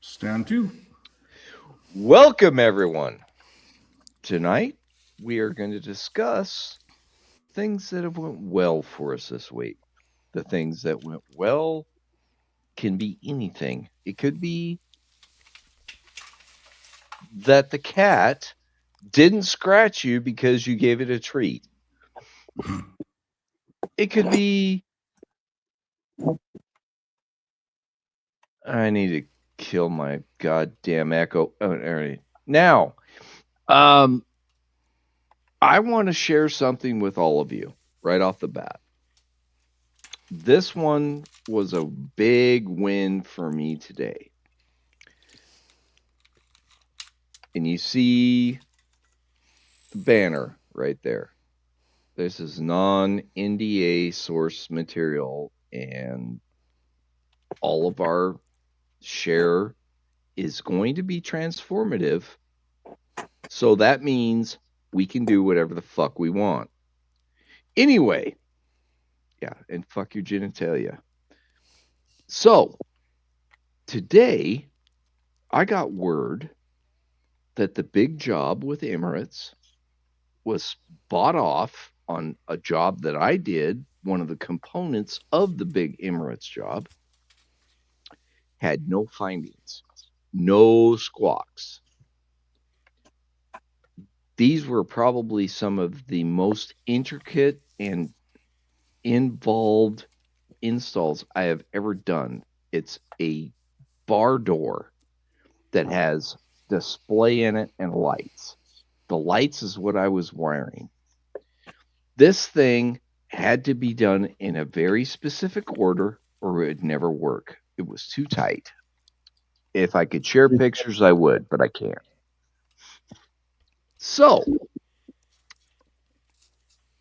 Stand to. Welcome, everyone. Tonight, we are going to discuss things that have went well for us this week. The things that went well can be anything. It could be that the cat didn't scratch you because you gave it a treat. It could be I need to kill my goddamn echo. Oh, all right. Now, I want to share something with all of you right off the bat. This one was a big win for me today. And you see the banner right there. This is non-NDA source material, and all of our share is going to be transformative. So that means we can do whatever the fuck we want. Anyway, yeah, and fuck your genitalia. So, today, I got word that the big job with Emirates was bought off on a job that I did. One of the components of the big Emirates job had no findings, no squawks. These were probably some of the most intricate and involved installs I have ever done. It's a bar door that has display in it and lights. The lights is what I was wiring. This thing had to be done in a very specific order or it would never work. It was too tight. If I could share pictures, I would, but I can't. So,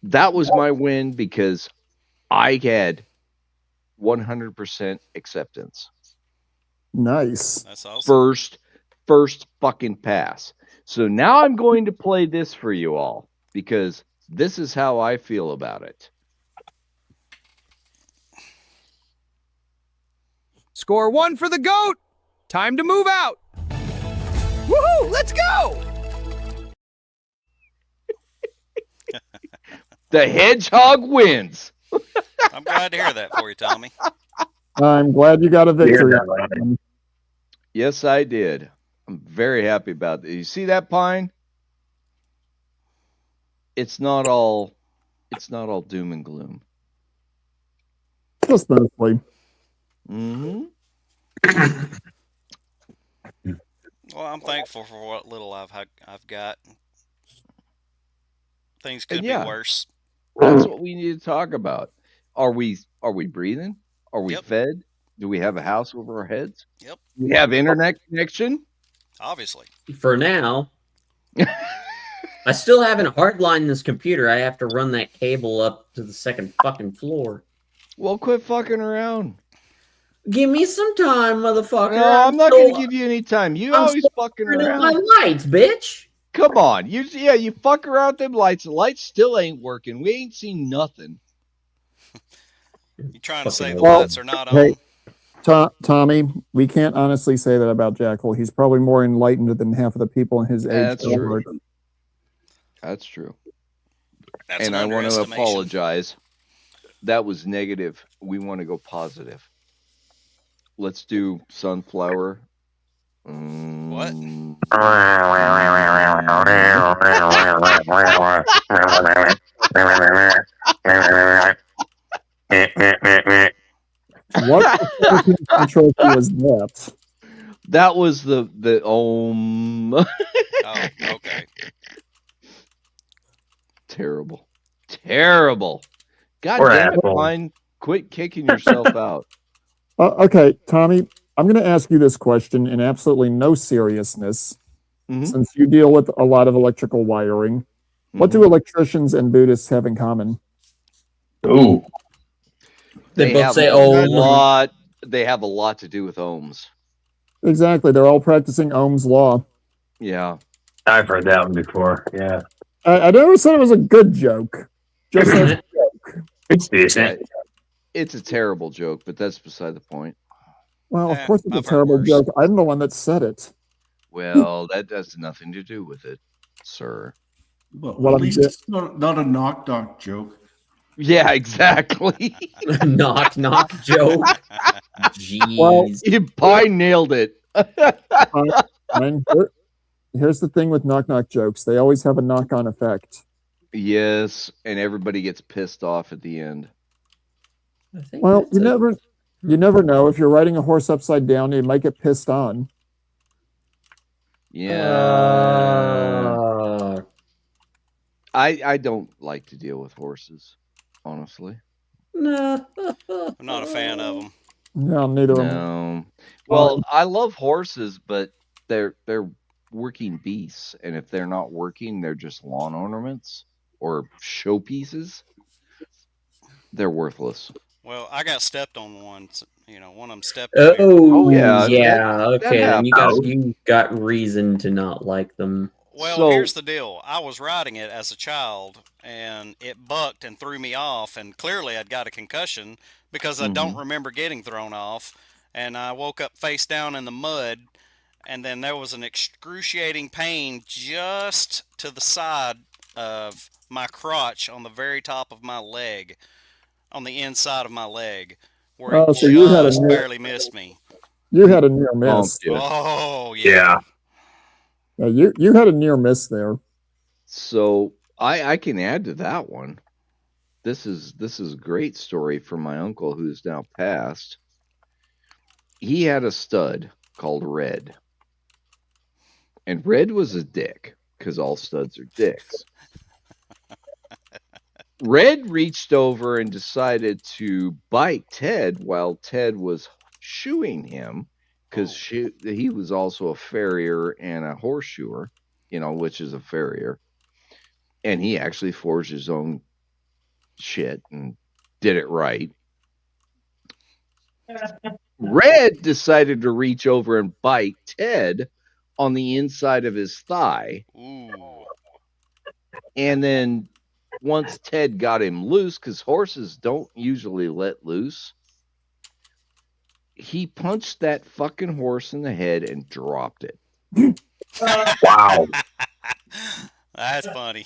that was my win because I had 100% acceptance. Nice. That's awesome. First fucking pass. So now I'm going to play this for you all because this is how I feel about it. Score one for the GOAT. Time to move out. Woohoo! Let's go! The hedgehog wins. I'm glad to hear that for you, Tommy. I'm glad you got a victory. Yes, I did. I'm very happy about that. You see that pine? It's not all doom and gloom. Just mostly. Mm-hmm. Well, I'm thankful for what little I've got. Things could be worse. That's what we need to talk about. Are we breathing? Are we fed? Do we have a house over our heads? Yep. Do we have internet connection? Obviously. For now. I still haven't hardlined this computer. I have to run that cable up to the second fucking floor. Well, quit fucking around. Give me some time, motherfucker. No, I'm not going to give you any time. You always fucking around. My lights, bitch. Come on. You fuck around with them lights. The lights still ain't working. We ain't seen nothing. You trying to say the lights are not on? Hey, Tommy, we can't honestly say that about Jackal. He's probably more enlightened than half of the people in his age. That's true. That's true. And I want to apologize. That was negative. We want to go positive. Let's do sunflower. What? What trophy was that? That was the Om. Oh, okay. Terrible. God damn it, Pine. Quit kicking yourself out. Okay, Tommy, I'm going to ask you this question in absolutely no seriousness, since you deal with a lot of electrical wiring. What do electricians and Buddhists have in common? Ooh. They both say Om. They have a lot to do with ohms. Exactly. They're all practicing Ohm's law. Yeah. I've heard that one before. Yeah. I never said it was a good joke. Just as a joke. It's decent. It's a terrible joke, but that's beside the point. Well, of course it's a I've heard terrible worse. joke. I'm the one that said it. Well, that has nothing to do with it, sir. Well, Well, at least it's not a knock joke. Yeah, exactly. knock joke. Jeez. Well- You probably nailed it. Fine. Here's the thing with knock jokes. They always have a knock-on effect. Yes, and everybody gets pissed off at the end. I think Well, that's you it. never know. If you're riding a horse upside down, you might get pissed on. Yeah. I don't like to deal with horses, honestly. No. I'm not a fan of them. No, neither of them. No. Well, I love horses, but they're working beasts, and if they're not working, they're just lawn ornaments or showpieces. They're worthless. Well, I got stepped on once. One of them stepped on me. Oh, yeah, yeah. that Okay, then happens. you got reason to not like them. Well, So- here's the deal. I was riding it as a child, and it bucked and threw me off, and clearly I'd got a concussion because I don't remember getting thrown off, and I woke up face down in the mud, and then there was an excruciating pain just to the side of my crotch on the very top of my leg, on the inside of my leg, where Oh, it so you had a just near- barely missed me. You had a near miss. Bumped you. Oh, yeah. Yeah. You had a near miss there. So I can add to that one. This is a great story from my uncle who's now passed. He had a stud called Red. And Red was a dick, because all studs are dicks. Red reached over and decided to bite Ted while Ted was shoeing him, because he was also a farrier and a horseshoer, which is a farrier. And he actually forged his own shit and did it right. Red decided to reach over and bite Ted on the inside of his thigh. Ooh. And then once Ted got him loose, because horses don't usually let loose, he punched that fucking horse in the head and dropped it. Wow. That's funny.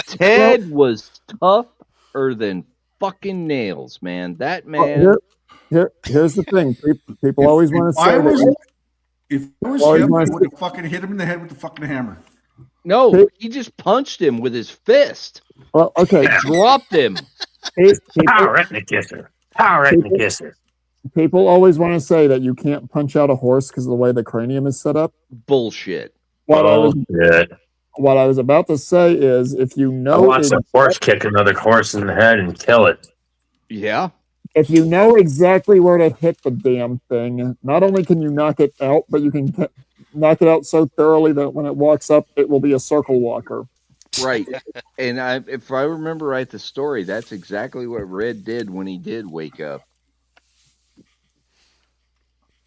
Ted was tougher than fucking nails, man. That man. Here's the thing. People always want to say If I was Well, him, you I wanna would have fucking hit him in the head with the fucking hammer. No, he just punched him with his fist. well, okay. Dropped him. Power at the kisser. Power at the kisser. People always want to say that you can't punch out a horse because of the way the cranium is set up. Bullshit. What I was about to say is, if you I know watch a horse kick another horse in the head and kill it. Yeah. if you know exactly where to hit the damn thing, not only can you knock it out, but you can knock it out so thoroughly that when it walks up, it will be a circle walker. Right. And if I remember right, the story, that's exactly what Red did when he did wake up.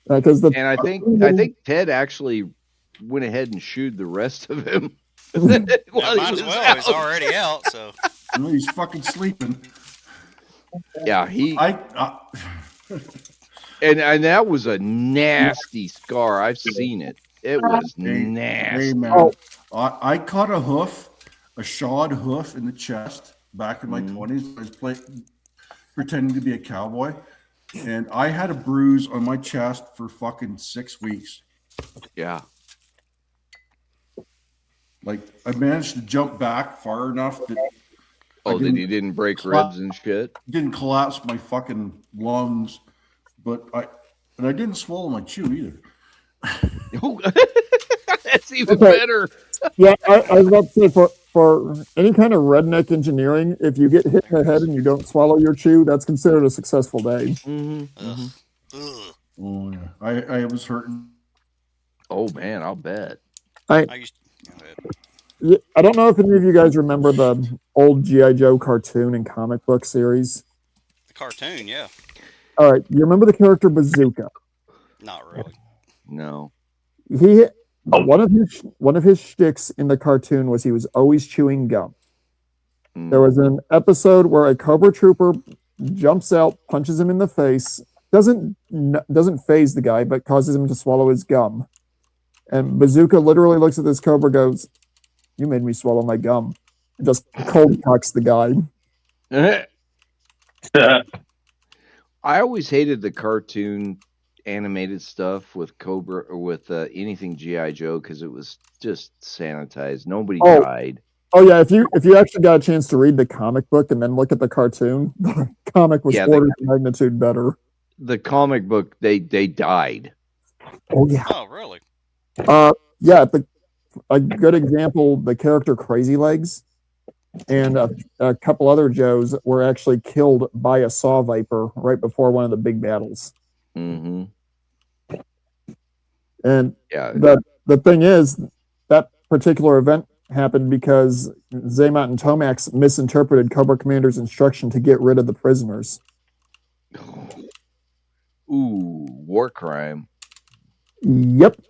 Because And I think Ted actually went ahead and shooed the rest of him. While Yeah, he might as was well. He's out. already out, so. No, he's fucking sleeping. Yeah, he I and that was a nasty scar. I've seen it. It was nasty. Hey man, Oh. I caught a hoof, a shod hoof in the chest back in my 20s. I was pretending to be a cowboy, and I had a bruise on my chest for fucking 6 weeks. Yeah. Like I managed to jump back far enough that Oh, that he didn't break ribs and shit. didn't collapse my fucking lungs, but I didn't swallow my chew either. That's even Okay. better. yeah, I was about to say for any kind of redneck engineering, if you get hit in the head and you don't swallow your chew, that's considered a successful day. Ugh. Oh yeah, I was hurting. Oh man, I'll bet. I used go ahead. Yeah, I don't know if any of you guys remember the old G.I. Joe cartoon and comic book series. The cartoon, yeah. All right, you remember the character Bazooka? Not really. No. He one of his shticks in the cartoon was he was always chewing gum. There was an episode where a Cobra Trooper jumps out, punches him in the face, doesn't phase the guy, but causes him to swallow his gum. And Bazooka literally looks at this cobra, goes, "You made me swallow my gum," and just cold cocks the guy. I always hated the cartoon animated stuff with Cobra or with anything GI Joe because it was just sanitized. Nobody died. Oh yeah, if you actually got a chance to read the comic book and then look at the cartoon, the comic was orders of magnitude better. The comic book, they died. Oh yeah. Oh, really? Yeah. A good example: the character Crazy Legs and a couple other Joes were actually killed by a saw viper right before one of the big battles. Mm-hmm. And yeah, the thing is, that particular event happened because Xamot and Tomax misinterpreted Cobra Commander's instruction to get rid of the prisoners. Ooh, war crime. Yep.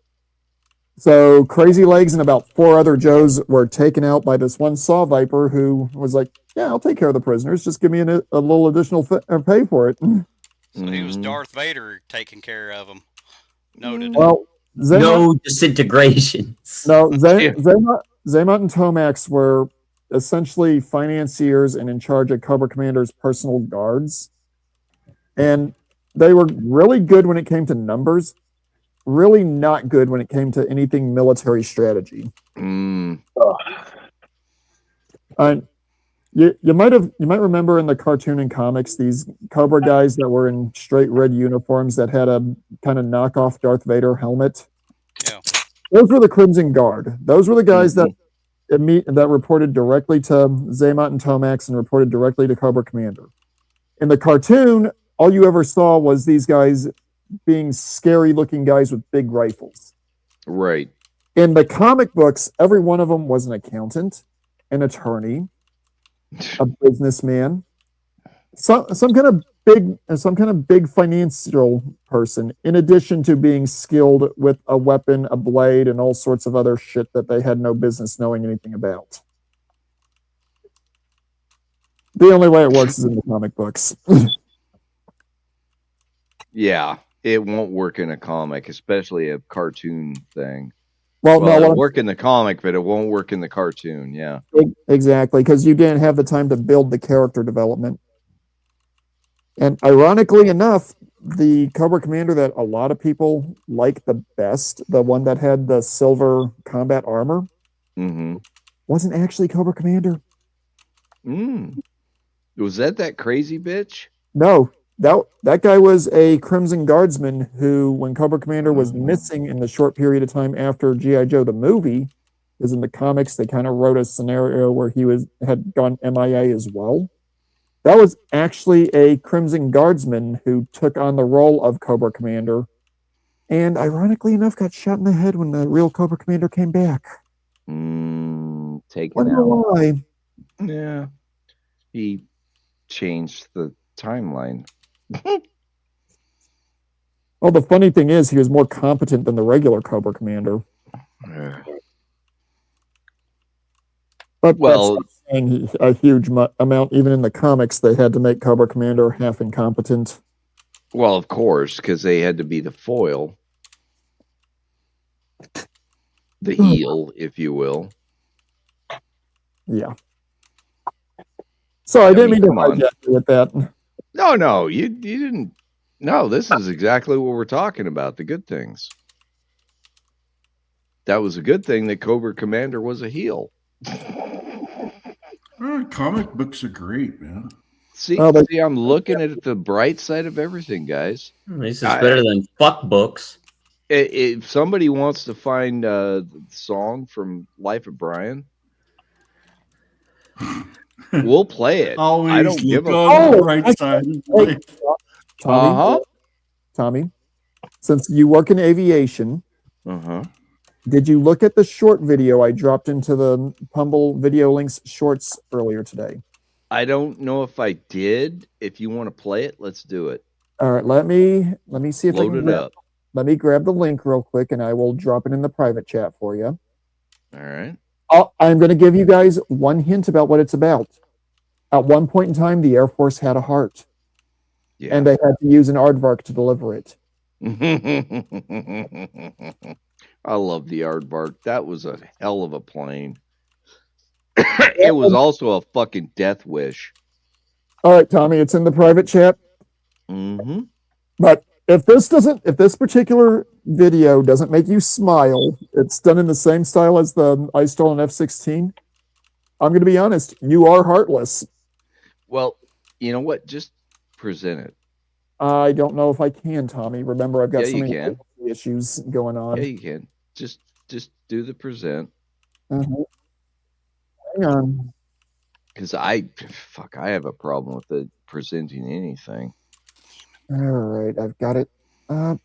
So Crazy Legs and about 4 other Joes were taken out by this one saw viper who was like, "Yeah, I'll take care of the prisoners. Just give me a little additional pay for it." So he was Darth Vader taking care of them. Noted. Well, no disintegrations. No, Xamot and Tomax were essentially financiers and in charge of Cobra Commander's personal guards. And they were really good when it came to numbers, really not good when it came to anything military strategy. You might remember in the cartoon and comics these Cobra guys that were in straight red uniforms that had a kind of knockoff Darth Vader helmet. Yeah. Those were the Crimson Guard. Those were the guys that reported directly to Xamot and Tomax and reported directly to Cobra Commander. In the cartoon, all you ever saw was these guys being scary-looking guys with big rifles. Right. In the comic books, every one of them was an accountant, an attorney, a businessman, some kind of big financial person, in addition to being skilled with a weapon, a blade, and all sorts of other shit that they had no business knowing anything about. The only way it works is in the comic books. Yeah, it won't work in a comic, especially a cartoon thing. Well, no, it'll work in the comic, but it won't work in the cartoon. Yeah, exactly, because you didn't have the time to build the character development. And ironically enough, the Cobra Commander that a lot of people like the best, the one that had the silver combat armor, wasn't actually Cobra Commander. Was that crazy bitch? No, that guy was a Crimson Guardsman who, when Cobra Commander was missing in the short period of time after G.I. Joe the movie, because in the comics they kind of wrote a scenario where he had gone MIA as well. That was actually a Crimson Guardsman who took on the role of Cobra Commander, and ironically enough, got shot in the head when the real Cobra Commander came back. Taken out. Why? Yeah, he changed the timeline. Well, the funny thing is, he was more competent than the regular Cobra Commander. But that's saying a huge amount. Even in the comics, they had to make Cobra Commander half incompetent. Well, of course, because they had to be the foil, the eel, if you will. Yeah. So I didn't mean to hijack you with that. No, you didn't. No, this is exactly what we're talking about. The good things. That was a good thing that Cobra Commander was a heel. Comic books are great, man. See, I'm looking at the bright side of everything, guys. This is better than fuck books. If somebody wants to find the song from Life of Brian, we'll play it. Always I don't give a the right side. Tommy, since you work in aviation, did you look at the short video I dropped into the Pumble Video Links shorts earlier today? I don't know if I did. If you want to play it, let's do it. All right, let me see if Load I can it up. Let me grab the link real quick, and I will drop it in the private chat for you. All right. I'm going to give you guys one hint about what it's about. At one point in time, the Air Force had a heart. Yeah. and they had to use an aardvark to deliver it. I love the aardvark. That was a hell of a plane. It was also a fucking death wish. All right, Tommy, it's in the private chat. Mm-hmm. But if this particular video doesn't make you smile, it's done in the same style as the I Stole an F-16. I'm going to be honest, you are heartless. Well, you know what? Just present it. I don't know if I can, Tommy. Remember, I've got Yeah, so you many can. issues going on. Yeah, you can. Just do the present. Mhm. Hang on. Because I have a problem with it presenting anything. All right, I've got it up.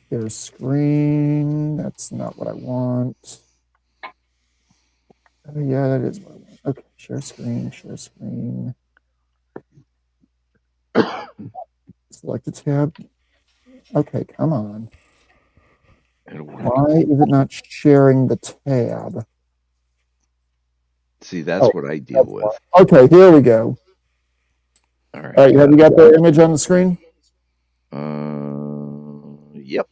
Share screen. That's not what I want. Oh, yeah, that is what I want. Okay, share screen, share screen. Select a tab. Okay, come on. It'll work. Why is it not sharing the tab? See, that's what I deal with. Okay, here we go. All right. All right, have you got the image on the screen? Yep.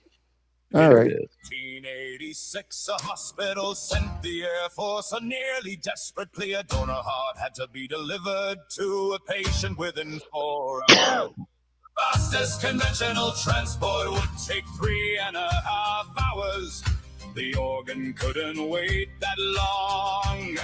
All There right. it is. 1986, a hospital sent the Air Force a nearly desperate plea. A donor heart had to be delivered to a patient within 4 hours. Fastest conventional transport would take 3.5 hours. The organ couldn't wait that long.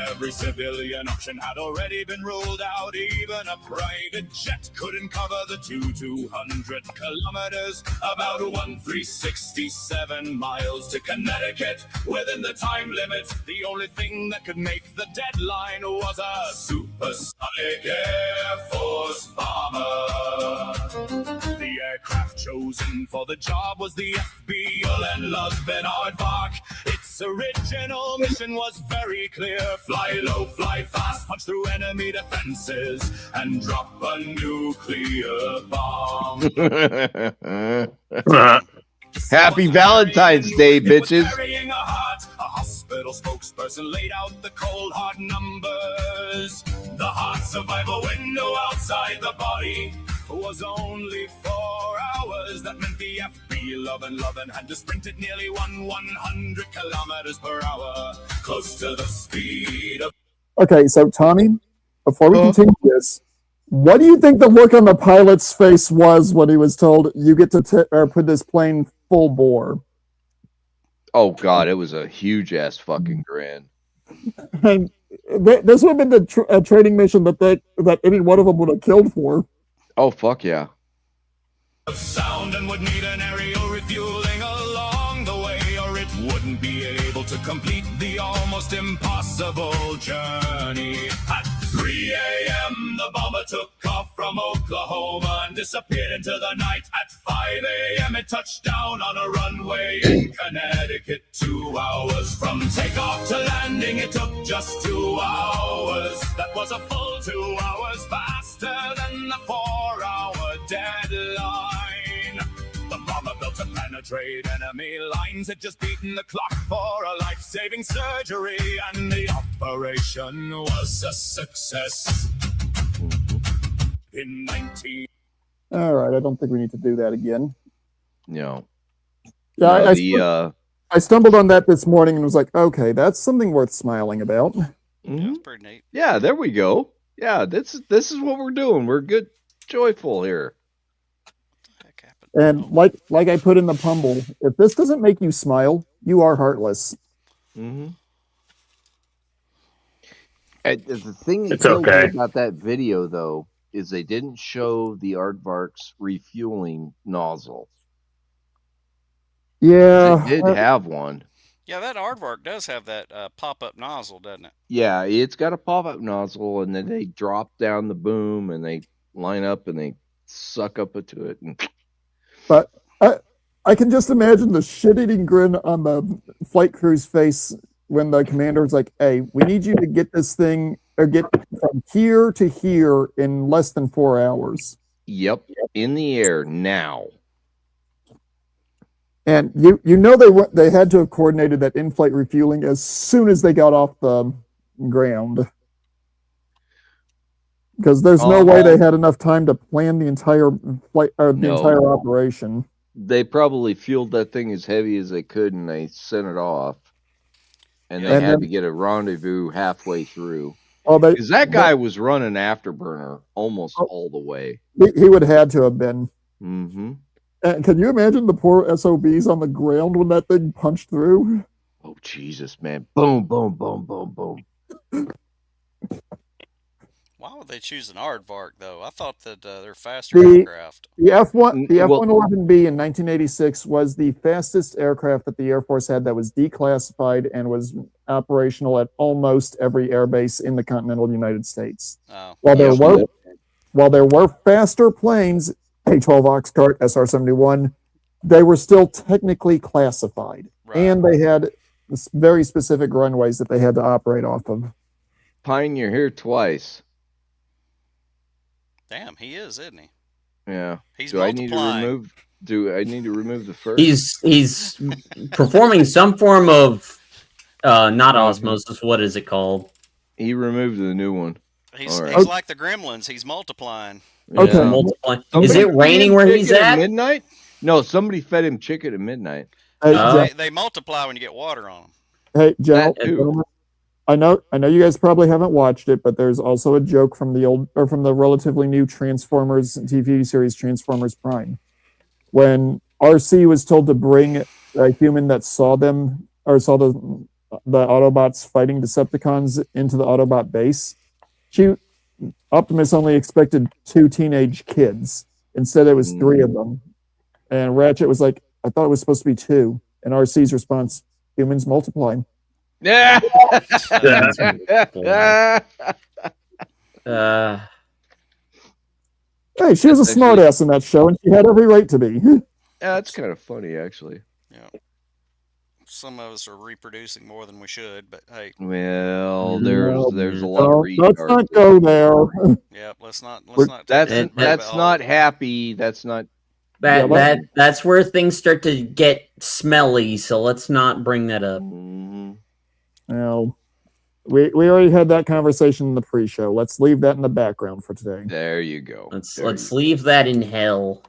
Every civilian option had already been ruled out. Even a private jet couldn't cover the 200 kilometers, about 1,367 miles to Connecticut within the time limit. The only thing that could make the deadline was a supersonic Air Force bomber. The aircraft chosen for the job was the FB Losben Aardvark. Its original mission was very clear: fly low, fly fast, punch through enemy defenses, and drop a nuclear bomb. Happy Valentine's Day, bitches. Carrying a heart, a hospital spokesperson laid out the cold hard numbers. The heart survival window outside the body was only 4 hours. That meant the FB-11 had to sprint at nearly 100 kilometers per hour, close to the speed of... Okay, so Tommy, before we continue this, what do you think the look on the pilot's face was when he was told you get to put this plane full bore? Oh God, it was a huge ass fucking grin. And this would have been the training mission that any one of them would have killed for. Oh fuck yeah. sound and would need an aerial refueling along the way, or it wouldn't be able to complete the almost impossible journey. At 3 a.m. the bomber took off from Oklahoma and disappeared into the night. At 5 a.m. it touched down on a runway in Connecticut. 2 hours from takeoff to landing, it took just 2 hours. That was a full 2 hours faster than the 4-hour deadline. The bomber built to penetrate enemy lines had just beaten the clock for a life-saving surgery, and the operation was a success. In 19... All right, I don't think we need to do that again. No. Yeah, No, I stumbled on that this morning and was like, okay, that's something worth smiling about. That's pretty neat. Yeah, there we go. Yeah, this is what we're doing. We're good, joyful here. Heck happened? And like I put in the pumble, if this doesn't make you smile, you are heartless. Mm-hmm. And the thing that's It's so okay. good about that video, though, is they didn't show the Aardvark's refueling nozzle. Yeah. It did have one. Yeah, that aardvark does have that pop-up nozzle, doesn't it? Yeah, it's got a pop-up nozzle, and then they drop down the boom, and they line up, and they suck up into it. And... But I can just imagine the shit-eating grin on the flight crew's face when the commander's like, hey, we need you to get this thing, or get from here to here in less than 4 hours. Yep, in the air now. And you know they had to have coordinated that in-flight refueling as soon as they got off the ground. Because there's no Oh. way they had enough time to plan the entire flight or the No. entire operation. They probably fueled that thing as heavy as they could, and they sent it off. And they And had then- to get a rendezvous halfway through. Oh, they Because that guy was running Afterburner almost Oh. all the way. he would have had to have been. Mm-hmm. And can you imagine the poor SOBs on the ground when that thing punched through? Oh, Jesus, man. Boom, boom, boom, boom, boom. Why would they choose an aardvark though? I thought that they're faster The- aircraft. The F1, the Well- F-111B in 1986 was the fastest aircraft that the Air Force had that was declassified and was operational at almost every airbase in the continental United States. Oh, While there Yeah. were faster planes, A-12 Oxcart, SR-71, they were still technically classified, right. and they had very specific runways that they had to operate off of. Pine, you're here twice. Damn, he is, isn't he? Yeah. He's Do I need to multiplying. remove? Do I need to remove the first? He's performing some form of not osmosis. What is it called? He removed the new one. He's, All right. he's like the gremlins. He's multiplying. Okay. Yeah. Multiplying. Is Somebody it fed raining him where he's chicken at? midnight? No, somebody fed him chicken at midnight. Hey, They multiply when you get water on them. Hey, That too. gentlemen, I know you guys probably haven't watched it, but there's also a joke from the relatively new Transformers TV series Transformers Prime. When RC was told to bring a human that saw them or saw the Autobots fighting Decepticons into the Autobot base, Optimus only expected 2 teenage kids. Instead, it was 3 of them. And Ratchet was like, I thought it was supposed to be 2. And RC's response, humans multiply. Yeah. Uh, Hey, she was a That's smart ass in that show, and she had every right to be. That's kind of funny, actually. Some of us are reproducing more than we should, but hey, Well, No, there's a lot of Let's retards. not go there. yeah, let's not We're- take That's that that's rabbit not hole. happy. That's not. that's where things start to get smelly. So let's not bring that up. Mhm. No, we already had that conversation in the pre-show. Let's leave that in the background for today. There you go. Let's There you leave that in hell.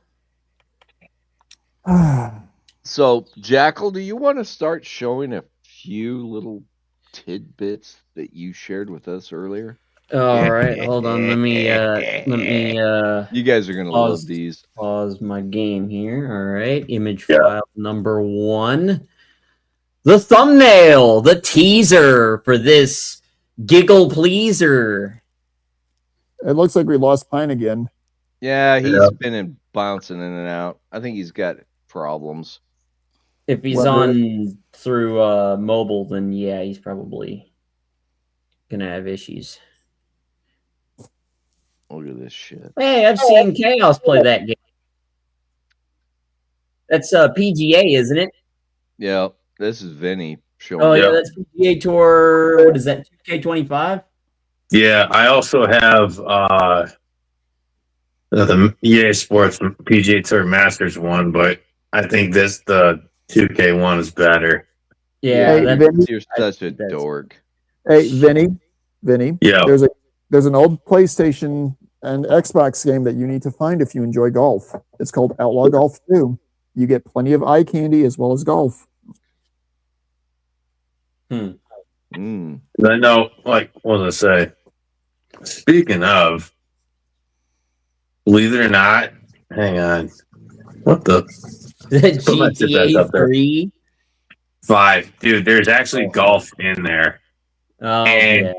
So, Jackal, do you want to start showing a few little tidbits that you shared with us earlier? All right, hold on. Let me You guys are gonna Pause. love these. pause my game here. All right, image file number 1. The thumbnail, the teaser for this giggle pleaser. It looks like we lost Pine again. Yeah, he's Yeah. been bouncing in and out. I think he's got problems. If he's What, on through mobile, then yeah, he's probably gonna have issues. Look at this shit. Hey, I've seen Chaos play that game. That's PGA, isn't it? Yeah, this is Vinny showing. Oh yeah, Yeah. that's PGA Tour. What is that? 2K25. Yeah, I also have the EA Sports PGA Tour Masters one, but I think the 2K one is better. Yeah, Hey, that, Vinny, You're such a that's- dork. hey, Vinny, Yeah. there's an old PlayStation and Xbox game that you need to find if you enjoy golf. It's called Outlaw Golf 2. You get plenty of eye candy as well as golf. Mm. I know, like, what was I say? Speaking of, believe it or not, hang on. What the GTA 3. 5? Dude, there's actually golf in there. Oh And yeah.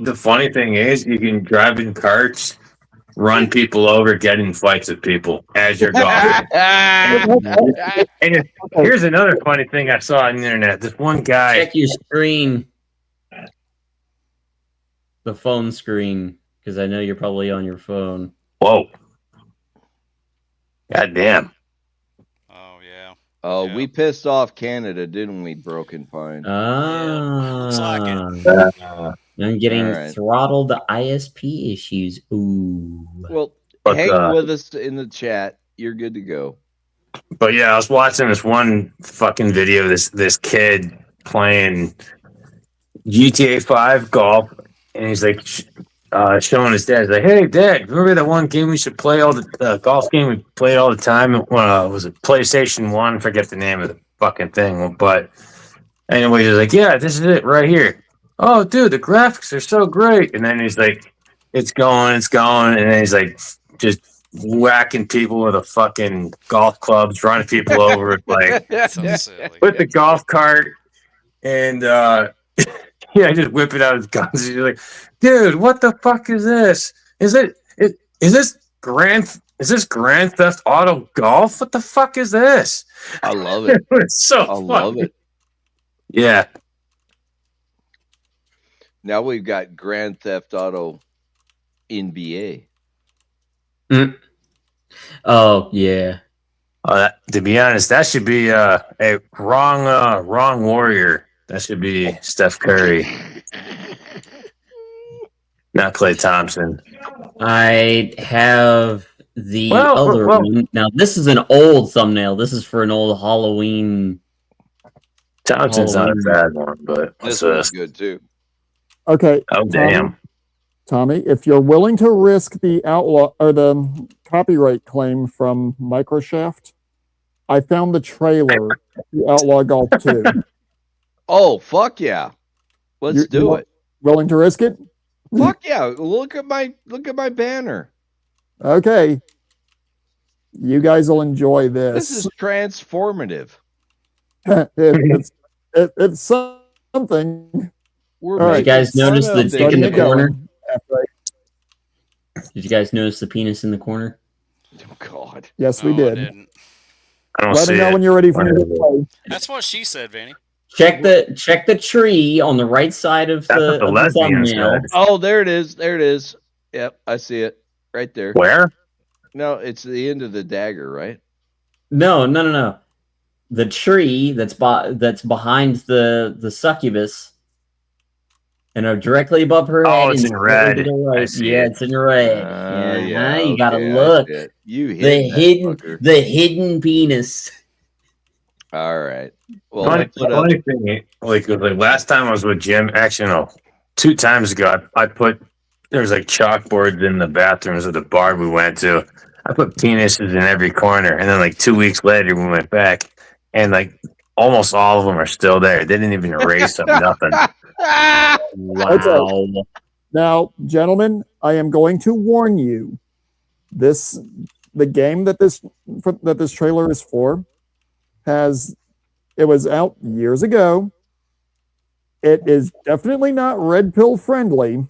the funny thing is, you can drive in carts, run people over, get in fights with people as you're golfing. And here's another funny thing I saw on the internet. This one guy, Check your screen. The phone screen, because I know you're probably on your phone. whoa, goddamn, Oh yeah. Oh, Yeah. we pissed off Canada, didn't we? Broken Pine. looks like I'm getting All right. throttled ISP issues. Ooh. Well, But, hang with us in the chat. You're good to go. but yeah, I was watching this one fucking video. This kid playing GTA 5 golf, and he's like, showing his dad. He's like, "Hey, Dad, remember that one game we should play all the golf game we played all the time? Was it PlayStation 1? Forget the name of the fucking thing. But anyway, he's like, yeah, this is it right here. Oh, dude, the graphics are so great. And then he's like, it's going. And then he's like, just whacking people with a fucking golf clubs, running people over, like So silly. with the golf cart. And yeah, just whipping out his guns. He's like, dude, what the fuck is this? Is this Grand Theft Auto Golf? What the fuck is this? I love it. It's so I love funny. it. Yeah. Now we've got Grand Theft Auto NBA. Oh yeah. To be honest, that should be a wrong warrior. That should be Steph Curry, not Klay Thompson. I have the Well, other one. Now this is an old thumbnail. This is for an old Halloween. Thompson's not a bad one, but This what's one's this? good too. Okay. Oh damn! Tommy, if you're willing to risk the outlaw or the copyright claim from Microshaft, I found the trailer to Outlaw Golf 2. Oh, fuck yeah. Let's You- do you it. Willing to risk it? Fuck yeah. Look at my banner. Okay. You guys will enjoy This this. is transformative. It's something. We're All right. You guys making notice fun the of dick in Getting the it corner? going. After I- Did you guys notice the penis in the corner? Oh, God. Yes, we No, I did. didn't. I don't Let see me know it. when you're ready for me to play. That's what she said, Vinny. Check the tree on the right side of That's the, what the of the lesbian thumbnail. said. Oh, there it is. There it is. Yep, I see it. Right there. Where? No, it's the end of the dagger, right? No. The tree that's behind the succubus, and directly above her Oh, head. it's and in red. to the I right. see Yeah, it. it's in red. Yeah, you gotta okay, I look. see it. You The hit hidden penis. All right. Well, Funny, let's put up. funny thing, like last time I was with Jim, actually no, 2 times ago, I put there was like chalkboards in the bathrooms of the bar we went to. I put penises in every corner, and then like 2 weeks later we went back, and like almost all of them are still there. They didn't even erase them, nothing. Wow. Now, gentlemen, I am going to warn you. The game that this trailer is for it was out years ago. It is definitely not red pill friendly,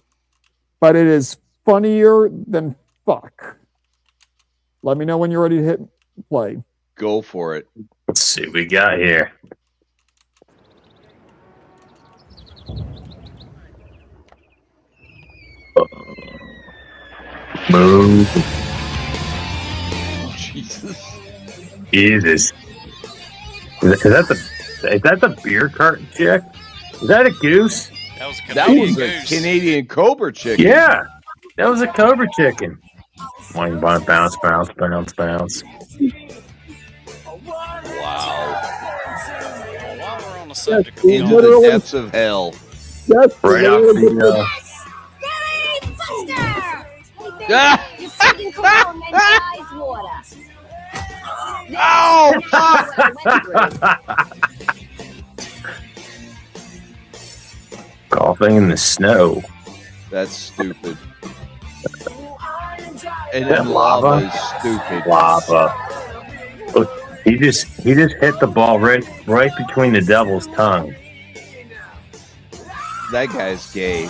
but it is funnier than fuck. Let me know when you're ready to hit play. Go for it. Let's see what we got here. Move. Jesus. Jesus. Is that the beer carton chick? Is that a goose? That was a That Canadian was a goose. Canadian Cobra chicken. Yeah. That was a Cobra chicken. Boing, boing, bounce, bounce, bounce, bounce. Wow. Well, while we're on the subject of Into golf, the depths of hell. Yes, Right off the Ah! You're taking cologne and ice water. Oh, Golfing in the snow. That's stupid. And That then lava lava? is stupid. Lava. Look, he just hit the ball right between the devil's tongue. That guy's gay.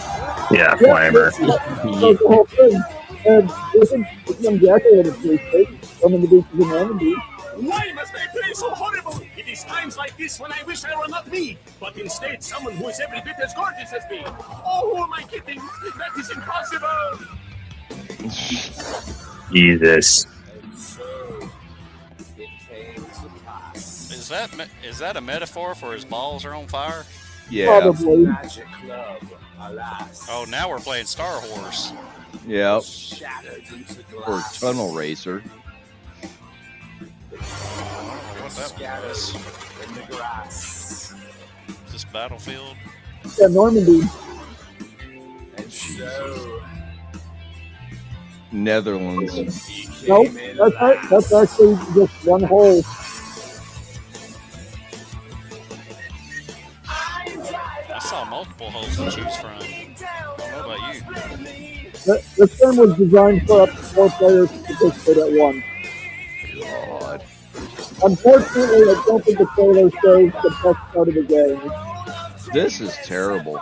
Yeah, flamer. That's the whole thing. And this is when Jacko had a police state from the beaches in Normandy. Why must they play so horrible? It is times like this when I wish I were not me, but instead someone who is every bit as gorgeous as me. Oh, who am I kidding? That is impossible. Jesus. is that a metaphor for his balls are on fire? Yeah. Probably. Magic club, alas. Oh, now we're playing Star Horse. Yep. Shattered into Or glass. Tunnel Racer. What that was? In the grass. Is this Battlefield? Yeah, Normandy. And so Netherlands. Nope, that's actually just one hole. I saw multiple holes to choose from. I don't know about you. This game was designed for up to 4 players to participate at once. God. Unfortunately, I don't think the trailer shows the best part of the game. This is terrible.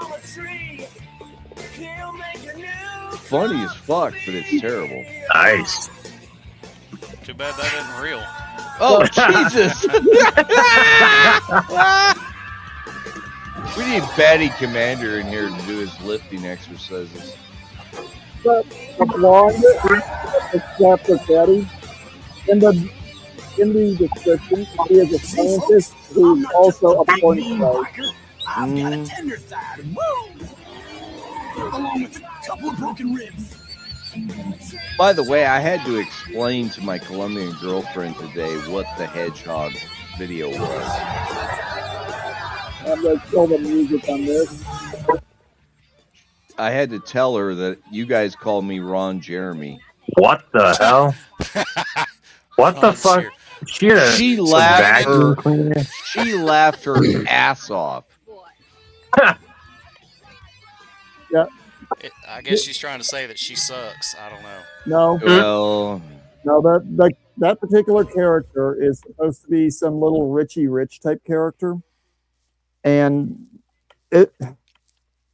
Funny as fuck, but it's terrible. Nice. Too bad that isn't real. Oh, Jesus! We need Batty Commander in here to do his lifting exercises. The blonde except for Daddy in the description, he is a scientist who's also a porn star. I've got a tender thigh. Woo! Along with a couple of broken ribs. By the way, I had to explain to my Colombian girlfriend today what the hedgehog video was. I'm going to kill the music on this. I had to tell her that you guys call me Ron Jeremy. What the hell? What the fuck? She laughed her ass off. Yeah. I guess she's trying to say that she sucks. I don't know. No. Well, that particular character is supposed to be some little Richie Rich type character. And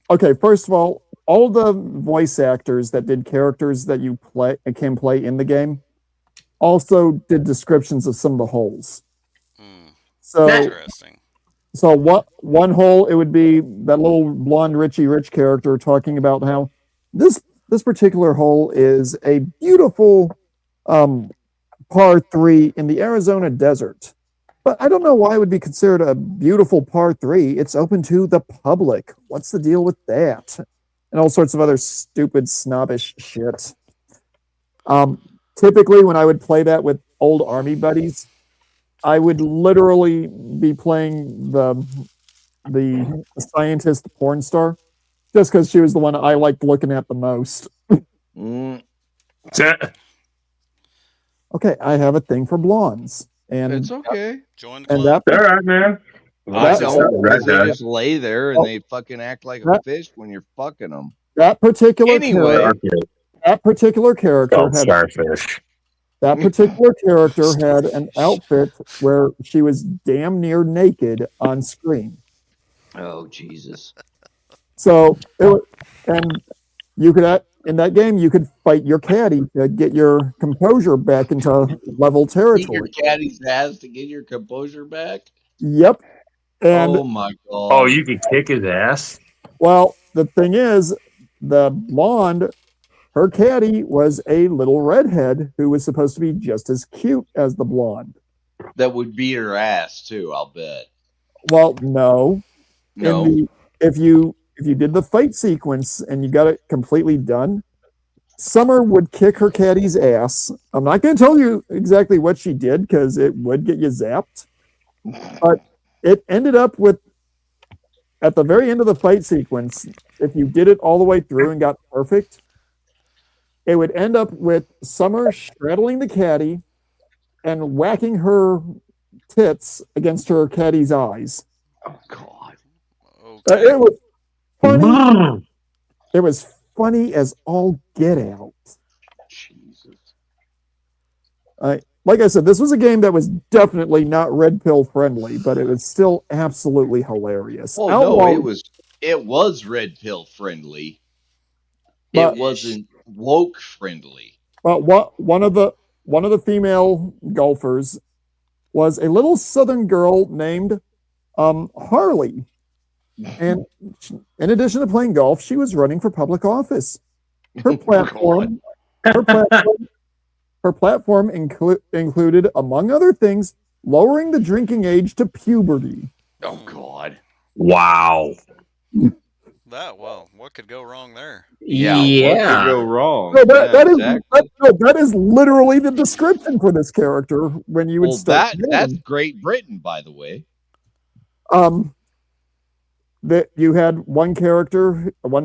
okay, first of all the voice actors that did characters that you can play in the game also did descriptions of some of the holes. So Interesting. So what one hole it would be that little blonde Richie Rich character talking about how this particular hole is a beautiful par 3 in the Arizona desert. But I don't know why it would be considered a beautiful par 3. It's open to the public. What's the deal with that? And all sorts of other stupid snobbish shit. Typically when I would play that with old army buddies, I would literally be playing the scientist porn star just because she was the one I liked looking at the most. Okay, I have a thing for blondes. And it's okay. Join the and club. that All right, man. I don't, Right, because they just lay there and they fucking act like a fish when you're fucking them. that particular Anyway. character had Starfish. that particular character had an outfit where she was damn near naked on screen. Oh, Jesus. So and you could in that game you could fight your caddy to get your composure back into level Beat your territory. caddy's ass to get your composure back? Yep. And Oh, my God. Oh, you can kick his ass? well, the thing is, the blonde, her caddy was a little redhead who was supposed to be just as cute as the blonde. That would beat her ass, too, I'll bet. Well, no. No. If you did the fight sequence and you got it completely done, Summer would kick her caddy's ass. I'm not going to tell you exactly what she did because it would get you zapped. But it ended up with, at the very end of the fight sequence, if you did it all the way through and got perfect, it would end up with Summer straddling the caddy and whacking her tits against her caddy's eyes. Oh, God. Okay. It was funny. It was funny as all get out. Jesus. Like I said, this was a game that was definitely not red pill friendly, but it was still absolutely hilarious. Oh, Outlaw- no, it was red pill friendly. But- It wasn't woke friendly. But one of the female golfers was a little southern girl named Harley, and in addition to playing golf, she was running for public office. Her platform, her platform included, among other things, lowering the drinking age to puberty. Oh, God. Wow. What could go wrong there? Yeah. What could go wrong? No, that Yeah, exactly. is literally the description for this character when you would Well, start. that's Great Britain, by the way. That you had one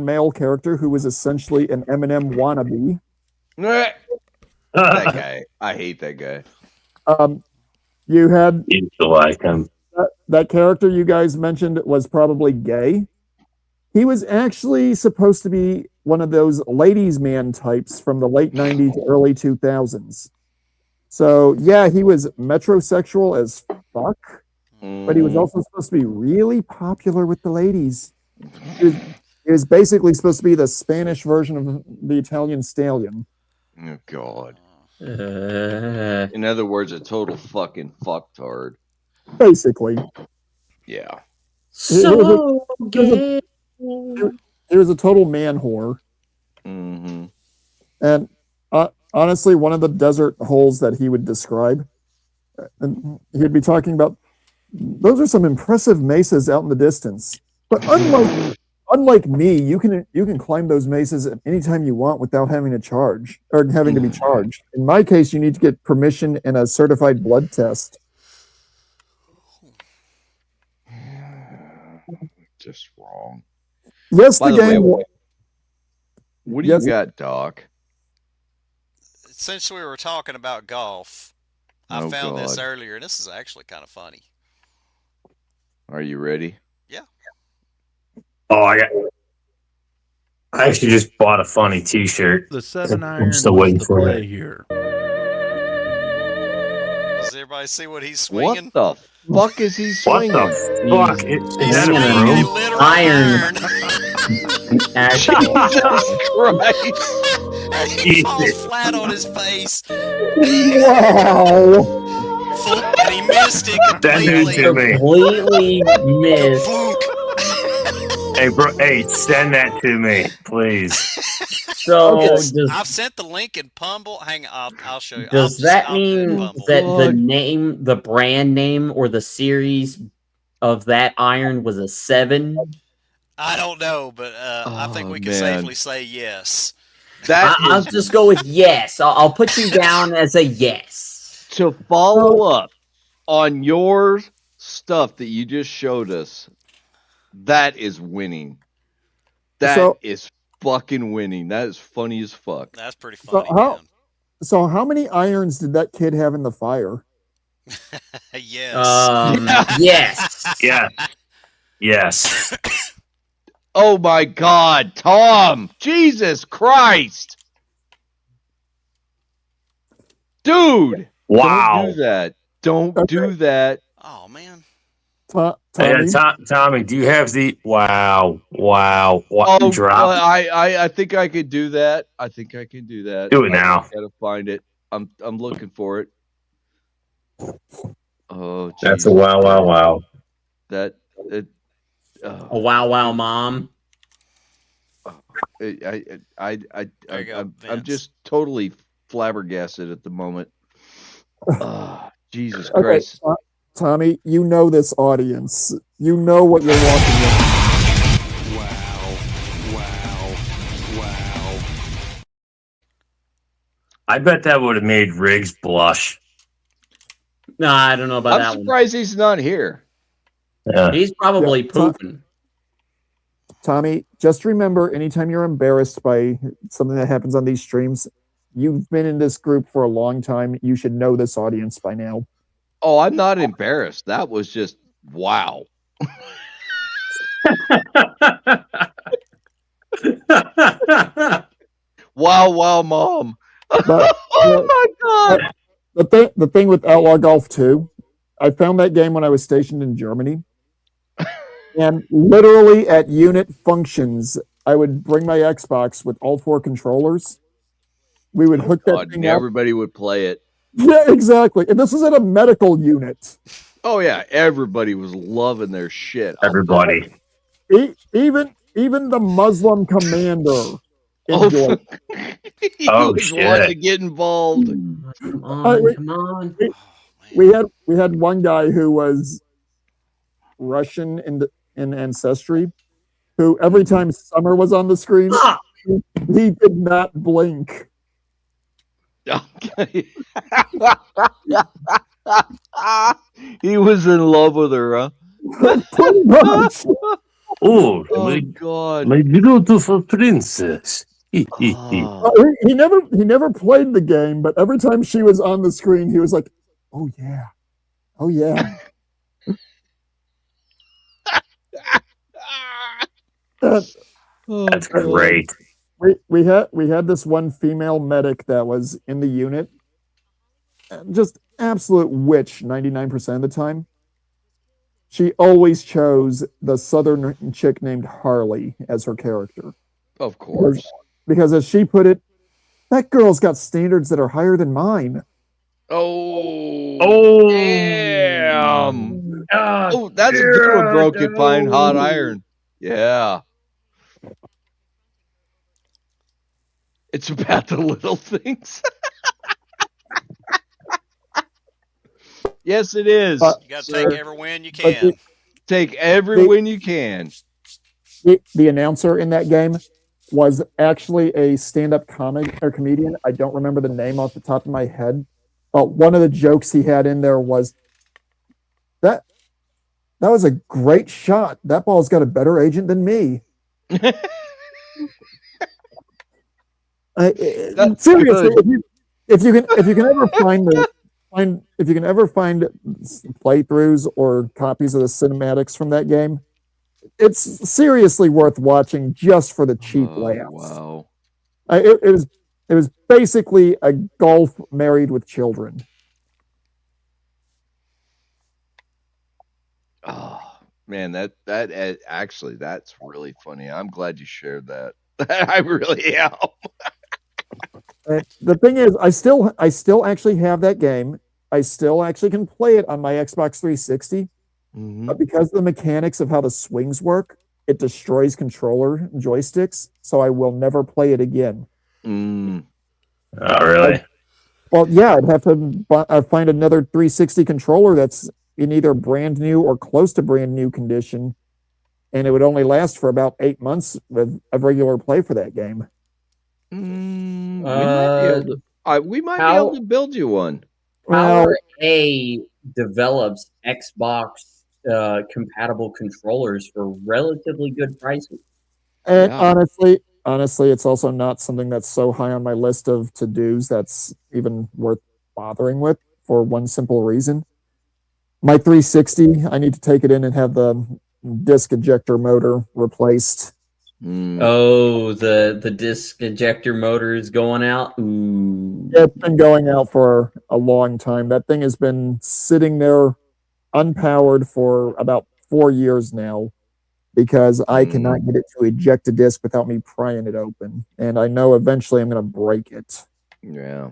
male character who was essentially an Eminem wannabe. That guy. I hate that guy. You had Used to like him. that character you guys mentioned was probably gay. He was actually supposed to be one of those ladies' man types from the late 90s, early 2000s. So, yeah, he was metrosexual as fuck, but he was also supposed to be really popular with the ladies. He was basically supposed to be the Spanish version of the Italian stallion. Oh, God. Uh, In other words, a total fucking fucktard. Basically. Yeah. so gay. He was a total man whore. Mm-hmm. And honestly, one of the desert holes that he would describe, and he'd be talking about, those are some impressive mesas out in the distance. But unlike me, you can climb those mesas at any time you want without having to charge or having to be charged. In my case, you need to get permission and a certified blood test. Just wrong. Yes, By the the way, game. what do Yes. you got, Doc? Since we were talking about golf, I Oh, found this God. earlier. This is actually kind of funny. Are you ready? Oh, I actually just bought a funny T-shirt. The 7 I'm iron still was waiting the for play it. here. Does everybody see what he's swinging? What the fuck is he What swinging? the fuck? He's Is that swinging a a broom? literal Iron. iron. Actually, Christ. And he falls flat on his face. Wow. And he missed it That dude completely. to me. completely missed. Flunk. Hey, bro. Hey, send that to me, please. So I've sent the link in Pumble. Hang on, I'll show you. does that I'll do it in mean Pumble. that the God. name, the brand name, or the series of that iron was a 7? I don't know, but I think Oh, we can man. safely say yes. That I'll is just go with yes. I'll put you down as a yes. to follow up on your stuff that you just showed us. That is winning. That is So- fucking winning. That is funny as fuck. That's pretty So funny, how how many irons did that kid have in the fire? man. Yes. Yes. Yeah. Yes. Oh my God, Tom! Jesus Christ, dude! Wow. Don't do that. Don't do that. Oh man. Hey, Tommy? Tommy, do you have the wow? Oh, Drop. I think I could do that. I think I can do that. Do it now. I gotta find it. I'm looking for it. Oh, That's a Jesus. wow. That A wow, wow, mom. There you go, I'm Vince. just totally flabbergasted at the moment. Jesus Okay, Christ. Tommy, you know this audience. You know what you're walking into. I bet that would have made Riggs blush. No, I don't know about I'm that one. surprised he's not here. Yeah. He's probably Yeah, pooping. Tommy, just remember, anytime you're embarrassed by something that happens on these streams, you've been in this group for a long time. You should know this audience by now. Oh, I'm not embarrassed. That was just wow. Wow, mom. But Oh my God. the thing with Outlaw Golf 2, I found that game when I was stationed in Germany. And literally at unit functions, I would bring my Xbox with all 4 controllers. We would hook that God, thing up. everybody would play it. Yeah, exactly. And this was at a medical unit. Oh yeah, everybody was loving their shit. Everybody. Even the Muslim commander Oh, enjoyed it. he Oh, was shit. wanting to get involved. Come All right, on, wait. come on. We had one guy who was Russian in ancestry, who every time Summer was on the screen, he did not blink. Okay. He was in love with her, huh? Pretty much. Oh, Oh my, God. my beautiful princess. Oh. He never played the game, but every time she was on the screen, he was like, "Oh yeah, oh yeah." That's great. We had this one female medic that was in the unit, just absolute witch 99% of the time. She always chose the southern chick named Harley as her character. Of course. Because as she put it, that girl's got standards that are higher than mine. Oh, damn. Oh, that's a good one, Broken Pine Hot Iron. Yeah. It's about the little things. Yes, it is. You got to sir. take every win you can. Take every win you can. The announcer in that game was actually a stand-up comic or comedian. I don't remember the name off the top of my head, but one of the jokes he had in there was that was a great shot. That ball's got a better agent than me. Seriously, if you can ever find playthroughs or copies of the cinematics from that game, it's seriously worth watching just for the cheap layouts. Wow. It was basically a golf married with children. Oh man, that actually that's really funny. I'm glad you shared that. I really am. The thing is, I still actually have that game. I still actually can play it on my Xbox 360, but because of the mechanics of how the swings work, it destroys controller joysticks, so I will never play it again. Oh, really? Well, yeah, I'd have to find another 360 controller that's in either brand new or close to brand new condition, and it would only last for about 8 months of regular play for that game. We might be able to build you one. Power A develops Xbox compatible controllers for relatively good prices. And honestly, it's also not something that's so high on my list of to-dos that's even worth bothering with, for one simple reason. My 360, I need to take it in and have the disc ejector motor replaced. Oh, the disc ejector motor is going out. Ooh. It's been going out for a long time. That thing has been sitting there unpowered for about 4 years now because I cannot get it to eject a disc without me prying it open. And I know eventually I'm going to break it. Yeah.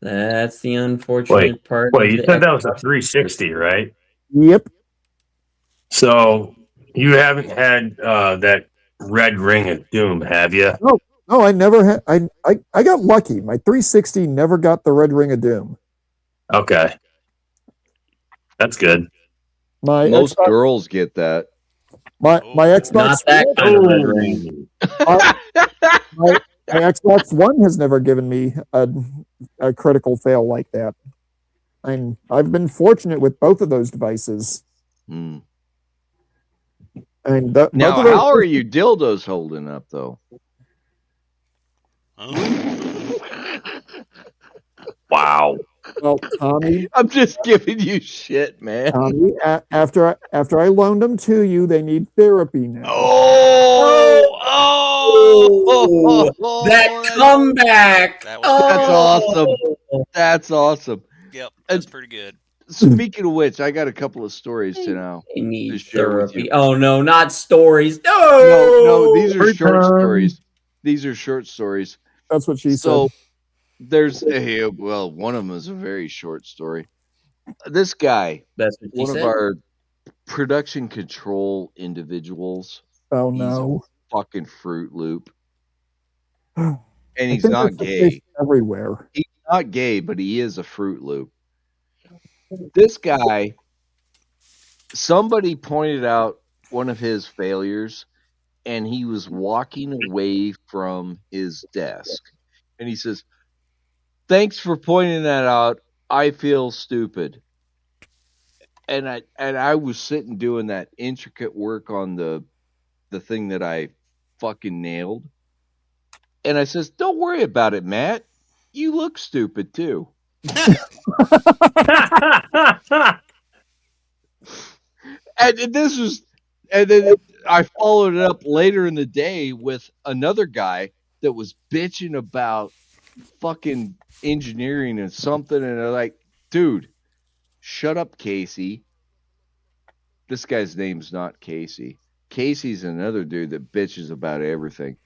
That's the unfortunate part. Wait, you said that was a 360, right? Yep. So you haven't had that Red Ring of Doom, have you? No, I never had. I got lucky. My 360 never got the Red Ring of Doom. Okay, that's good. Most girls get that. My Xbox. Not that kind of Red Ring. My Xbox One has never given me a critical fail like that. I've been fortunate with both of those devices. Now, how are you dildos holding up, though? Wow. Well, Tommy, I'm just giving you shit, man. Tommy, after I loaned them to you, they need therapy now. That comeback! That That's awesome. That's awesome. Yep, that's pretty good. Speaking of which, I got a couple of stories to now. I need to share with therapy. you. Oh no, not stories. No, these are short stories. These are short stories. That's what she So said. there's one of them is a very short story. This guy, That's what she one said. of our production control individuals, Oh he's no. a fucking Fruit Loop, And and he's not gay. Everywhere. He's not gay, but he is a Fruit Loop. This guy, somebody pointed out one of his failures, and he was walking away from his desk. And he says, "Thanks for pointing that out. I feel stupid." And I was sitting doing that intricate work on the thing that I fucking nailed. And I says, don't worry about it, Matt. You look stupid too. And this was, and then I followed it up later in the day with another guy that was bitching about fucking engineering and something. And they're like, dude, shut up, Casey. This guy's name's not Casey. Casey's another dude that bitches about everything.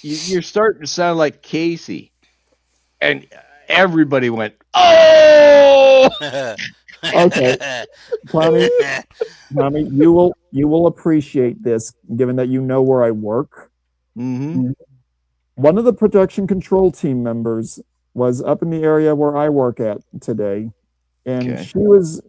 You're starting to sound like Casey. And everybody went, oh! Okay, Tommy, you will appreciate this, given that you know where I work. Mm-hmm. One of the production control team members was up in the area where I work at today, and Okay. she was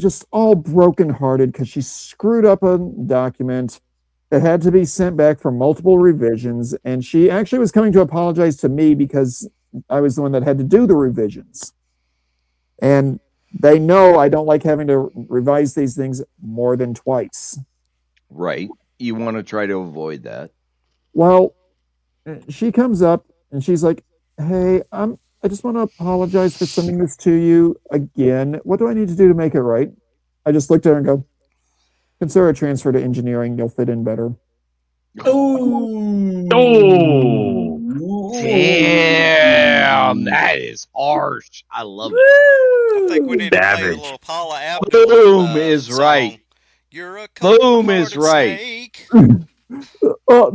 just all brokenhearted because she screwed up a document that had to be sent back for multiple revisions, and she actually was coming to apologize to me because I was the one that had to do the revisions. And they know I don't like having to revise these things more than twice. Right. You want to try to avoid that. Well, she comes up and she's like, hey, I just want to apologize for sending this to you again. What do I need to do to make it right? I just looked at her and go, consider a transfer to engineering. You'll fit in better. Oh. Damn, that is harsh. I love it. I think we need to play a Savage. little Paula Abdul. Boom is song. right. You're a Boom is cold-hearted right. snake. Oh,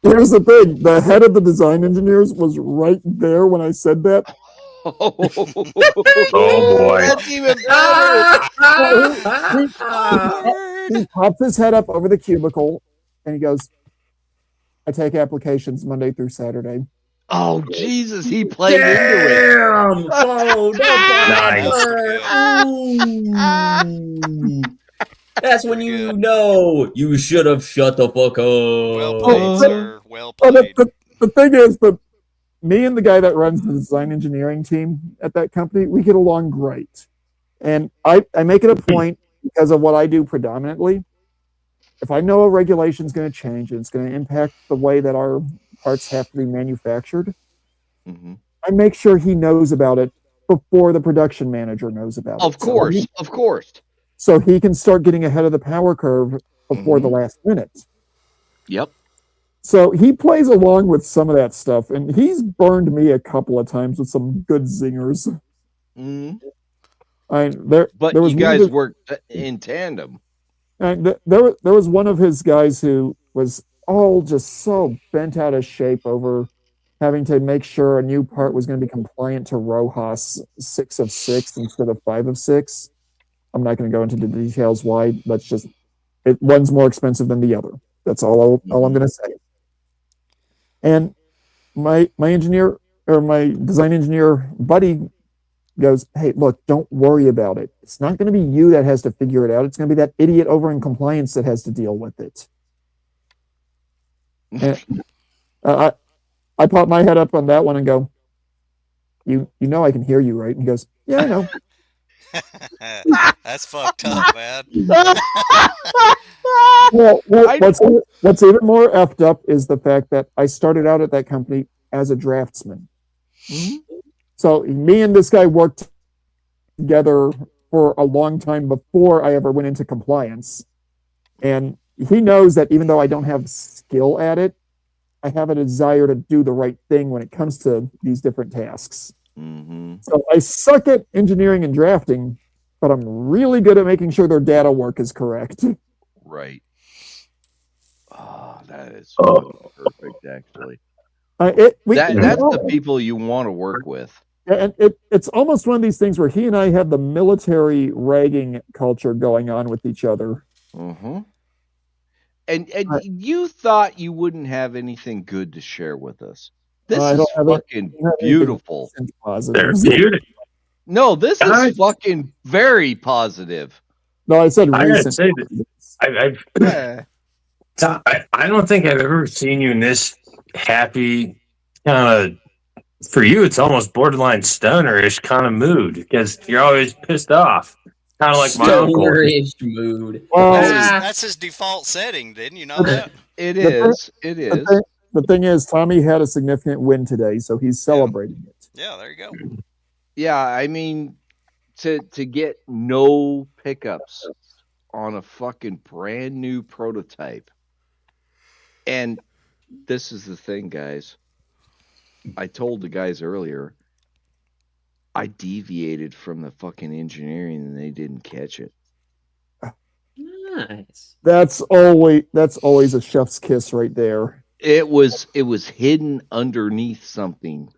here's the thing. The head of the design engineers was right there when I said that. Oh boy. That's even better. He pops his head up over the cubicle and he goes, I take applications Monday through Saturday. Oh, Jesus, he played into it. Damn! Oh, Nice. That's when you know you should have shut the fuck up. Well played, sir. Well Oh, played. the thing is that me and the guy that runs the design engineering team at that company, we get along great. And I make it a point because of what I do predominantly. If I know a regulation is going to change and it's going to impact the way that our parts have to be manufactured, Mm-hmm. I make sure he knows about it before the production manager knows about Of it. course, of course. So he can start getting ahead of the power curve before the last minute. Yep. So he plays along with some of that stuff, and he's burned me a couple of times with some good zingers. Mm-hmm. There But was you one of guys his- worked in tandem. there was one of his guys who was all just so bent out of shape over having to make sure a new part was going to be compliant to RoHS 6 of 6 instead of 5 of 6. I'm not going to go into the details why. That's just one's more expensive than the other. That's all I'm going to say. And my engineer or my design engineer buddy goes, hey, look, don't worry about it. It's not going to be you that has to figure it out. It's going to be that idiot over in compliance that has to deal with it. And, I pop my head up on that one and go, you know I can hear you, right? And he goes, yeah, I know. That's fucked up, man. Well, what's even more effed up is the fact that I started out at that company as a draftsman. So me and this guy worked together for a long time before I ever went into compliance. And he knows that even though I don't have skill at it, I have a desire to do the right thing when it comes to these different tasks. Mm-hmm. So I suck at engineering and drafting, but I'm really good at making sure their data work is correct. Right. Oh, that is fucking perfect, actually. That's That's the people you want to work with. And it's almost one of these things where he and I have the military ragging culture going on with each other. Mm-hmm. And you thought you wouldn't have anything good to share with us. This I is don't have fucking beautiful. They're beautiful. No, this Guys. is fucking very positive. No, I said I gotta recent. say that I don't think I've ever seen you in this happy kind of. For you, it's almost borderline stunner-ish kind of mood because you're always pissed off. Kind of like my uncle. Stonerish mood. Well, That's his default setting. Didn't you know that? It The thing- is. It is. the thing is, Tommy had a significant win today, so he's celebrating it. Yeah, there you go. Yeah, I mean, to get no pickups on a fucking brand new prototype. And this is the thing, guys. I told the guys earlier, I deviated from the fucking engineering and they didn't catch it. Nice. That's always a chef's kiss right there. It was hidden underneath something.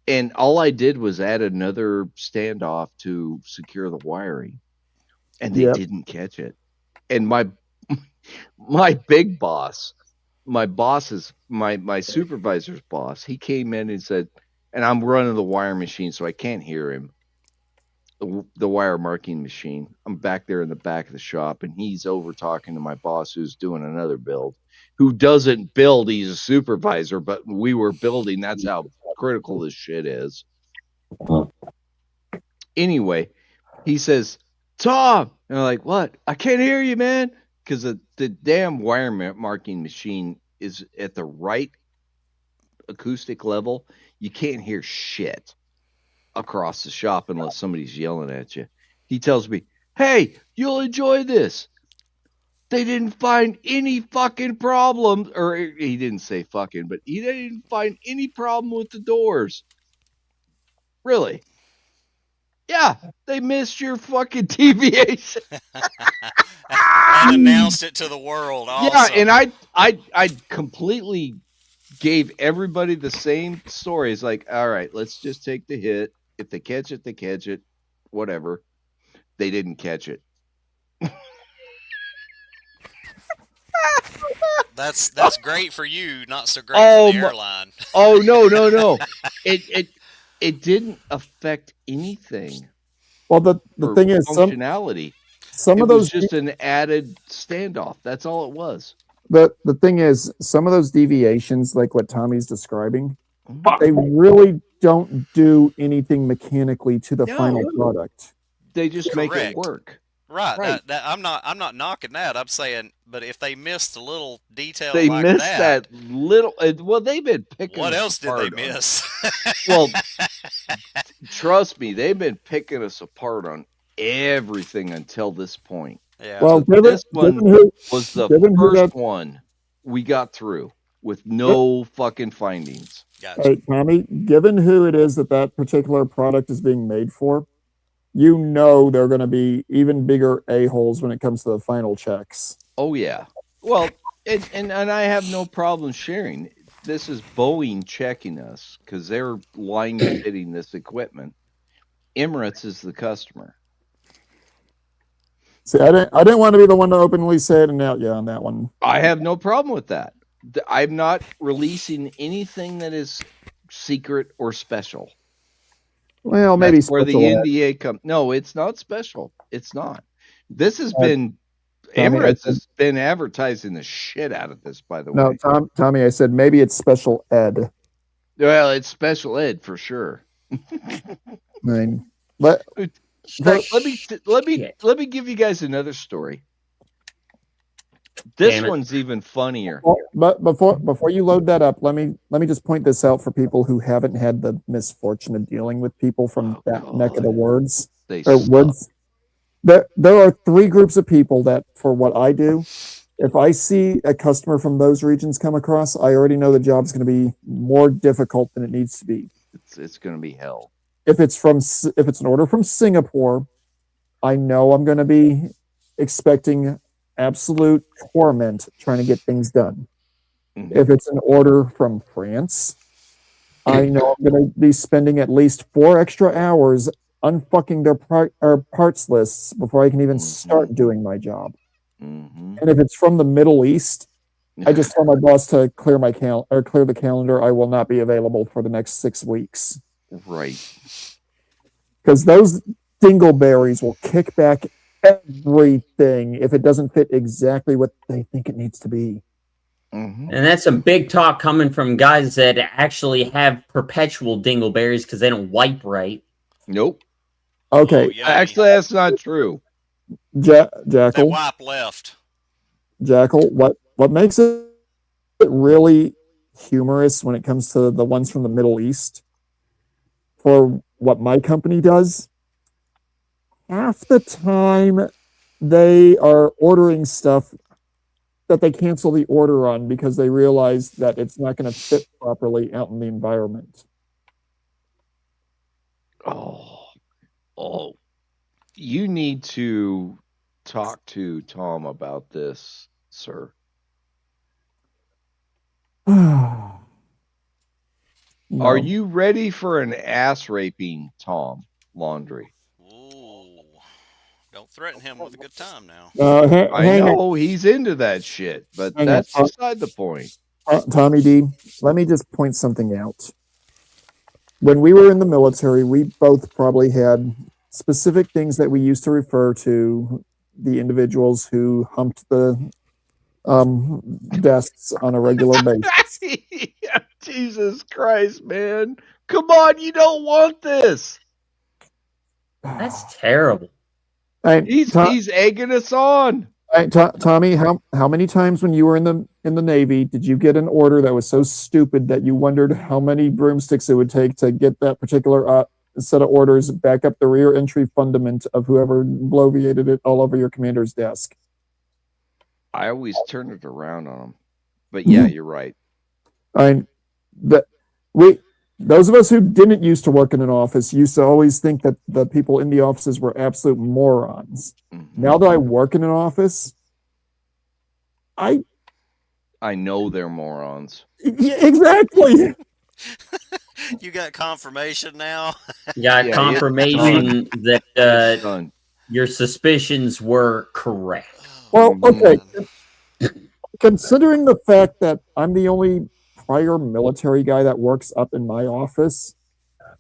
And all I did was add another standoff to secure the wiring. And they Yep. didn't catch it. And my big boss, my supervisor's boss, he came in and said, and I'm running the wire machine, so I can't hear him. The wire marking machine. I'm back there in the back of the shop, and he's over talking to my boss who's doing another build. Who doesn't build, he's a supervisor, but we were building. That's how critical this shit is. Anyway, he says, Tom, and I'm like, what? I can't hear you, man. Because the damn wire marking machine is at the right acoustic level. You can't hear shit across the shop unless somebody's yelling at you. He tells me, hey, you'll enjoy this. They didn't find any fucking problem, or he didn't say fucking, but he didn't find any problem with the doors. Really? Yeah, they missed your fucking deviation. And announced it to the world. Also. Yeah, and I completely gave everybody the same story. It's like, all right, let's just take the hit. If they catch it, they catch it. Whatever. They didn't catch it. That's great for you, not so great Oh, for the airline. Oh no. It didn't affect anything. Well, the for thing is, functionality. some It of was those just an added standoff. That's all it was. the thing is, some of those deviations, like what Tommy's describing, they really don't do anything mechanically to the No. final product. They just make it Correct. work. Right. Right. I'm not knocking that. I'm saying, but if they missed a little detail They like missed that, that little. Well, they've been picking. what us else did they apart on- miss? Well, trust me, they've been picking us apart on everything until this point. Yeah. Well, So this one was the given who first that- one we got through with no fucking findings. Gotcha. Hey, Tommy, given who it is that particular product is being made for, you know they're going to be even bigger a-holes when it comes to the final checks. Oh yeah. Well, and I have no problem sharing. This is Boeing checking us because they're line fitting this equipment. Emirates is the customer. See, I didn't want to be the one to openly say it and out on that one. I have no problem with that. I'm not releasing anything that is secret or special. Well, maybe That's where the special ed. NDA comes. No, it's not special. It's not. This has been Tommy, Emirates has been advertising the shit out of this, by the No, way. Tommy, I said maybe it's special ed. Well, it's special ed for sure. I mean, but Let me give you guys another story. This Damn it. one's even funnier. but before you load that up, let me just point this out for people who haven't had the misfortune of dealing with people from that neck of the woods. They Or suck. woods. There are three groups of people that, for what I do, if I see a customer from those regions come across, I already know the job's going to be more difficult than it needs to be. It's going to be hell. If it's an order from Singapore, I know I'm going to be expecting absolute torment trying to get things done. Mhm. If it's an order from France, I know I'm going to be spending at least 4 extra hours unfucking their parts lists before I can even start doing my job. Mhm. And if it's from the Middle East, I just tell my boss to clear clear the calendar. I will not be available for the next 6 weeks Right. because those dingleberries will kick back everything if it doesn't fit exactly what they think it needs to be. Mhm. And that's some big talk coming from guys that actually have perpetual dingleberries because they don't wipe right. Nope. Okay, yummy. Actually, that's not true. They Jackal. wipe left. Jackal. What makes it really humorous when it comes to the ones from the Middle East, for what my company does, half the time they are ordering stuff that they cancel the order on because they realize that it's not going to fit properly out in the environment. Oh, you need to talk to Tom about this, sir. No. Are you ready for an ass raping, Tom Laundry? Ooh. Don't threaten him with a good time now. I hang on. know he's into that shit, but Hang that's on. beside the point. Tommy D, let me just point something out. When we were in the military, we both probably had specific things that we used to refer to the individuals who humped the desks on a regular basis. Jesus Christ, man. Come on, you don't want this. That's terrible. He's egging us on. Tommy, how many times when you were in the Navy did you get an order that was so stupid that you wondered how many broomsticks it would take to get that particular set of orders back up the rear entry fundament of whoever bloviated it all over your commander's desk? I always turn it around on him. But yeah, you're right. Those of us who didn't used to work in an office used to always think that the people in the offices were absolute morons. Mm-hmm. Now that I work in an office, I know they're morons. Yeah, exactly. You got confirmation now? You got confirmation that your suspicions were correct. Well, okay. Considering the fact that I'm the only prior military guy that works up in my office,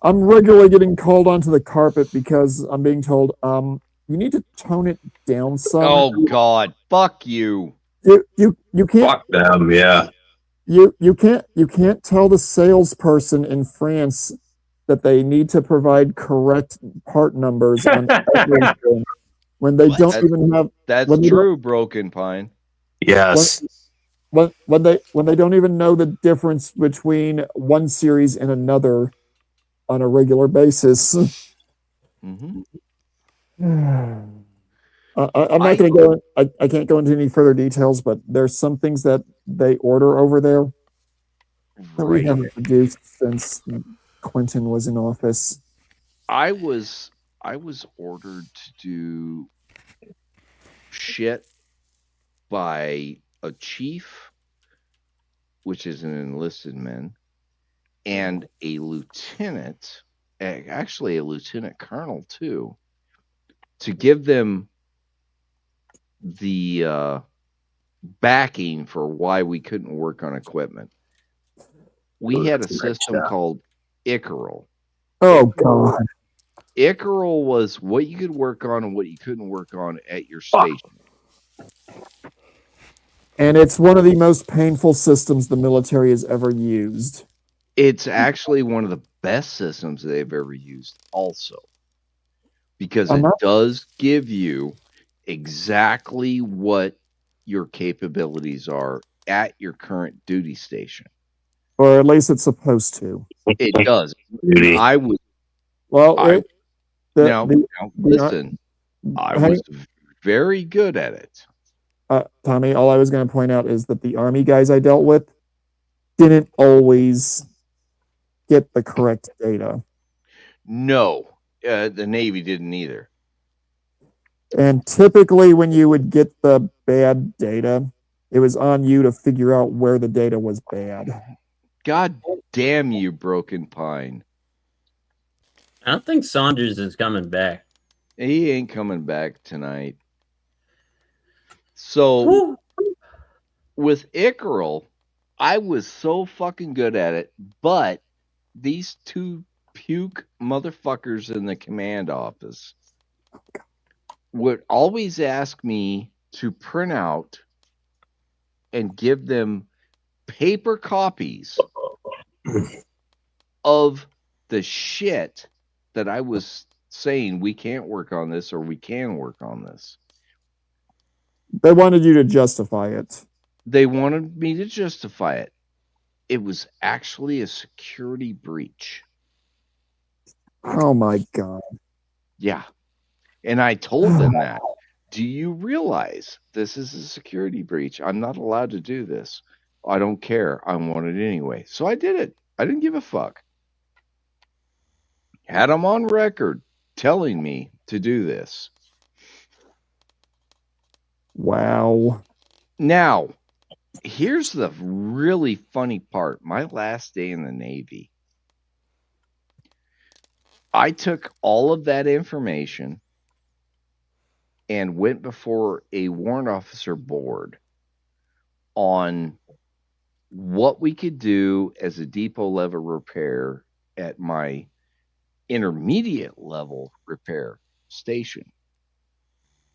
I'm regularly getting called onto the carpet because I'm being told, you need to tone it down some. Oh God, fuck you. You can't. Fuck them, yeah. You can't tell the salesperson in France that they need to provide correct part numbers on everything when they don't even have. That's true, Broken Pine. Yes. When they don't even know the difference between one series and another on a regular basis. Mm-hmm. I'm not going to go. I can't go into any further details, but there's some things that they order over there that we haven't produced since Clinton was in office. I was ordered to do shit by a chief, which is an enlisted man, and a lieutenant, actually a lieutenant colonel too, to give them the backing for why we couldn't work on equipment. We had a system called Ickerel. Oh God! Ickerel was what you could work on and what you couldn't work on at your station. And it's one of the most painful systems the military has ever used. It's actually one of the best systems they've ever used also. Because it does give you exactly what your capabilities are at your current duty station. Or at least it's supposed to. It does. I was listen. I was very good at it. Tommy, all I was going to point out is that the Army guys I dealt with didn't always get the correct data. No, the Navy didn't either. And typically when you would get the bad data, it was on you to figure out where the data was bad. God damn you, Broken Pine. I don't think Saunders is coming back. He ain't coming back tonight. So with Ickerel, I was so fucking good at it, but these two puke motherfuckers in the command office would always ask me to print out and give them paper copies of the shit that I was saying we can't work on this or we can work on this. They wanted you to justify it. They wanted me to justify it. It was actually a security breach. Oh my God. Yeah. And I told them that. Do you realize this is a security breach? I'm not allowed to do this. I don't care. I want it anyway. So I did it. I didn't give a fuck. Had them on record telling me to do this. Wow. Now, here's the really funny part. My last day in the Navy, I took all of that information and went before a warrant officer board on what we could do as a depot level repair at my intermediate level repair station,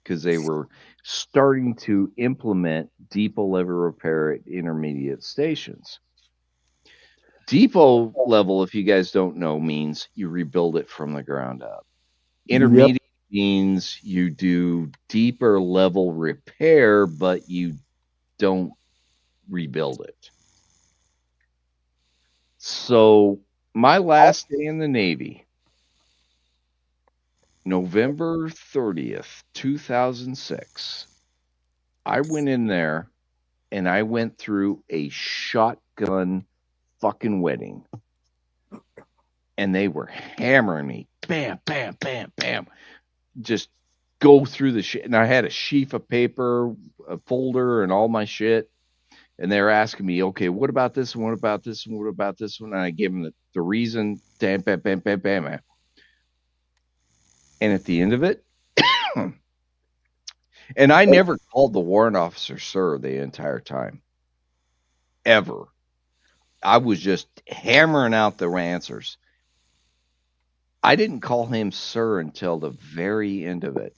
because they were starting to implement depot level repair at intermediate stations. Depot level, if you guys don't know, means you rebuild it from the ground up. Intermediate means you do deeper level repair, but you don't rebuild it. So my last day in the Navy, November 30th, 2006, I went in there and I went through a shotgun fucking wedding. And they were hammering me. Bam, bam, bam, bam. Just go through the shit. And I had a sheaf of paper, a folder, and all my shit. And they were asking me, okay, what about this? And what about this? And what about this one? And I gave them the reason. Bam, bam, bam, bam, bam. And at the end of it, and I never called the warrant officer sir the entire time. Ever. I was just hammering out the answers. I didn't call him sir until the very end of it,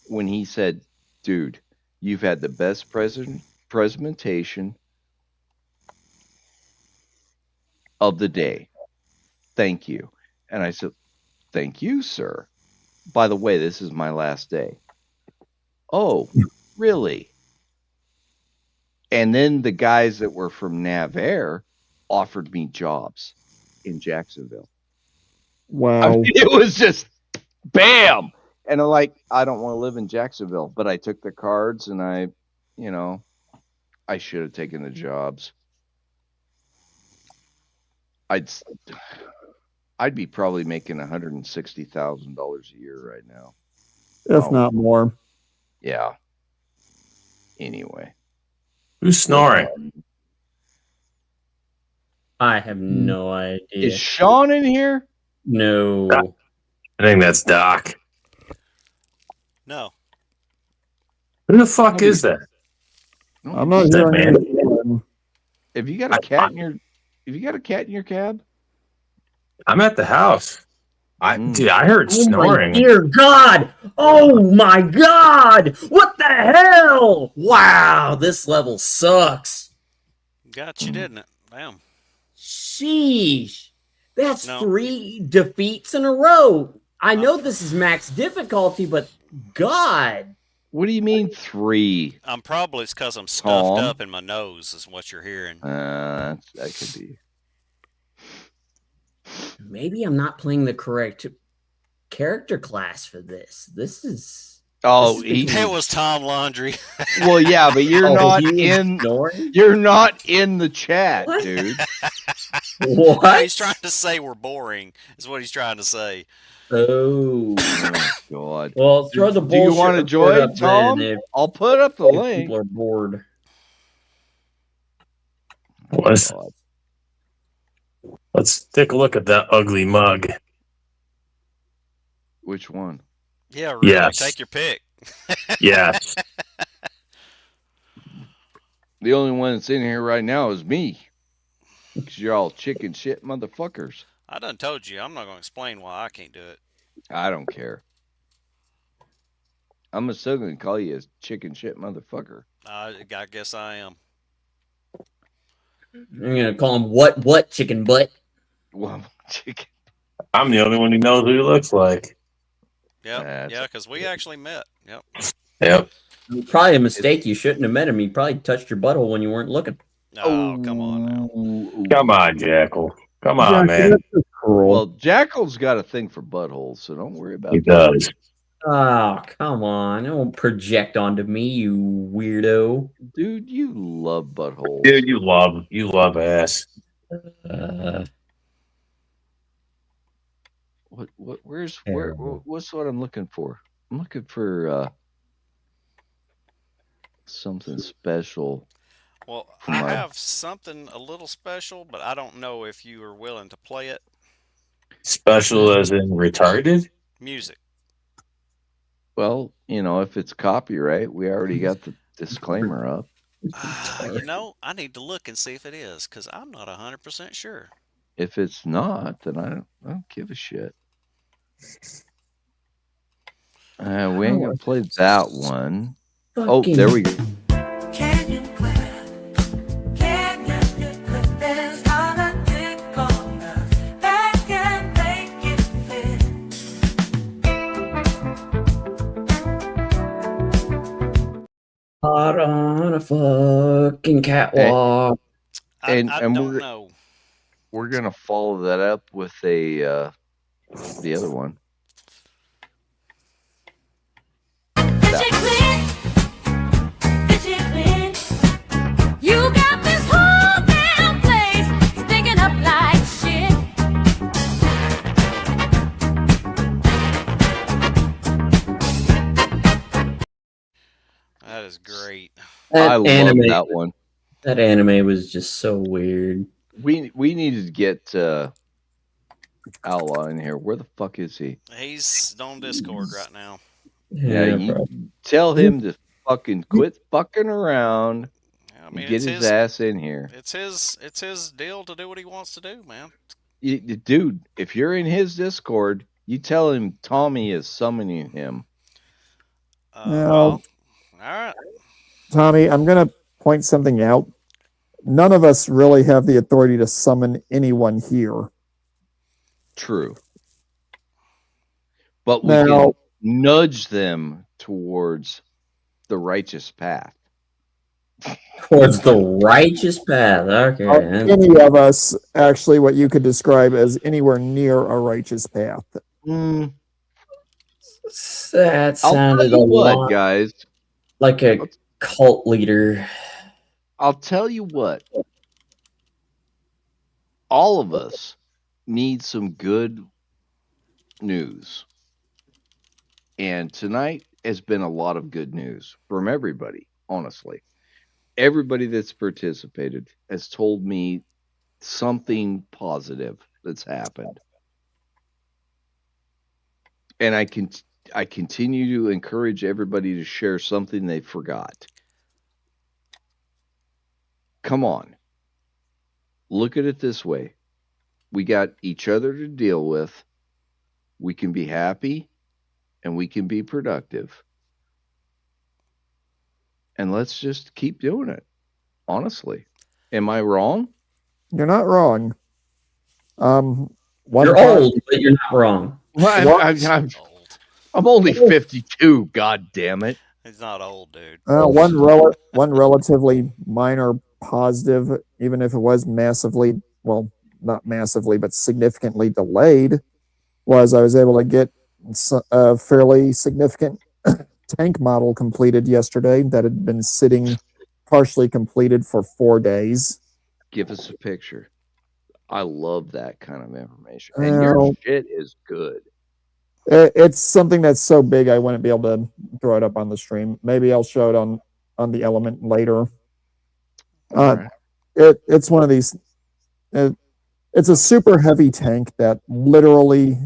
when he said, dude, you've had the best presentation of the day. Thank you. And I said, thank you, sir. By the way, this is my last day. Oh, really? And then the guys that were from NavAir offered me jobs in Jacksonville. Wow. I mean, it was just bam. And I'm like, I don't want to live in Jacksonville, but I took the cards and I should have taken the jobs. I'd be probably making $160,000 a year right now. If not more. Yeah. Anyway. Who's snoring? I have no idea. Is Sean in here? No. I think that's Doc. No. Who the fuck is that? I'm not Is that hearing man? anything. Have you got a cat in your cab? I'm at the house. Dude, I heard Oh my snoring. dear God! Oh my God! What the hell? Wow, this level sucks. Got you, didn't it? Damn. Sheesh. That's No. 3 defeats in a row. I know this is max difficulty, but God. What do you mean 3? It's because I'm stuffed Tom? up in my nose, is what you're hearing. That could be. Maybe I'm not playing the correct character class for this. This is... Oh, It was Tom Laundry. well, yeah, but you're Oh, not he was in. snoring? You're not in the chat, What? dude. What? He's trying to say we're boring, is what he's trying to say. Oh. Oh, God. Well, throw the Do you bullshit want to report join, up then Tom? if I'll put up the link. people are bored. Let's, God. let's take a look at that ugly mug. Which one? Yeah, really. Yes. Take your pick. Yes. The only one that's in here right now is me. Because you're all chicken shit motherfuckers. I done told you, I'm not going to explain why I can't do it. I don't care. I'm still going to call you a chicken shit motherfucker. I guess I am. I'm gonna call him what chicken butt. Well, chicken. I'm the only one who knows who he looks like. Yep. That's Yeah, because we actually met. Yep. Yep. Probably a mistake. You shouldn't have met him. He probably touched your butthole when you weren't looking. Oh, come on now. Come on, Jackal. Come on, Yeah, man. that's just cruel. Well, Jackal's got a thing for buttholes, so don't worry about He that. does. Oh, come on. Don't project onto me, you weirdo. Dude, you love buttholes. Dude, you love ass. What's Terrible. what I'm looking for? I'm looking for something special. Well, For I my- have something a little special, but I don't know if you are willing to play it. Special as in retarded? Music. Well, if it's copyright, we already got the disclaimer up. I need to look and see if it is, because I'm not 100% sure. If it's not, then I don't give a shit. We ain't gonna play that one. Oh, there we go. Out on a fucking catwalk. I And don't know. We're gonna follow that up with the other one. You got this whole damn place stinking up like shit. That is great. I love anime, that one. that anime was just so weird. We needed to get Outlaw in here. Where the fuck is he? He's on Discord right now. Yeah, you bro. tell him to fucking quit fucking around I and mean, get his ass in here. It's his deal to do what he wants to do, man. Dude, if you're in his Discord, you tell him Tommy is summoning him. Well, All right. Tommy, I'm going to point something out. None of us really have the authority to summon anyone here. True. But we Now, can nudge them towards the righteous path. Towards the righteous path. Okay. are any of us actually what you could describe as anywhere near a righteous path? Mm, That I'll tell sounded a you what, lot guys. like a cult leader. I'll tell you what. All of us need some good news. And tonight has been a lot of good news from everybody, honestly. Everybody that's participated has told me something positive that's happened. And I continue to encourage everybody to share something they forgot. Come on. Look at it this way. We got each other to deal with. We can be happy and we can be productive. And let's just keep doing it. Honestly. Am I wrong? You're not wrong. One You're part- old, but you're not wrong. Well, I'm only 52, god damn it. He's not old, dude. one relatively minor positive, even if it was massively, well, not massively, but significantly delayed, was I was able to get a fairly significant tank model completed yesterday that had been sitting partially completed for 4 days. Give us a picture. I love that kind of information. And your Well, shit is good. It's something that's so big I wouldn't be able to throw it up on the stream. Maybe I'll show it on the Element later. Alright. It's one of these. It's a super heavy tank that literally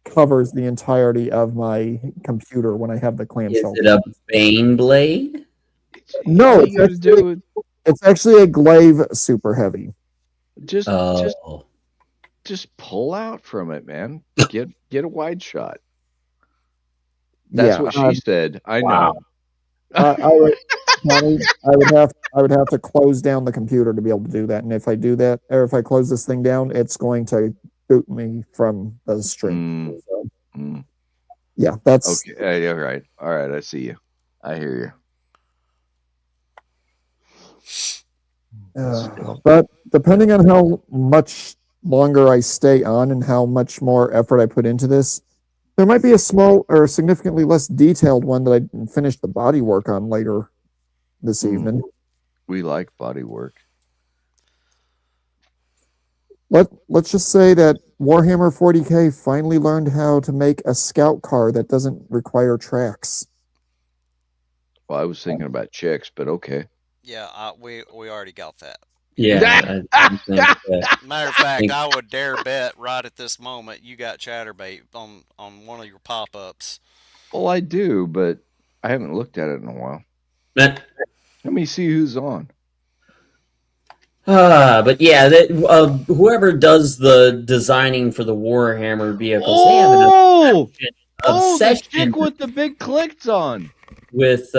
covers the entirety of my computer when I have the Is clamshell. it a Bane blade? No, All it's you gotta do It's actually a glaive super heavy. just Oh, just pull out from it, man. Get a wide shot. That's Yeah, what she said. I wow. know. Tommy, I would have to close down the computer to be able to do that. And if I do that, or if I close this thing down, it's going to boot me from the stream. So, Mm. Yeah, that's Okay. All right. All right. I see you. I hear you. but depending on how much longer I stay on and how much more effort I put into this, there might be a small or significantly less detailed one that I can finish the body work on later this evening. We like body work. Let's just say that Warhammer 40K finally learned how to make a scout car that doesn't require tracks. Well, I was thinking about chicks, but okay. Yeah, we already got that. Yeah. I think that- Matter of fact, I would dare bet right at this moment you got Chatterbait on one of your pop-ups. Well, I do, but I haven't looked at it in a while. That- Let me see who's on. but yeah, whoever does the designing for the Warhammer vehicles, they have an The obsession chick with the big clicks on. with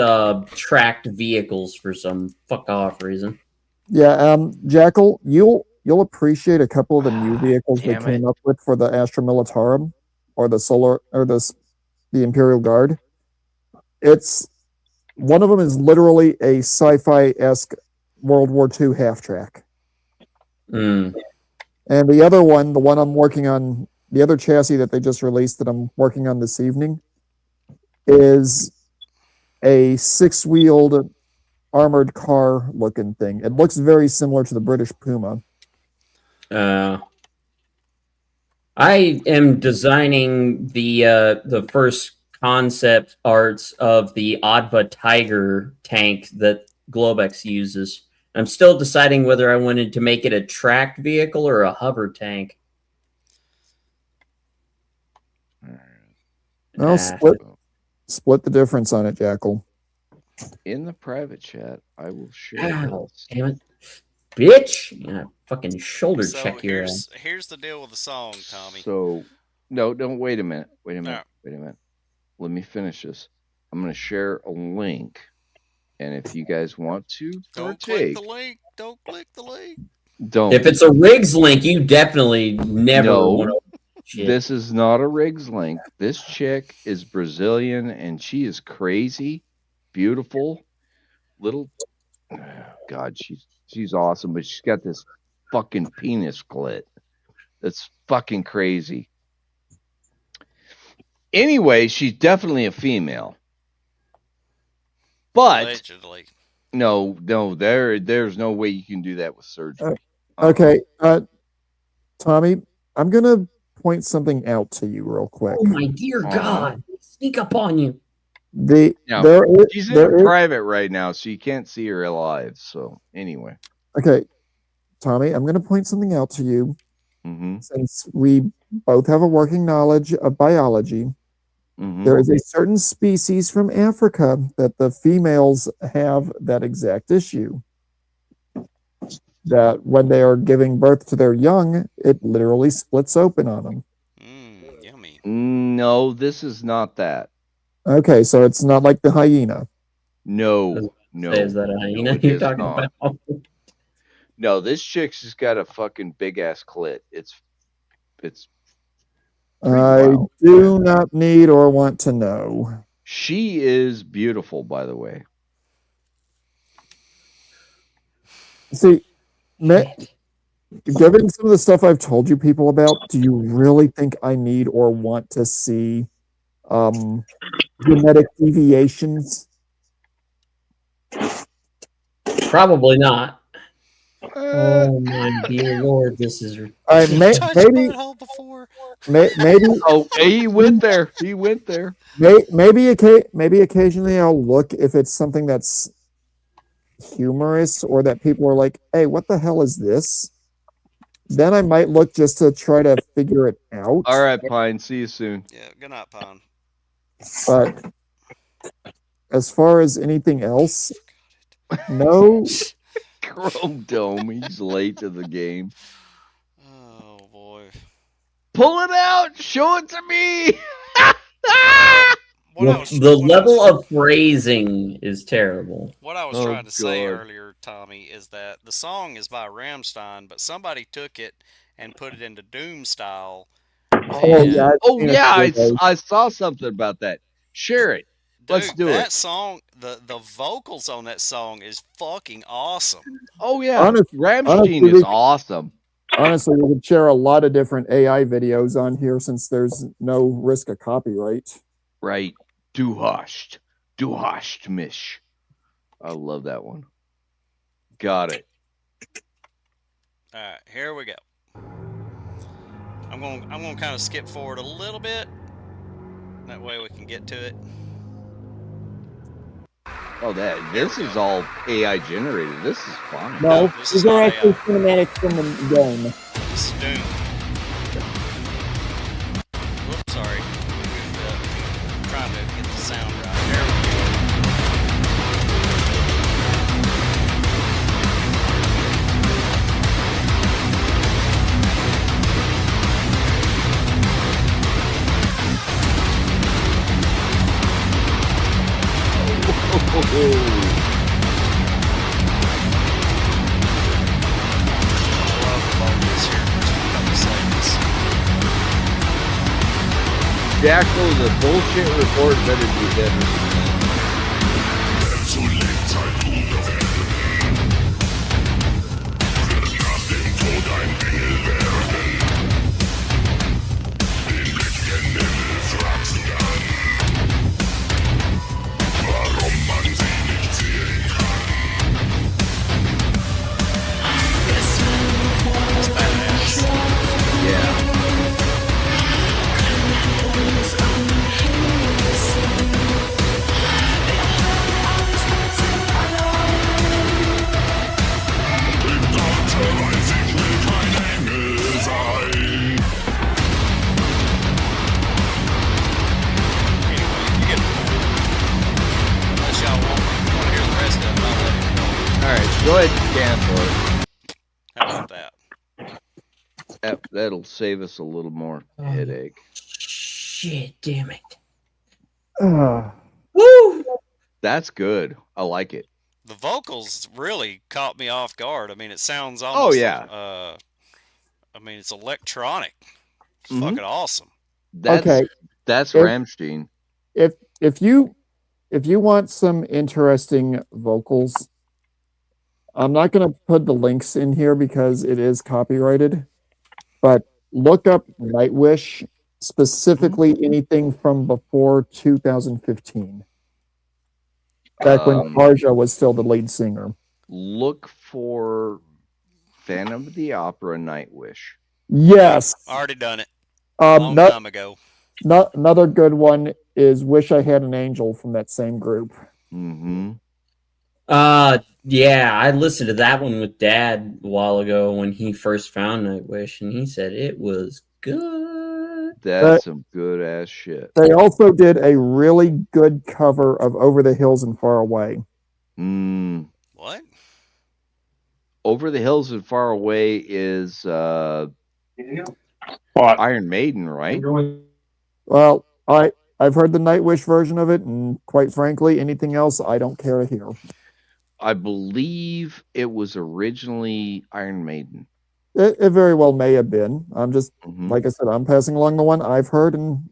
tracked vehicles for some fuck off reason. Yeah, Jackal, you'll appreciate a couple of the new vehicles they Damn came up with for the Astra Militarum or the Imperial Guard. It's one of them is literally a sci-fi-esque World War II half track. Mm. And the other one, the one I'm working on, the other chassis that they just released that I'm working on this evening, is a six-wheeled armored car looking thing. It looks very similar to the British Puma. I am designing the first concept arts of the Adva Tiger tank that Globex uses. I'm still deciding whether I wanted to make it a tracked vehicle or a hover tank. Well, Ah. split the difference on it, Jackal. In the private chat, I will share Ow, this. damn it. Bitch! Yeah, fucking shoulder So check your here's the deal with the song, Tommy. So, no, don't wait a minute. Wait a minute. No. Wait a minute. Let me finish this. I'm going to share a link. And if you guys want to Don't partake, click the link. Don't click the link. don't. If it's a Riggs link, you definitely never No. want to. This is not a Riggs link. This chick is Brazilian and she is crazy, beautiful, little. God, she's awesome, but she's got this fucking penis clit. That's fucking crazy. Anyway, she's definitely a female. But Allegedly. no, there's no way you can do that with surgery. Okay, Tommy, I'm gonna point something out to you real quick. Oh my dear God! Sneak up on you. The Now, there is, she's in there is- private right now, so you can't see her alive. So anyway, okay, Tommy, I'm gonna point something out to you mm-hmm, since we both have a working knowledge of biology. mm-hmm. There is a certain species from Africa that the females have that exact issue. That when they are giving birth to their young, it literally splits open on them. Yummy. No, this is not that. Okay, so it's not like the hyena. No, no. Is that a hyena it you're is talking not. about? No, this chick's just got a fucking big ass clit. It's I wild. do not need or want to know. She is beautiful, by the way. See, given some of the stuff I've told you people about, do you really think I need or want to see genetic deviations? Probably not. Oh my dear Lord, this is. All right, Touched maybe, butthole before. maybe, Oh, he went there. He went there. maybe occasionally I'll look if it's something that's humorous or that people are like, "Hey, what the hell is this?" Then I might look just to try to figure it out. All right, Pine. See you soon. Yeah, good night, Pine. But as far as anything else, no. Chrome Dome. He's late to the game. Oh boy. Pull it out. Show it to me. The level of phrasing is terrible. What I was Oh, trying to say God. earlier, Tommy, is that the song is by Rammstein, but somebody took it and put it into Doom style Oh, Man. yeah. I've Oh seen a yeah, few of those. I saw something about that. Share it. Let's Dude, do that it. song, the vocals on that song is fucking awesome. Oh yeah, honestly, Rammstein is we- awesome. Honestly, we could share a lot of different AI videos on here since there's no risk of copyright. Right. Du hast mich. I love that one. Got it. All right, here we go. I'm going to kind of skip forward a little bit. That way we can get to it. Oh, this is all AI generated. This is fine. No, this is these are not actually AI. cinematics from the game. This is Doom. Whoops, sorry. I'm trying to get the sound right. There we go. I love the vocals here. Just a couple seconds. Jackal, the bullshit report better be better. Zu Lebzeit Bruder werden. Wird nach dem Tod ein Engel werden. Den letzten Himmel fragst du dann, warum man sie nicht sehen kann. That's badass. Yeah. Im Dauerte weiß ich will kein Engel sein. Anyway, you get the point. Unless y'all want to hear the rest of it, I'll let it go. All right, go ahead and cancel it. How about that? That'll save us a little more headache. Shit, damn it. Ah. Woo! That's good. I like it. The vocals really caught me off guard. I mean, it sounds almost. yeah. I mean, it's electronic. It's Mhm. fucking awesome. That's Okay. that's If- Rammstein. if you want some interesting vocals, I'm not going to put the links in here because it is copyrighted, but look up Nightwish, specifically anything from before 2015, back when Tarja was still the lead singer. Look for Phantom of the Opera Nightwish. Yes. Already done it. Long No, time ago. another good one is "Wish I Had an Angel" from that same group. Mm-hmm. Yeah, I listened to that one with Dad a while ago when he first found Nightwish, and he said it was good. That's some good ass shit. They also did a really good cover of "Over the Hills and Far Away." What? Over the Hills and Far Away is Iron Maiden, right? Well, I've heard the Nightwish version of it, and quite frankly, anything else I don't care to hear. I believe it was originally Iron Maiden. It very well may have been. I'm just, Mhm. like I said, I'm passing along the one I've heard, and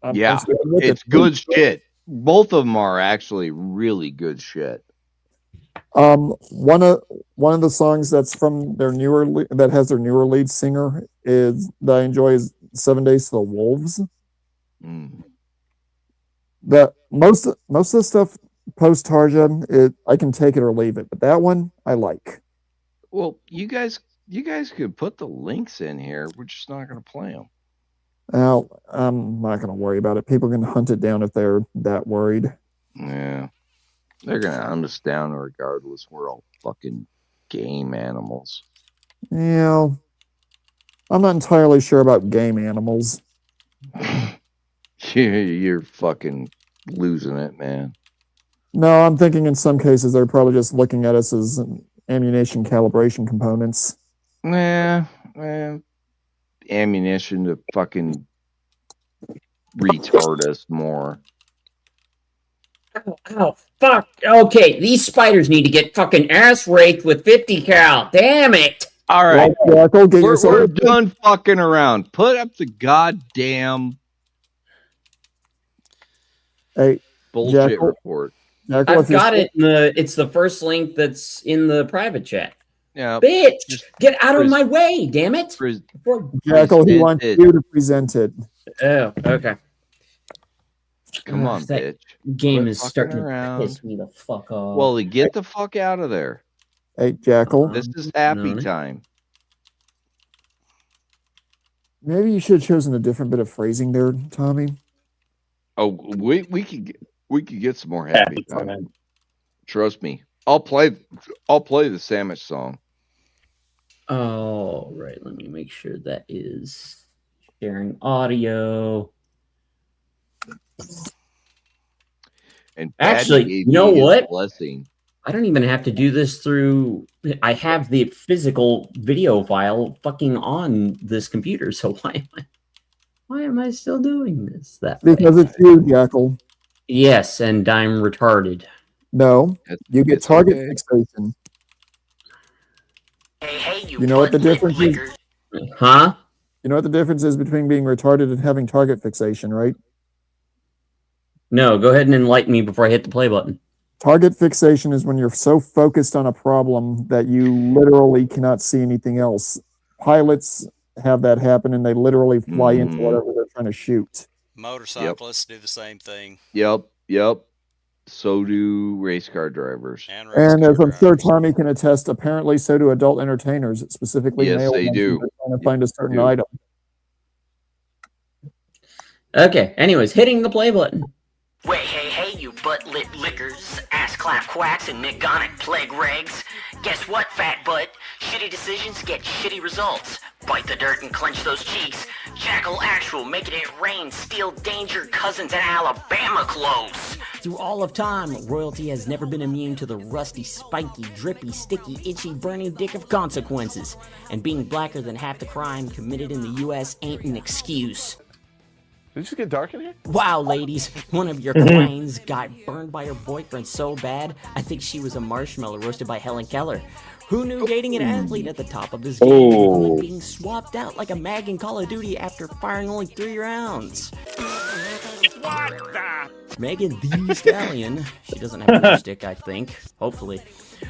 I'm Yeah, sticking with it's it. good shit. Both of them are actually really good shit. One of the songs that's from their that has their newer lead singer is that I enjoy is "7 Days to the Wolves." Mm. The most of the stuff post Tarja, I can take it or leave it, but that one I like. Well, you guys could put the links in here. We're just not going to play them. Now, I'm not going to worry about it. People can hunt it down if they're that worried. Yeah, they're going to hunt us down regardless. We're all fucking game animals. Yeah, I'm not entirely sure about game animals. You're fucking losing it, man. No, I'm thinking in some cases they're probably just looking at us as ammunition calibration components. Nah, ammunition to fucking retard us more. Oh, fuck. Okay, these spiders need to get fucking ass raked with 50 cal. Damn it. All right. Well, Jackal, get We're yourself. done fucking around. Put up the goddamn Hey, bullshit Jackal. report. Jackal, I've if you're got still- it. It's the first link that's in the private chat. Yeah. Bitch, Just get out of pres- my way, damn it! pres- Jackal, he present wants it. you to present it. Oh, okay. Come on, that bitch. game Quit is fucking starting around. to piss me the fuck off. Wally, get the fuck out of there. Hey, Jackal, This is happy no. time. maybe you should have chosen a different bit of phrasing there, Tommy. Oh, we could get some more happy time. Trust me. I'll play the Samish song. Oh, right. Let me make sure that is sharing audio. And Actually, Patty gave you know me his what? Blessing. I don't even have to do this through. I have the physical video file fucking on this computer. So why am I still doing this? That way? Because it's you, Jackal. Yes, and I'm retarded. No, you get It's target okay. fixation. Hey, You know what the difference is? Huh? You know what the difference is between being retarded and having target fixation, right? No, go ahead and enlighten me before I hit the play button. Target fixation is when you're so focused on a problem that you literally cannot see anything else. Pilots have that happen and they literally fly into Mhm. whatever they're trying to shoot. Motorcyclists do the same thing. Yep. So do race car drivers. And, And as I'm sure drivers. Tommy can attest, apparently so do adult entertainers, specifically Yes, male they ones do. who are trying to Yep, find a certain do. item. Okay, anyways, hitting the play button. Wait, hey, you butt-lit lickers, ass-clap quacks, and nigonic plague regs. Guess what, fat butt? Shitty decisions get shitty results. Bite the dirt and clench those cheeks. Jackal Actual, making it rain, steal danger cousins in Alabama close. Through all of time, royalty has never been immune to the rusty, spiky, drippy, sticky, itchy, burning dick of consequences. And being blacker than half the crime committed in the U.S. ain't an excuse. Did it just get dark in here? Wow, ladies, one of your clients got burned by her boyfriend so bad, I think she was a marshmallow roasted by Helen Keller. Who knew dating an athlete at the top of his game was like being swapped out like a mag in Call of Duty after firing only 3 rounds? What the? Megan Thee Stallion, she doesn't have a lipstick, I think, hopefully,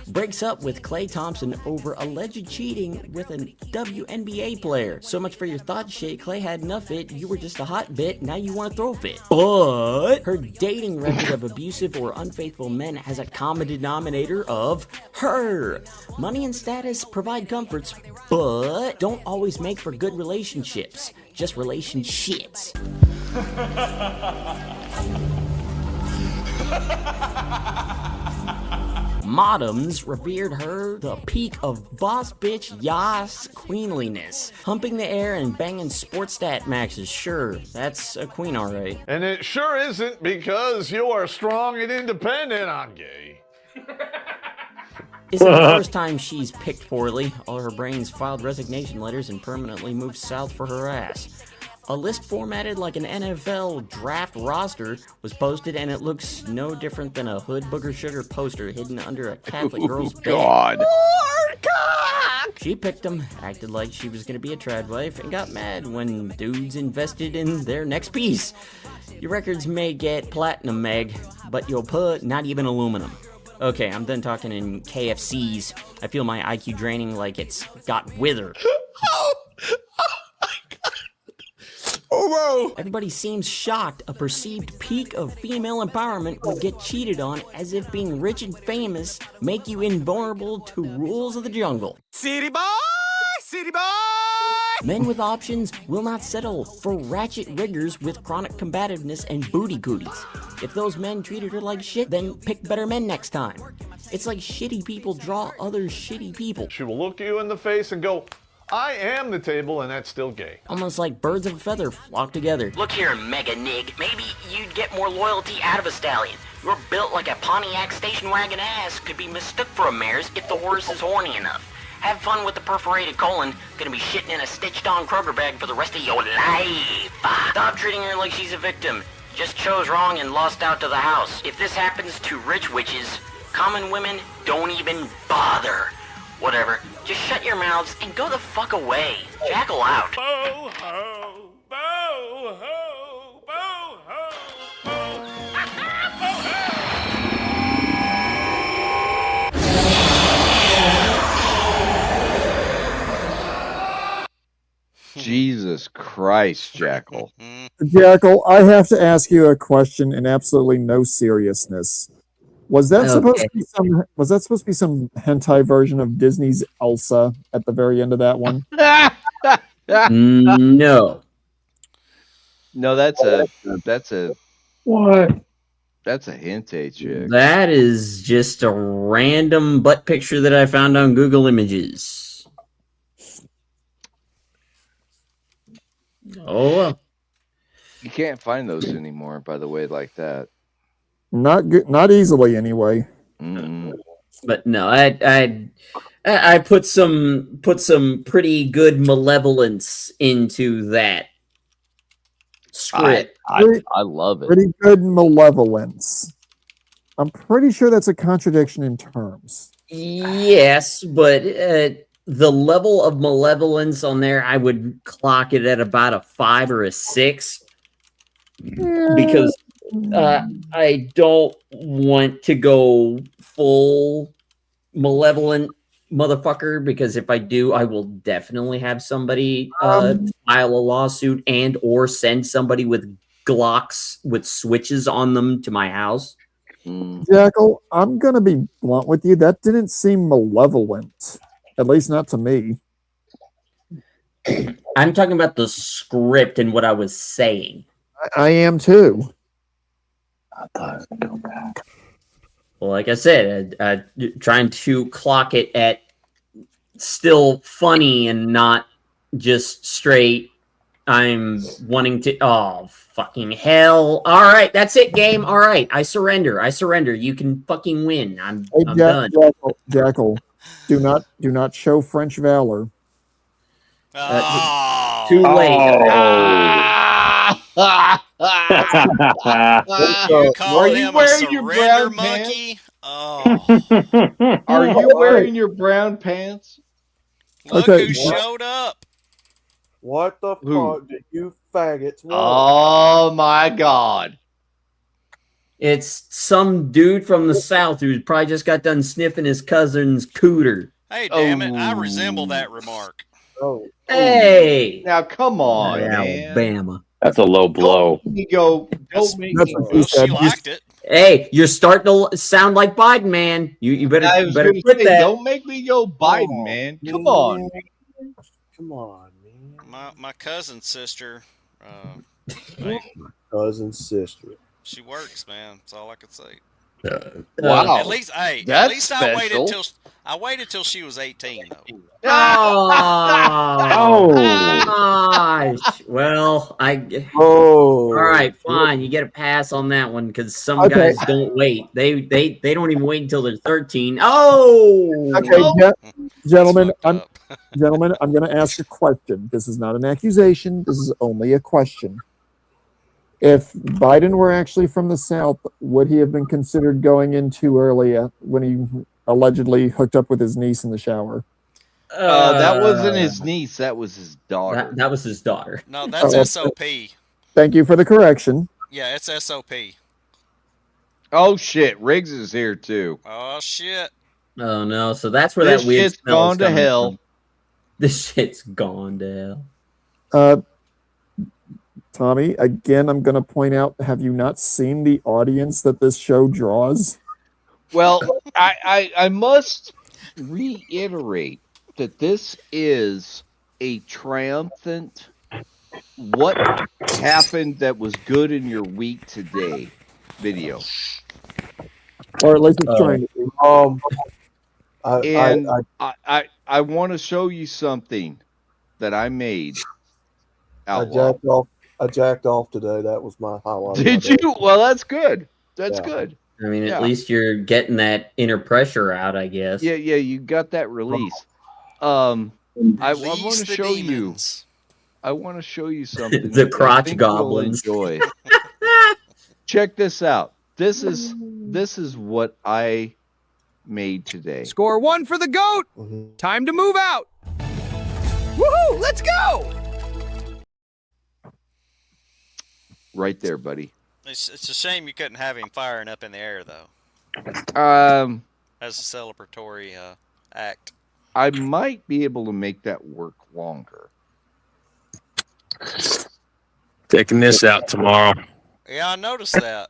breaks up with Klay Thompson over alleged cheating with a WNBA player. So much for your thought shit. Klay had enough it. You were just a hot bit. Now you want to throw fit. But her dating record of abusive or unfaithful men has a common denominator of her. Money and status provide comforts, but don't always make for good relationships. Just relationships. Modems revered her the peak of boss bitch Yas queenliness. Humping the air and banging sports stat maxes, sure, that's a queen alright. And it sure isn't because you are strong and independent. I'm gay. Isn't the first time she's picked poorly. All her brains filed resignation letters and permanently moved south for her ass. A list formatted like an NFL draft roster was posted, and it looks no different than a hood booger sugar poster hidden under a Catholic girl's bed. God. She picked him, acted like she was gonna be a trad wife, and got mad when dudes invested in their next piece. Your records may get platinum, Meg, but you'll put not even aluminum. Okay, I'm done talking in KFCs. I feel my IQ draining like it's got wither. Oh, Everybody seems shocked a perceived peak of female empowerment would get cheated on, as if being rich and famous make you invulnerable to rules of the jungle. City boy, city boy. Men with options will not settle for ratchet riggers with chronic combativeness and booty cooties. If those men treated her like shit, then pick better men next time. It's like shitty people draw other shitty people. She will look you in the face and go, I am the table, and that's still gay. Almost like birds of a feather flock together. Look here, Mega Nig. Maybe you'd get more loyalty out of a stallion. You're built like a Pontiac station wagon ass. Could be mistook for a mare's if the horse is horny enough. Have fun with the perforated colon. Gonna be shitting in a stitched-on Kroger bag for the rest of your life. Stop treating her like she's a victim. Just chose wrong and lost out to the house. If this happens to rich witches, common women don't even bother. Whatever. Just shut your mouths and go the fuck away. Jackal out. Bo ho, bo ho, bo ho, bo. Jesus Christ, Jackal. Jackal, I have to ask you a question in absolutely no seriousness. Was that supposed to be some? Was that supposed to be some hentai version of Disney's Elsa at the very end of that one? No. No, that's a What? that's a hentai chick. That is just a random butt picture that I found on Google Images. Oh, well. You can't find those anymore, by the way, like that. Not good, not easily anyway. But no, I put some pretty good malevolence into that script. I love it. Pretty good malevolence. I'm pretty sure that's a contradiction in terms. Yes, but the level of malevolence on there, I would clock it at about a 5 or a 6 because I don't want to go full malevolent motherfucker, because if I do, I will definitely have somebody file a lawsuit and or send somebody with Glocks with switches on them to my house. Jackal, I'm gonna be blunt with you. That didn't seem malevolent, at least not to me. I'm talking about the script and what I was saying. I am too. Well, like I said, trying to clock it at still funny and not just straight. I'm wanting to. Oh, fucking hell! All right, that's it, game. All right, I surrender. You can fucking win. I'm done. Jackal, do not show French valor. Too late. You call Are him you a wearing your surrender brown monkey? pants? Oh, Are you wearing your brown pants? look Okay, who showed up. What the Who? fuck did you faggots want? Oh my God! It's some dude from the south who probably just got done sniffing his cousin's cooter. Hey, damn it! I resemble that remark. Oh, Hey, Now come on, man. Alabama. That's a low blow. You go. Don't make That's me what go. he Well, she said. liked it. Hey, you're starting to sound like Biden, man. You better I was better gonna quit say, that. don't make me go Biden, man. Come on. come on, man. My cousin's sister. Hey, Cousin, sister. she works, man. That's all I could say. Wow. At least, hey, That's at least I waited special. till she was 18 though. Oh, gosh. Well, Oh, all right, fine. You get a pass on that one because some Okay. guys don't wait. They don't even wait until they're 13. Oh, Okay, gentlemen, Fucked I'm up. gentlemen, I'm going to ask a question. This is not an accusation. This is only a question. If Biden were actually from the South, would he have been considered going in too early when he allegedly hooked up with his niece in the shower? That wasn't his niece. That was his daughter. That was his daughter. No, that's Oh, SOP. Thank you for the correction. Yeah, it's SOP. Oh shit! Riggs is here too. Oh shit. Oh no! So that's where This that weird shit's smell is gone to coming hell. from. This shit's gone to hell. Tommy, again, I'm going to point out, have you not seen the audience that this show draws? Well, I must reiterate that this is a triumphant. What happened that was good in your week today? Video. Or at least it's trying to be. And I want to show you something that I made. I jacked off today. That was my highlight. Did you? Well, that's good. That's good. I mean, Yeah. at least you're getting that inner pressure out, I guess. Yeah, you got that release. I want Release to the show demons. I want to show you something. The that I crotch think you'll goblins. enjoy. Check this out. This is what I made today. Score 1 for the GOAT. Time to move out. Woohoo! Let's go. Right there, buddy. It's a shame you couldn't have him firing up in the air, though, as a celebratory act. I might be able to make that work longer. Taking this out tomorrow. Yeah, I noticed that.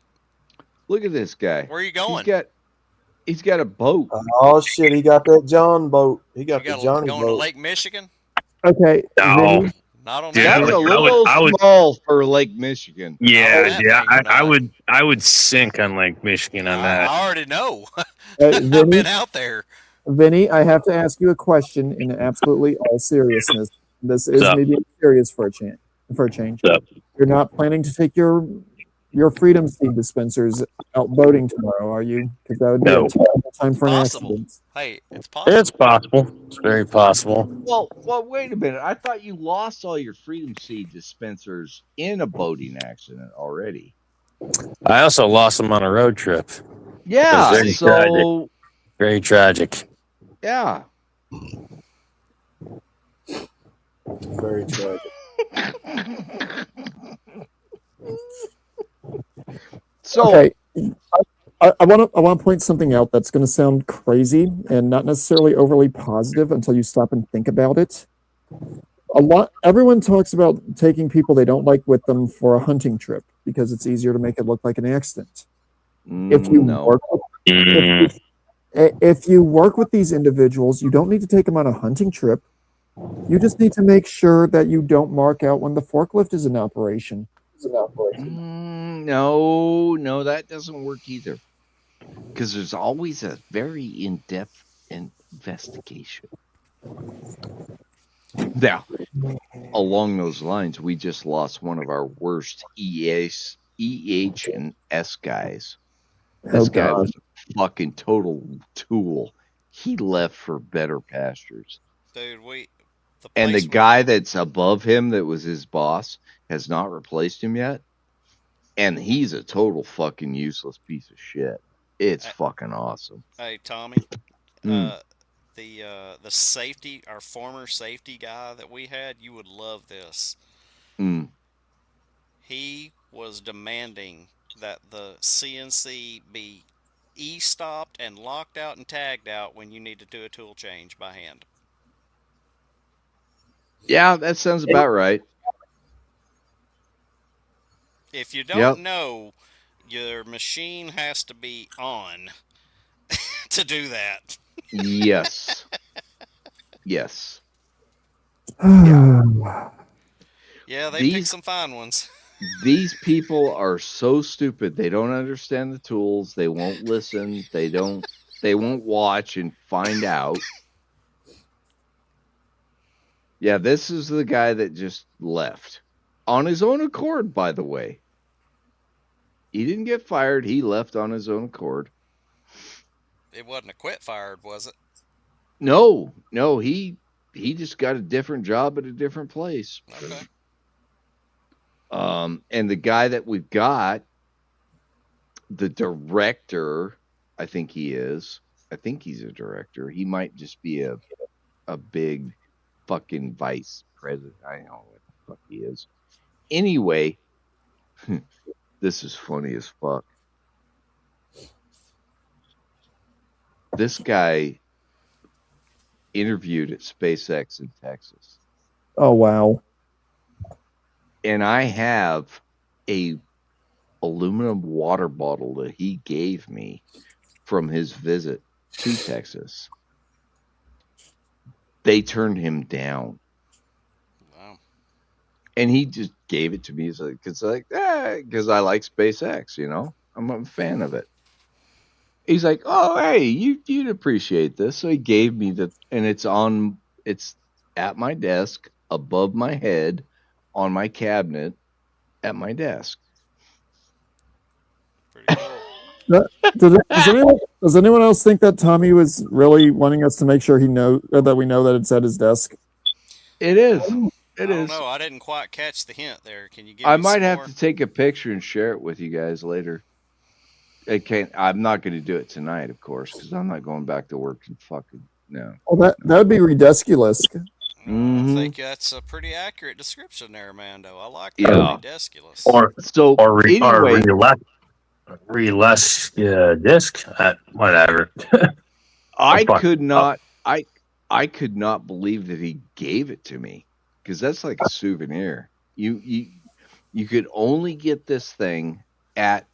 Look at this guy. Where are you going? He's got a boat. Oh shit! He got that John boat. He got You the Johnny going to boat. Lake Michigan? Okay. No. Vinny, Not on Dude, that. That's a I little would- small for Lake Michigan. Yeah, Oh, yeah. you're not. I would sink on Lake Michigan on that. I already know. Vinny, I've been out there. Vinny, I have to ask you a question in absolutely all seriousness. This is What's up? me being serious for a change. What's up? You're not planning to take your Freedom Seed dispensers out boating tomorrow, are you? Because that would be No. a terrible time for an Possible. accident. Hey, it's possible. It's possible. It's very possible. Well, wait a minute. I thought you lost all your Freedom Seed dispensers in a boating accident already. I also lost them on a road trip. Yeah, Very so tragic. Very tragic. yeah. Very tragic. So Okay, I want to point something out that's going to sound crazy and not necessarily overly positive until you stop and think about it. Everyone talks about taking people they don't like with them for a hunting trip because it's easier to make it look like an accident. If you no. work with, if you work with these individuals, you don't need to take them on a hunting trip. You just need to make sure that you don't mark out when the forklift is in operation. No, that doesn't work either. Because there's always a very in-depth investigation. Now, along those lines, we just lost one of our worst EH and S guys. This guy was a fucking total tool. He left for better pastures. Dude, And the guy that's above him that was his boss has not replaced him yet. And he's a total fucking useless piece of shit. It's fucking awesome. Hey, Tommy. The safety, our former safety guy that we had, you would love this. He was demanding that the CNC be e-stopped and locked out and tagged out when you need to do a tool change by hand. Yeah, that sounds about right. If you don't know, your machine has to be on to do that. Yes. Yes. Yeah. Yeah, they pick some fine ones. These people are so stupid. They don't understand the tools. They won't listen. They won't watch and find out. Yeah, this is the guy that just left. On his own accord, by the way. He didn't get fired. He left on his own accord. It wasn't a quit fired, was it? No, he just got a different job at a different place. Okay. And the guy that we've got, the director, I think he is. I think he's a director. He might just be a big fucking vice president. I don't know what the fuck he is. Anyway, this is funny as fuck. This guy interviewed at SpaceX in Texas. Oh, wow. And I have a aluminum water bottle that he gave me from his visit to Texas. They turned him down. Wow. And he just gave it to me because I like SpaceX, you know? I'm a fan of it. He's like, oh, hey, you'd appreciate this. So he gave me and it's at my desk, above my head, on my cabinet, at my desk. Pretty cool. Does anyone else think that Tommy was really wanting us to make sure that we know that it's at his desk? It is. I don't know. I didn't quite catch the hint there. Can you give I me might some have more? to take a picture and share it with you guys later. I'm not going to do it tonight, of course, because I'm not going back to work and fucking no. Well, that would be ridiculous. I think that's a pretty accurate description there, Mando. I like that. Yeah. Ridiculous. Or Anyway, reless disc. Whatever. I could not believe that he gave it to me, because that's like a souvenir. You could only get this thing at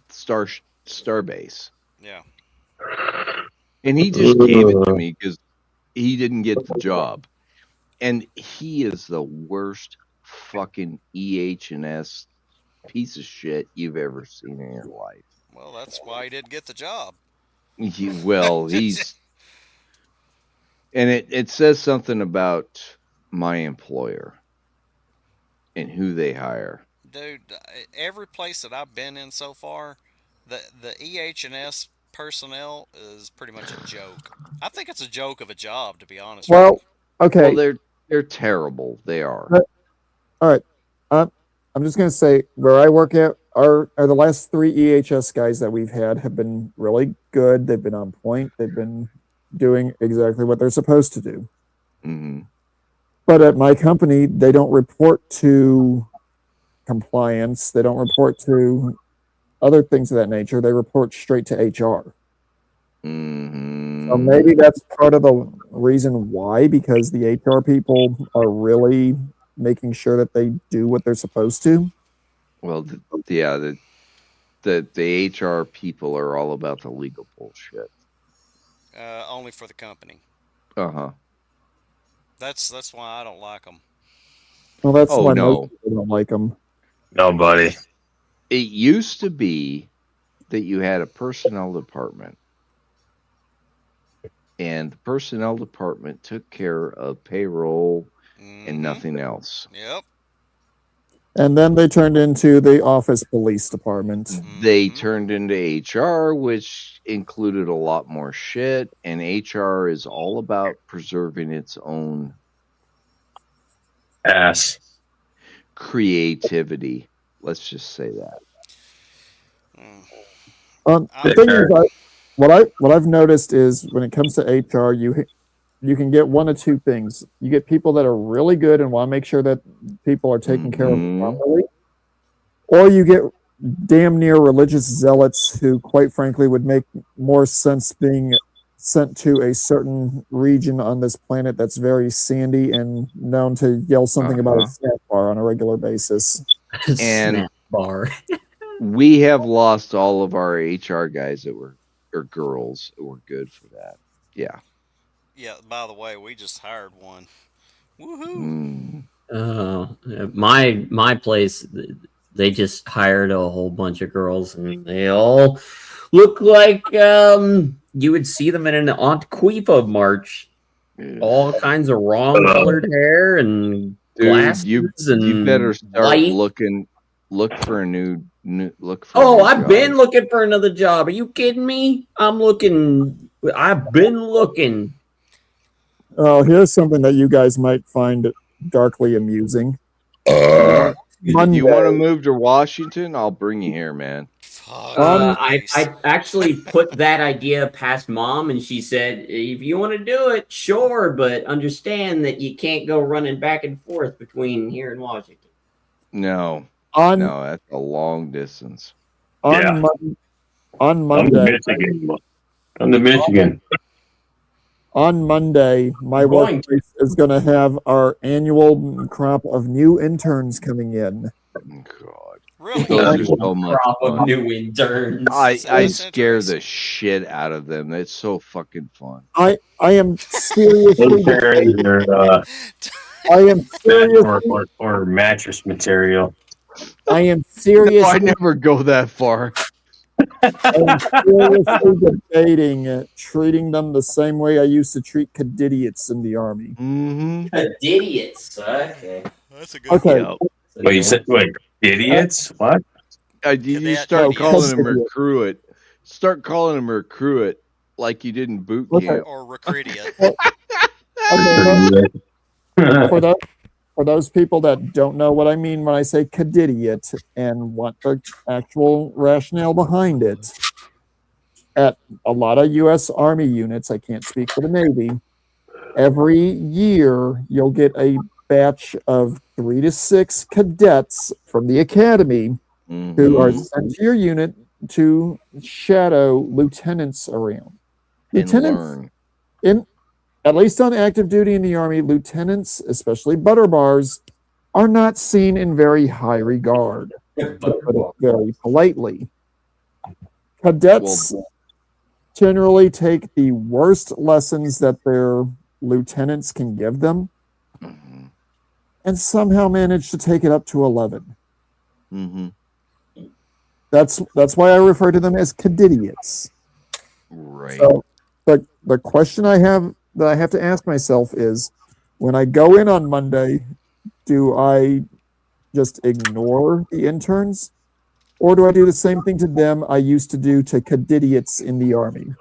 Starbase. Yeah. And he just gave it to me because he didn't get the job. And he is the worst fucking EH&S piece of shit you've ever seen in your life. Well, that's why he didn't get the job. He's... And it says something about my employer and who they hire. Dude, every place that I've been in so far, the EH&S personnel is pretty much a joke. I think it's a joke of a job, to be honest with you. Okay. Well, they're terrible. They are. All right. I'm just going to say where I work at are the last 3 EHS guys that we've had have been really good. They've been on point. They've been doing exactly what they're supposed to do. Mm-hmm. But at my company, they don't report to compliance. They don't report to other things of that nature. They report straight to HR. Mm-hmm. So maybe that's part of the reason why, because the HR people are really making sure that they do what they're supposed to. Well, the HR people are all about the legal bullshit. Only for the company. Uh-huh. That's why I don't like them. Well, that's why no. most people don't like them. Nobody. It used to be that you had a personnel department, and the personnel department took care of payroll and nothing else. Yep. And then they turned into the office police department. They turned into HR, which included a lot more shit, and HR is all about preserving its own ass creativity. Let's just say that. The thing is, what I've noticed is when it comes to HR, you can get one of two things. You get people that are really good and want to make sure that people are taken care of properly, or you get damn near religious zealots who, quite frankly, would make more sense being sent to a certain region on this planet that's very sandy and known to yell something about a snack bar on a regular basis. And Snack bar. we have lost all of our HR guys that were, or girls that were good for that. Yeah. Yeah, by the way, we just hired one. Woohoo! My place, they just hired a whole bunch of girls, and they all look like you would see them in an Aunt Quifa march. All kinds of wrong colored hair and glasses. You better start look for a new look for. Oh, I've been looking for another job. Are you kidding me? I've been looking. Oh, here's something that you guys might find darkly amusing. You want to move to Washington? I'll bring you here, man. I actually put that idea past Mom, and she said, if you want to do it, sure, but understand that you can't go running back and forth between here and Washington. No, that's a long distance. On Monday. I'm the Michigan. On Monday, my workplace is going to have our annual crop of new interns coming in. God. Really? Those are so much Crop of fun. new interns. I scare the shit out of them. It's so fucking fun. I am seriously or mattress material. I am seriously No, I never go that far. I'm seriously debating treating them the same way I used to treat cadidiots in the army. Mm-hmm. Idiots. Okay. That's a good Okay. one. Wait, you said idiots? What? You start calling them recruit. Start calling them recruit like you did in boot camp. Or recruitiate. For for those people that don't know what I mean when I say cadidiot and want the actual rationale behind it, at a lot of U.S. Army units, I can't speak for the Navy, every year you'll get a batch of 3 to 6 cadets from the academy who are sent to your unit to shadow lieutenants around. Lieutenants, at least on active duty in the Army, lieutenants, especially butter bars, are not seen in very high regard, to put it very politely. Cadets generally take the worst lessons that their lieutenants can give them and somehow manage to take it up to 11. That's why I refer to them as cadidiots. Right. So the question I have to ask myself is, when I go in on Monday, do I just ignore the interns, or do I do the same thing to them I used to do to cadidiots in the Army?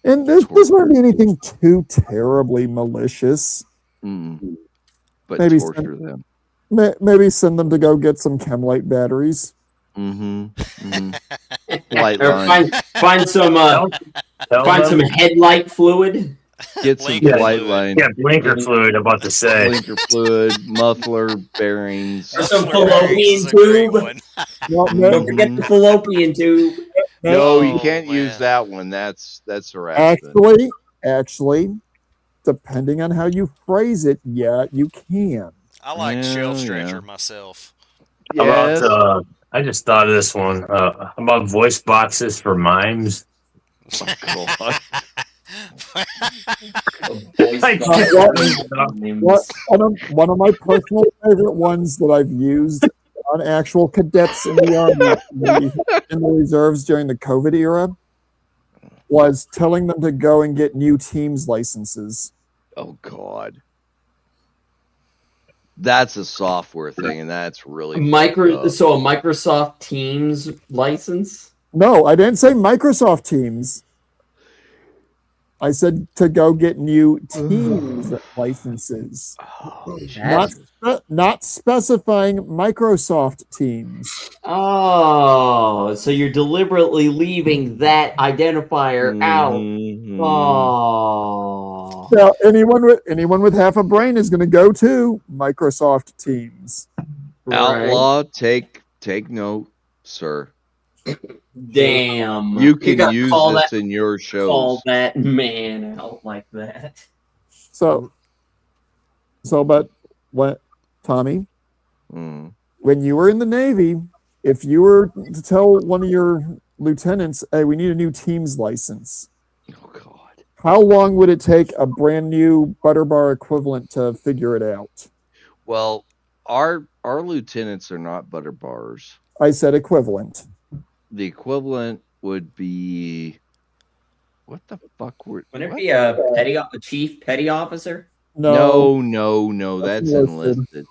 And this won't be anything too terribly malicious. But maybe torture them. Maybe send them to go get some Chemlite batteries. Light Or line. find some headlight fluid. Get some Yeah, light line. Yeah, blinker fluid. I'm about to say. Blinker fluid, muffler bearings. Or some fallopian tube. Don't forget the fallopian tube. No, you can't use that one. That's harassment. Actually, depending on how you phrase it, yeah, you can. I like shelf stretcher myself. About I just thought of this one. About voice boxes for mimes. One of my personal favorite ones that I've used on actual cadets in the Army in the reserves during the COVID era was telling them to go and get new teams licenses. Oh God. That's a software thing, and that's really So a Microsoft Teams license? No, I didn't say Microsoft Teams. I said to go get new Teams licenses. Not specifying Microsoft Teams. Oh, so you're deliberately leaving that identifier out. Oh. Now, anyone with half a brain is going to go to Microsoft Teams. Outlaw, take note, sir. Damn. You can use call this that- in your shows. Call that man out like that. But what, Tommy? When you were in the Navy, if you were to tell one of your lieutenants, "Hey, we need a new Teams license," how long would it take a brand new butter bar equivalent to figure it out? Well, our lieutenants are not butter bars. I said equivalent. The equivalent would be what the fuck were? Would it what? be a chief petty officer? No, that's enlisted.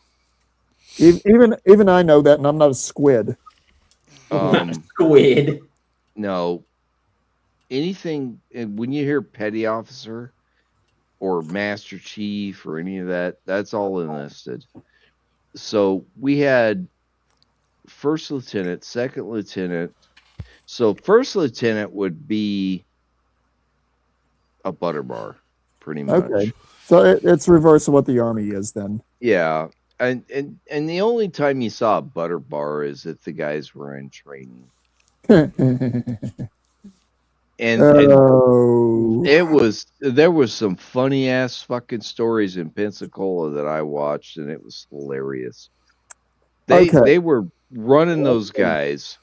enlisted. Even I know that, and I'm not a squid. Squid. No. Anything when you hear petty officer or master chief or any of that, that's all enlisted. So we had first lieutenant, second lieutenant. So first lieutenant would be a butter bar, pretty much. Okay, so it's reverse of what the Army is then. Yeah, and the only time you saw a butter bar is if the guys were in training. And there was some funny ass fucking stories in Pensacola that I watched, and it was hilarious. They were running those guys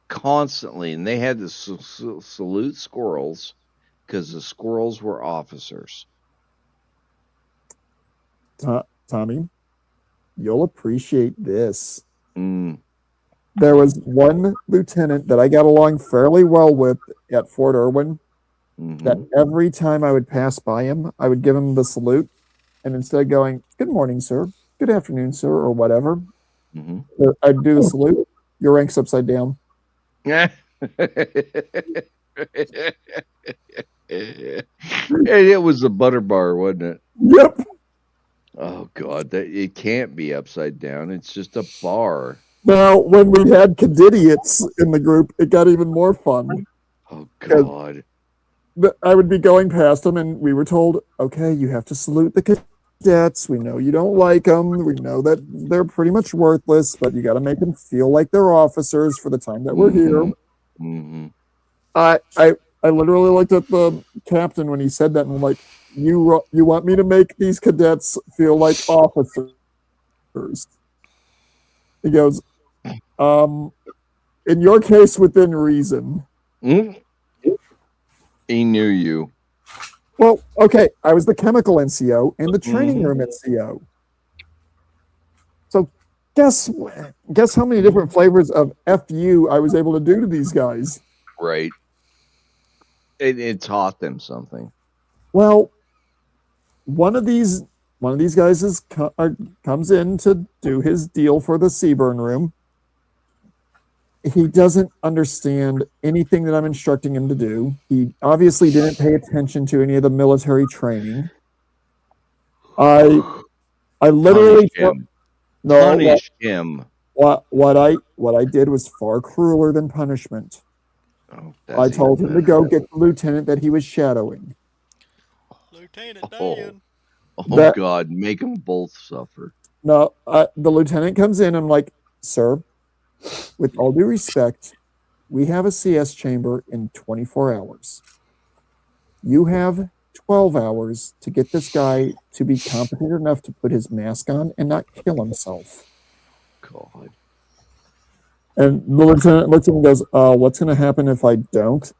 constantly, and they had to salute squirrels because the squirrels were officers. Tommy, you'll appreciate this. There was one lieutenant that I got along fairly well with at Fort Irwin that every time I would pass by him, I would give him the salute. And instead of going, "Good morning, sir," "Good afternoon, sir," or whatever, I'd do the salute. "Your rank's upside down." And it was a butter bar, wasn't it? Yep. Oh God, it can't be upside down. It's just a bar. Now, when we had cadidiots in the group, it got even more fun. Oh God. I would be going past them, and we were told, okay, you have to salute the cadets. We know you don't like them. We know that they're pretty much worthless, but you got to make them feel like they're officers for the time that we're here. Mm-hmm. I literally looked at the captain when he said that, and I'm like, you want me to make these cadets feel like officers? He goes, in your case, within reason. Mm-hmm. He knew you. Well, okay, I was the chemical NCO and the training room NCO. So guess how many different flavors of FU I was able to do to these guys. Right. It taught them something. Well, one of these guys comes in to do his deal for the Seaburn room. He doesn't understand anything that I'm instructing him to do. He obviously didn't pay attention to any of the military training. I literally Punish him. What I did was far crueler than punishment. Oh, I told him to go get the lieutenant that he was shadowing. Lieutenant Dan. God, make them both suffer. No, the lieutenant comes in. I'm like, sir, with all due respect, we have a CS chamber in 24 hours. You have 12 hours to get this guy to be competent enough to put his mask on and not kill himself. God. And the lieutenant looks at him and goes, what's going to happen if I don't?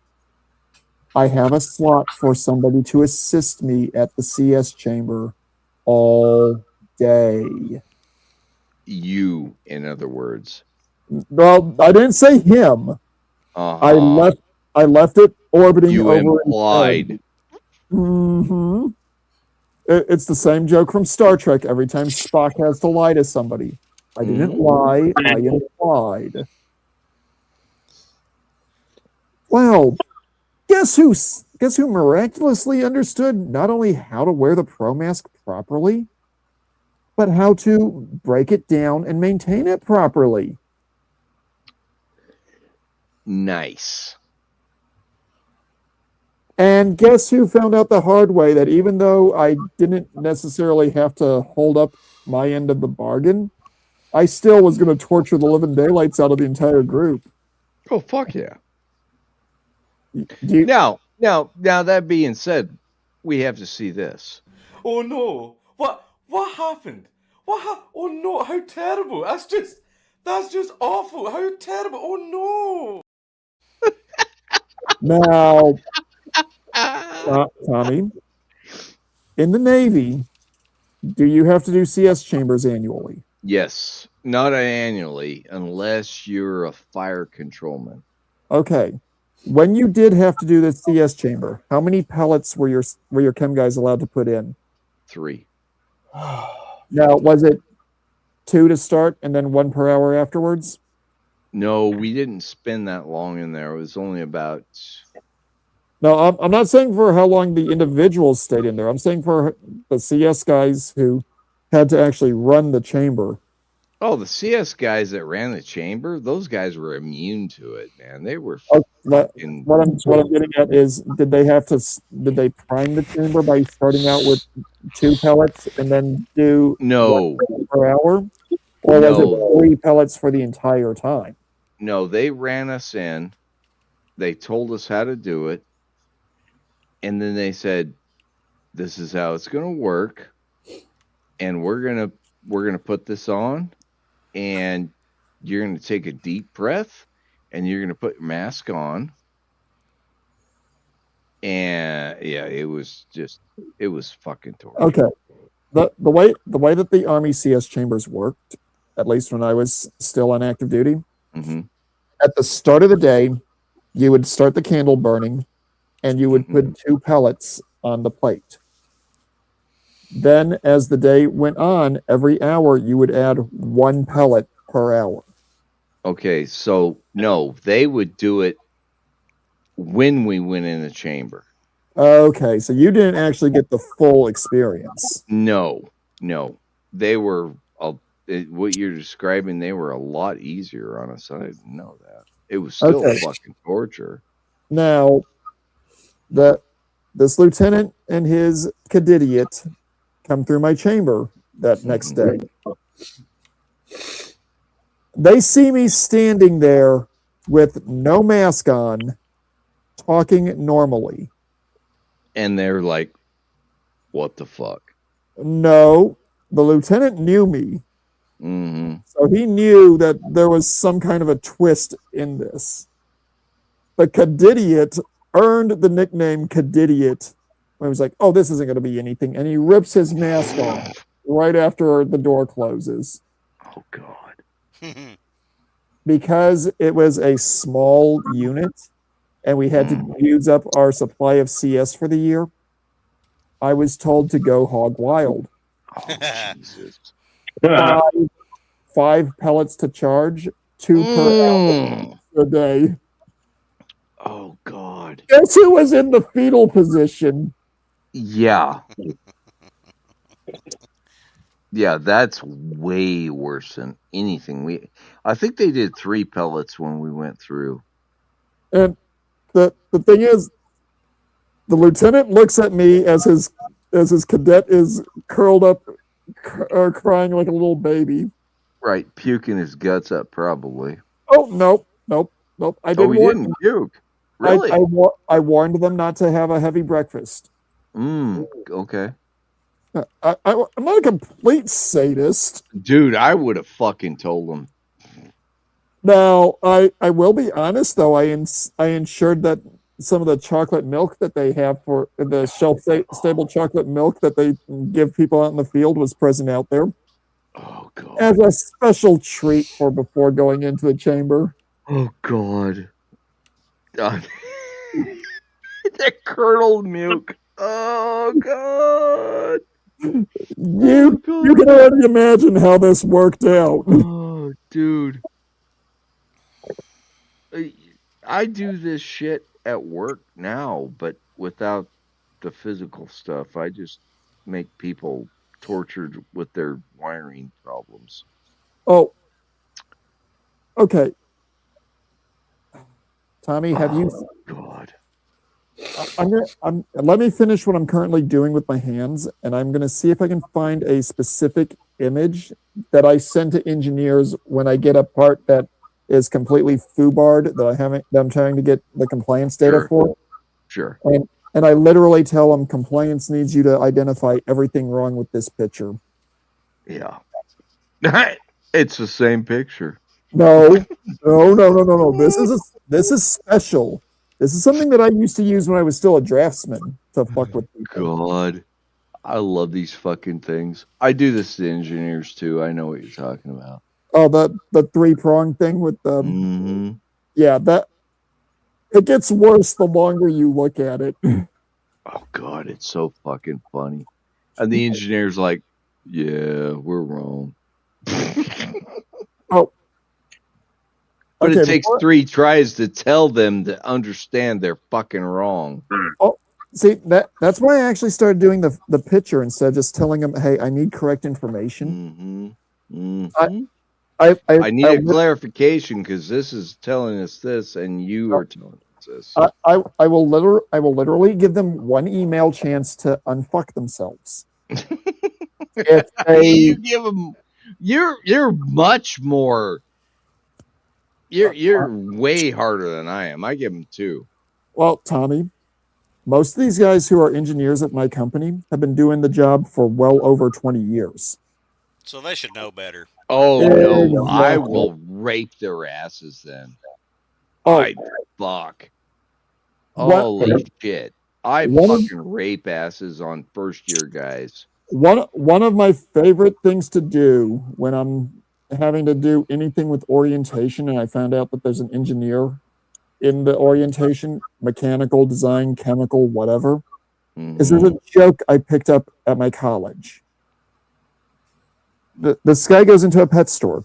I have a slot for somebody to assist me at the CS chamber all day. You, in other words. Well, I didn't say him. I left it orbiting you over. Implied. Mm-hmm. It's the same joke from Star Trek. Every time Spock has to lie to somebody, I didn't lie. I implied. Well, guess who miraculously understood not only how to wear the pro mask properly, but how to break it down and maintain it properly. Nice. And guess who found out the hard way that even though I didn't necessarily have to hold up my end of the bargain, I still was going to torture the living daylights out of the entire group. Oh, fuck yeah. Now, that being said, we have to see this. Oh no! What happened? Oh no! How terrible! That's just awful! How terrible! Oh no! Now, Tommy, in the Navy, do you have to do CS chambers annually? Yes, not annually, unless you're a fire controlman. Okay. When you did have to do the CS chamber, how many pellets were your chem guys allowed to put in? 3. Now, was it 2 to start and then 1 per hour afterwards? No, we didn't spend that long in there. It was only about... No, I'm not saying for how long the individuals stayed in there. I'm saying for the CS guys who had to actually run the chamber. Oh, the CS guys that ran the chamber, those guys were immune to it, man. They were what I'm getting at is, did they prime the chamber by starting out with 2 pellets and then do 1 per hour? Or was it 3 pellets for the entire time? No, they ran us in. They told us how to do it. And then they said, this is how it's going to work. And we're going to put this on. And you're going to take a deep breath, and you're going to put your mask on. And yeah, it was fucking torture. Okay. The way that the Army CS chambers worked, at least when I was still on active duty, at the start of the day, you would start the candle burning, and you would put 2 pellets on the plate. Then, as the day went on, every hour you would add 1 pellet per hour. Okay, so no, they would do it when we went in the chamber. Okay, so you didn't actually get the full experience. No. No, they were what you're describing. They were a lot easier on us. I didn't know that. It was still Okay. fucking torture. Now, this lieutenant and his cadidiot come through my chamber that next day. They see me standing there with no mask on, talking normally. And they're like, "What the fuck?" No, the lieutenant knew me. Mm-hmm. So he knew that there was some kind of a twist in this. The cadidiot earned the nickname Cadidiot when he was like, oh, this isn't going to be anything. And he rips his mask off right after the door closes. Oh, God. Because it was a small unit and we had to use up our supply of CS for the year, I was told to go hog wild. Oh, Jesus. 5 pellets to charge, 2 per hour a day. Oh, God. Guess who was in the fetal position? Yeah. Yeah, that's way worse than anything. I think they did 3 pellets when we went through. And the thing is, the lieutenant looks at me as his cadet is curled up, crying like a little baby. Right, puking his guts up, probably. Oh, nope. I didn't he didn't puke. Really? I warned them not to have a heavy breakfast. Okay. I'm not a complete sadist. Dude, I would have fucking told them. Now, I will be honest, though. I ensured that some of the chocolate milk that they have for the shelf-stable chocolate milk that they give people out in the field was present out there. Oh, God. As a special treat for before going into the chamber. Oh, God. The curdled milk. Oh, God. You can already imagine how this worked out. Oh, dude. I do this shit at work now, but without the physical stuff. I just make people tortured with their wiring problems. Oh. Okay. Tommy, have you... God. Let me finish what I'm currently doing with my hands, and I'm going to see if I can find a specific image that I send to engineers when I get a part that is completely foobarred that I'm trying to get the compliance data for. Sure. And I literally tell them compliance needs you to identify everything wrong with this picture. Yeah. It's the same picture. No. This is special. This is something that I used to use when I was still a draftsman to fuck with people. God. I love these fucking things. I do this to engineers too. I know what you're talking about. Oh, the 3-prong thing with the... Yeah, that... It gets worse the longer you look at it. Oh, God, it's so fucking funny. And the engineer's like, yeah, we're wrong. Oh. But Okay, it takes 3 tries to tell them to understand they're fucking wrong. Oh, see, that's why I actually started doing the picture instead of just telling them, hey, I need correct information. I need a clarification because this is telling us this and you are telling us this. I will literally give them one email chance to unfuck themselves. If you give them, you're much more. You're way harder than I am. I give them 2. Well, Tommy, most of these guys who are engineers at my company have been doing the job for well over 20 years. So they should know better. Oh, no. I will rape their asses then. Fuck. Holy shit. I fucking rape asses on first-year guys. One of my favorite things to do when I'm having to do anything with orientation, and I found out that there's an engineer in the orientation, mechanical, design, chemical, whatever, is there's a joke I picked up at my college. This guy goes into a pet store.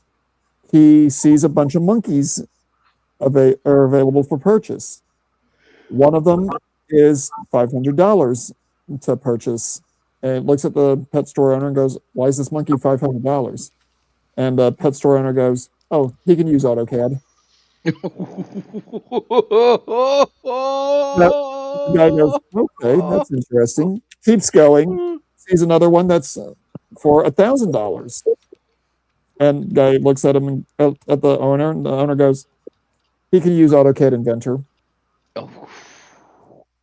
He sees a bunch of monkeys are available for purchase. . 1 of them is $500 to purchase. 1 and looks at the pet store owner and goes, "Why is this monkey $500?" And the pet store owner goes, "Oh, he can use AutoCAD." The guy goes, "Okay, that's interesting." Keeps going. Sees another one that's for $1,000. And guy looks at him and at the owner, and the owner goes, "He can use AutoCAD Inventor." Oh,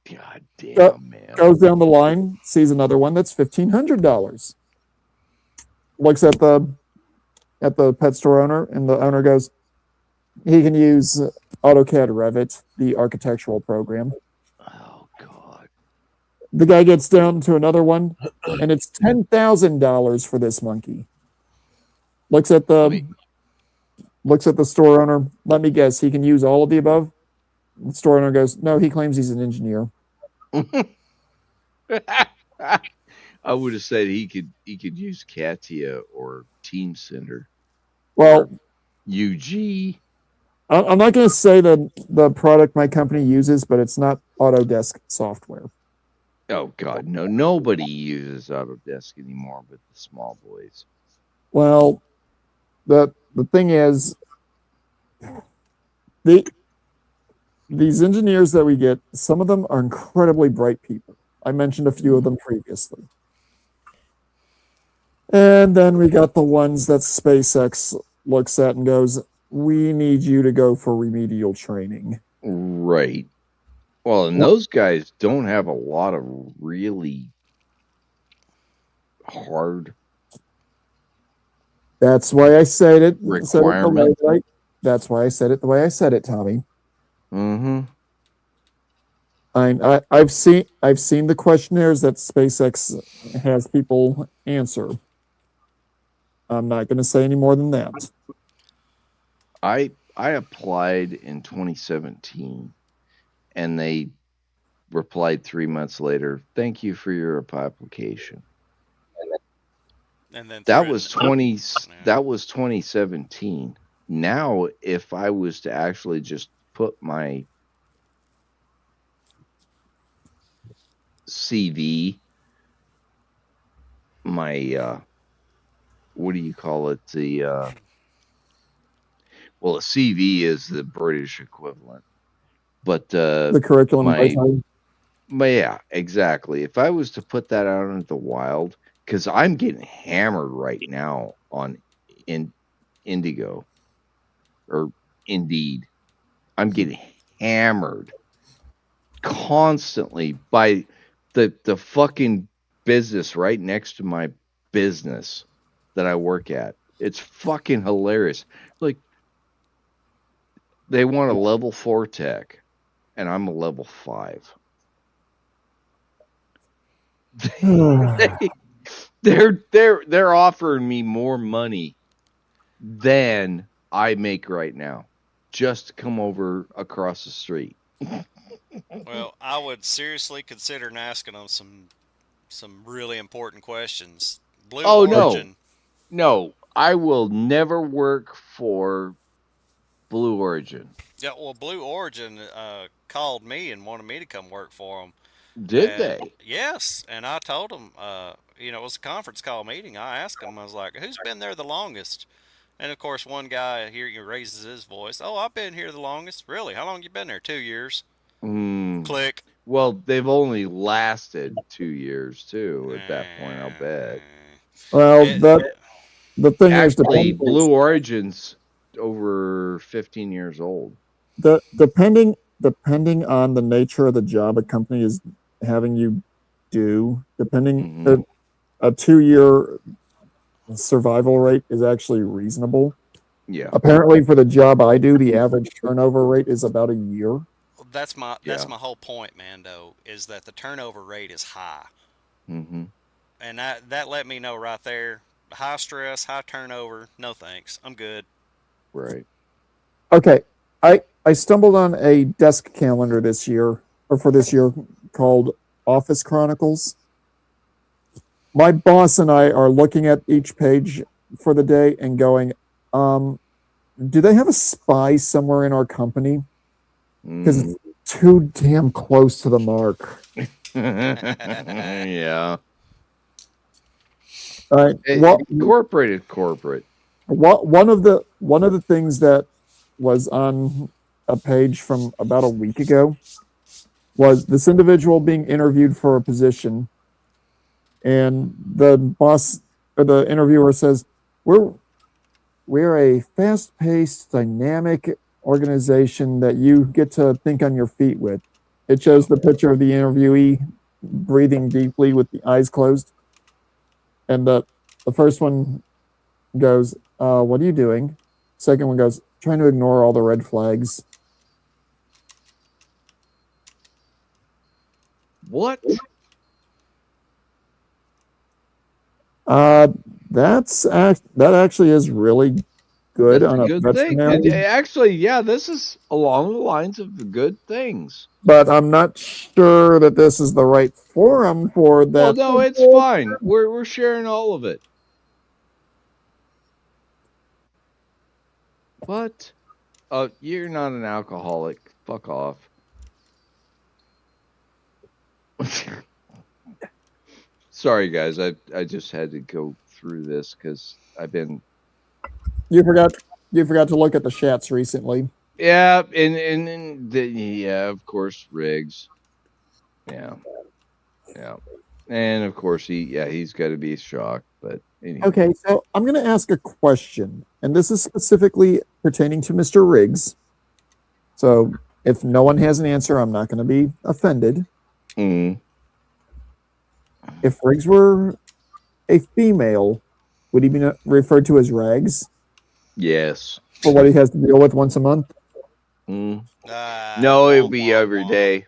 God damn, man. Goes down the line, sees another one that's $1,500. Looks at the pet store owner, and the owner goes, "He can use AutoCAD Revit, the architectural program." Oh, God. The guy gets down to another one, and it's $10,000 for this monkey. Looks at the store owner. "Let me guess, he can use all of the above?" The store owner goes, "No, he claims he's an engineer." I would have said he could use Katia or Team Center. Well, UG. I'm not going to say the product my company uses, but it's not Autodesk software. Oh, God, no. Nobody uses Autodesk anymore but the small boys. Well, the thing is, these engineers that we get, some of them are incredibly bright people. I mentioned a few of them previously. And then we got the ones that SpaceX looks at and goes, "We need you to go for remedial training." Right. Well, and those guys don't have a lot of really hard. That's why I said it. Requirement. That's why I said it the way I said it, Tommy. Mm-hmm. I've seen the questionnaires that SpaceX has people answer. I'm not going to say any more than that. I applied in 2017, and they replied 3 months later, "Thank you for your application." And then That was 2017. Now, if I was to actually just put my CV, my what do you call it? A CV is the British equivalent, but The curriculum vitae. yeah, exactly. If I was to put that out into the wild, because I'm getting hammered right now on Indigo or Indeed, I'm getting hammered constantly by the fucking business right next to my business that I work at. It's fucking hilarious. Like, they want a level 4 tech, and I'm a level 5. They're offering me more money than I make right now just to come over across the street. Well, I would seriously consider asking them some really important questions. Blue Origin. No, I will never work for Blue Origin. Yeah, well, Blue Origin called me and wanted me to come work for them. Did they? Yes, and I told them, it was a conference call meeting. I asked them, I was like, "Who's been there the longest?" And of course, one guy here raises his voice. "Oh, I've been here the longest." "Really? How long you been there?" 2 years. Click. Well, they've only lasted 2 years too. At that point, I'll bet. Well, the thing Actually, is, Blue Origin's over 15 years old. Depending on the nature of the job a company is having you do, depending a 2-year survival rate is actually reasonable. Yeah. Apparently, for the job I do, the average turnover rate is about a year. That's my whole point, Mando, is that the turnover rate is high. Mm-hmm. And that let me know right there. High stress, high turnover. No thanks. I'm good. Right. Okay. I stumbled on a desk calendar for this year called Office Chronicles. My boss and I are looking at each page for the day and going, do they have a spy somewhere in our company? Because it's too damn close to the mark. Yeah. All right. Corporate. One of the things that was on a page from about a week ago was this individual being interviewed for a position, and the boss or the interviewer says, "We're a fast-paced, dynamic organization that you get to think on your feet with." It shows the picture of the interviewee breathing deeply with the eyes closed, and the first one goes, "What are you doing?" Second one goes, "Trying to ignore all the red flags." What? That actually is really good That's on a a good thing. veterinary, Actually, yeah, this is along the lines of the good things. but I'm not sure that this is the right forum for Well, that. no, it's fine. We're sharing all of it. What? Oh, you're not an alcoholic. Fuck off. Sorry, guys. I just had to go through this because I've been. You forgot to look at the chats recently. Yeah, and of course Riggs. Yeah, and of course he's got to be shocked. But anyway. Okay, so I'm going to ask a question, and this is specifically pertaining to Mr. Riggs. So if no one has an answer, I'm not going to be offended. If Riggs were a female, would he be referred to as Rags Yes. for what he has to deal with once a month? No, it would be every day.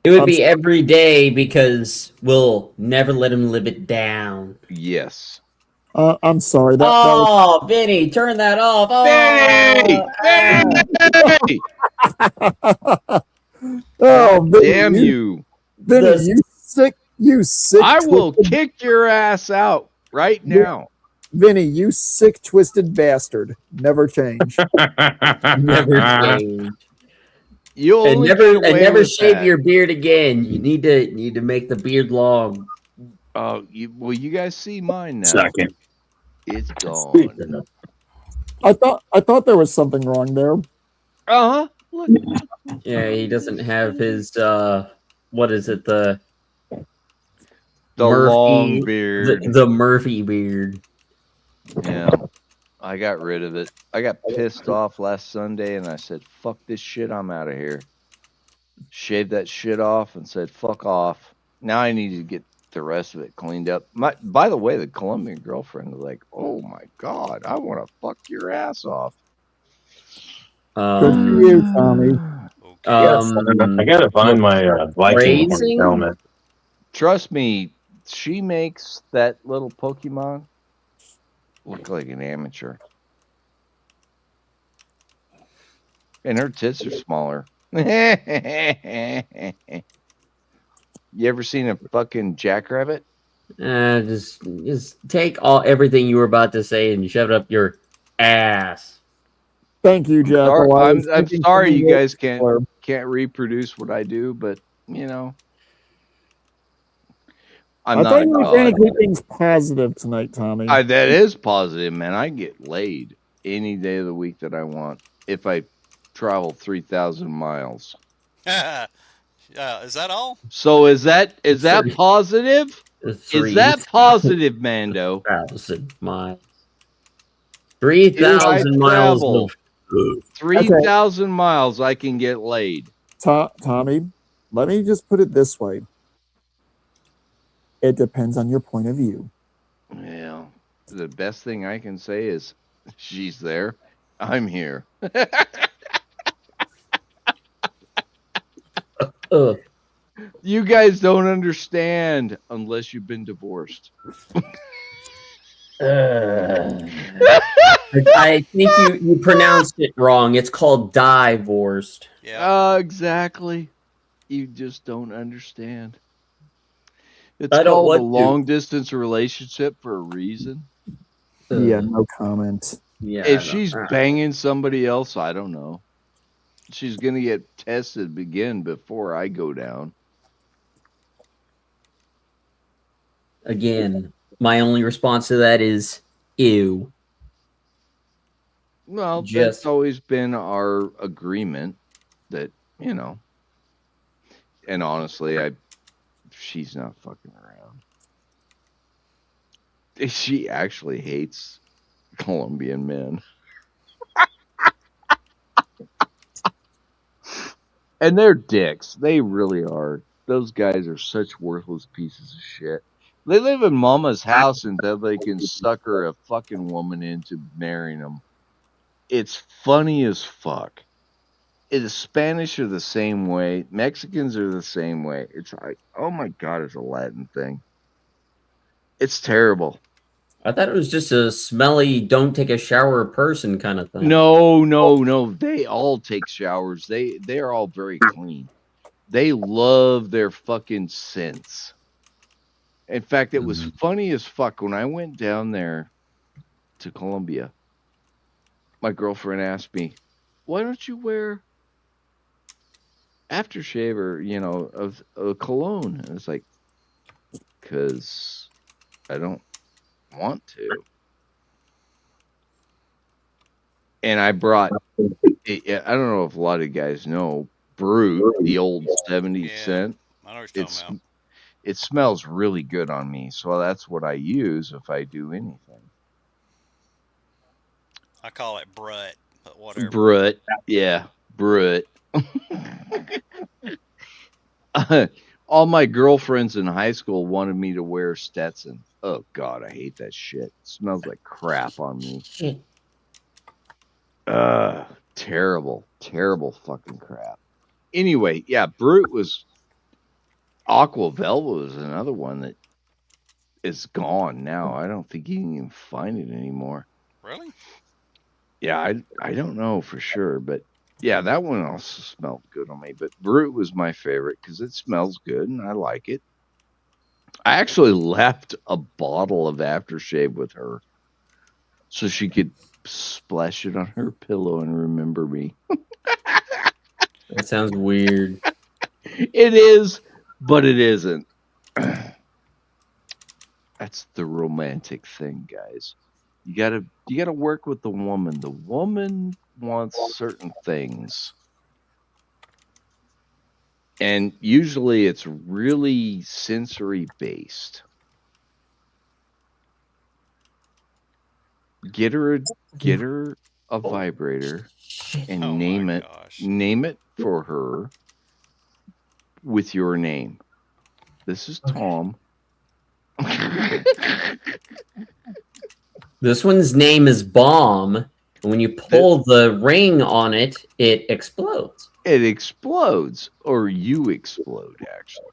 It would be every day because we'll never let him live it down. Yes. I'm sorry. Oh, Vinny, turn that off. Oh, Oh, Vinny, damn you. Vinny, you sick. I will twisted- kick your ass out right now. Vinny, you sick, twisted bastard. Never change. Never change. You'll And only never get away never with shave that. your beard again. You need to make the beard long. Oh, you guys see mine now. Second. It's gone. I thought there was something wrong there. Uh-huh. Look. Yeah, he doesn't have his what is it, the long beard. The Murphy beard. Yeah. I got rid of it. I got pissed off last Sunday and I said, fuck this shit, I'm out of here. Shaved that shit off and said, fuck off. Now I need to get the rest of it cleaned up. By the way, the Colombian girlfriend was like, oh my God, I want to fuck your ass off. Good for you, Tommy. I gotta find my Viking Raising? helmet. Trust me, she makes that little Pokemon look like an amateur. And her tits are smaller. You ever seen a fucking jackrabbit? Just take everything you were about to say and shove it up your ass. Thank you, Jeff. I'm sorry you guys can't reproduce what I do, but you know. I thought you were trying to keep things positive tonight, Tommy. That is positive, man. I get laid any day of the week that I want if I travel 3,000 miles. Is that all? So is that positive? Is that positive, Mando? 3,000 miles. 3,000 miles. Of... 3,000 miles I can get laid. Tommy, let me just put it this way. It depends on your point of view. Yeah. The best thing I can say is she's there. I'm here. You guys don't understand unless you've been divorced. I think you pronounced it wrong. It's called divorced. Yeah. Exactly. You just don't understand. It's I don't called a want to. long distance relationship for a reason. Yeah, no comment. Yeah. If she's banging somebody else, I don't know. She's gonna get tested again before I go down. Again. my only response to that is ew. Well, that's Just always been our agreement that, you know, and honestly, she's not fucking around. She actually hates Colombian men. And they're dicks. They really are. Those guys are such worthless pieces of shit. They live in mama's house and then they can sucker a fucking woman into marrying them. It's funny as fuck. The Spanish are the same way. Mexicans are the same way. It's like, oh my God, it's a Latin thing. It's terrible. I thought it was just a smelly, don't take a shower person kind of thing. No. They all take showers. They're all very clean. They love their fucking scents. In fact, it was funny as fuck when I went down there to Colombia. My girlfriend asked me, "Why don't you wear aftershave or of a cologne?" And it's like, "'Cause I don't want to." And I brought, I don't know if a lot of guys know, Brut, the old 70s scent. I know what you're talking about. It smells really good on me, so that's what I use if I do anything. I call it Brut, but whatever. Brut, yeah, Brut. All my girlfriends in high school wanted me to wear Stetson. Oh God, I hate that shit. It smells like crap on me. Terrible fucking crap. Anyway, yeah, Brut was. Aqua Velva was another one that is gone now. I don't think you can even find it anymore. Really? Yeah, I don't know for sure, but yeah, that one also smelled good on me. But Brut was my favorite because it smells good and I like it. I actually left a bottle of aftershave with her so she could splash it on her pillow and remember me. That sounds weird. It is, but it isn't. That's the romantic thing, guys. You gotta work with the woman. The woman wants certain things. And usually it's really sensory based. Get her a vibrator and name it for her with your name. This is Tom. This one's name is Bomb, and when you pull the ring on it, it explodes. It explodes, or you explode, actually.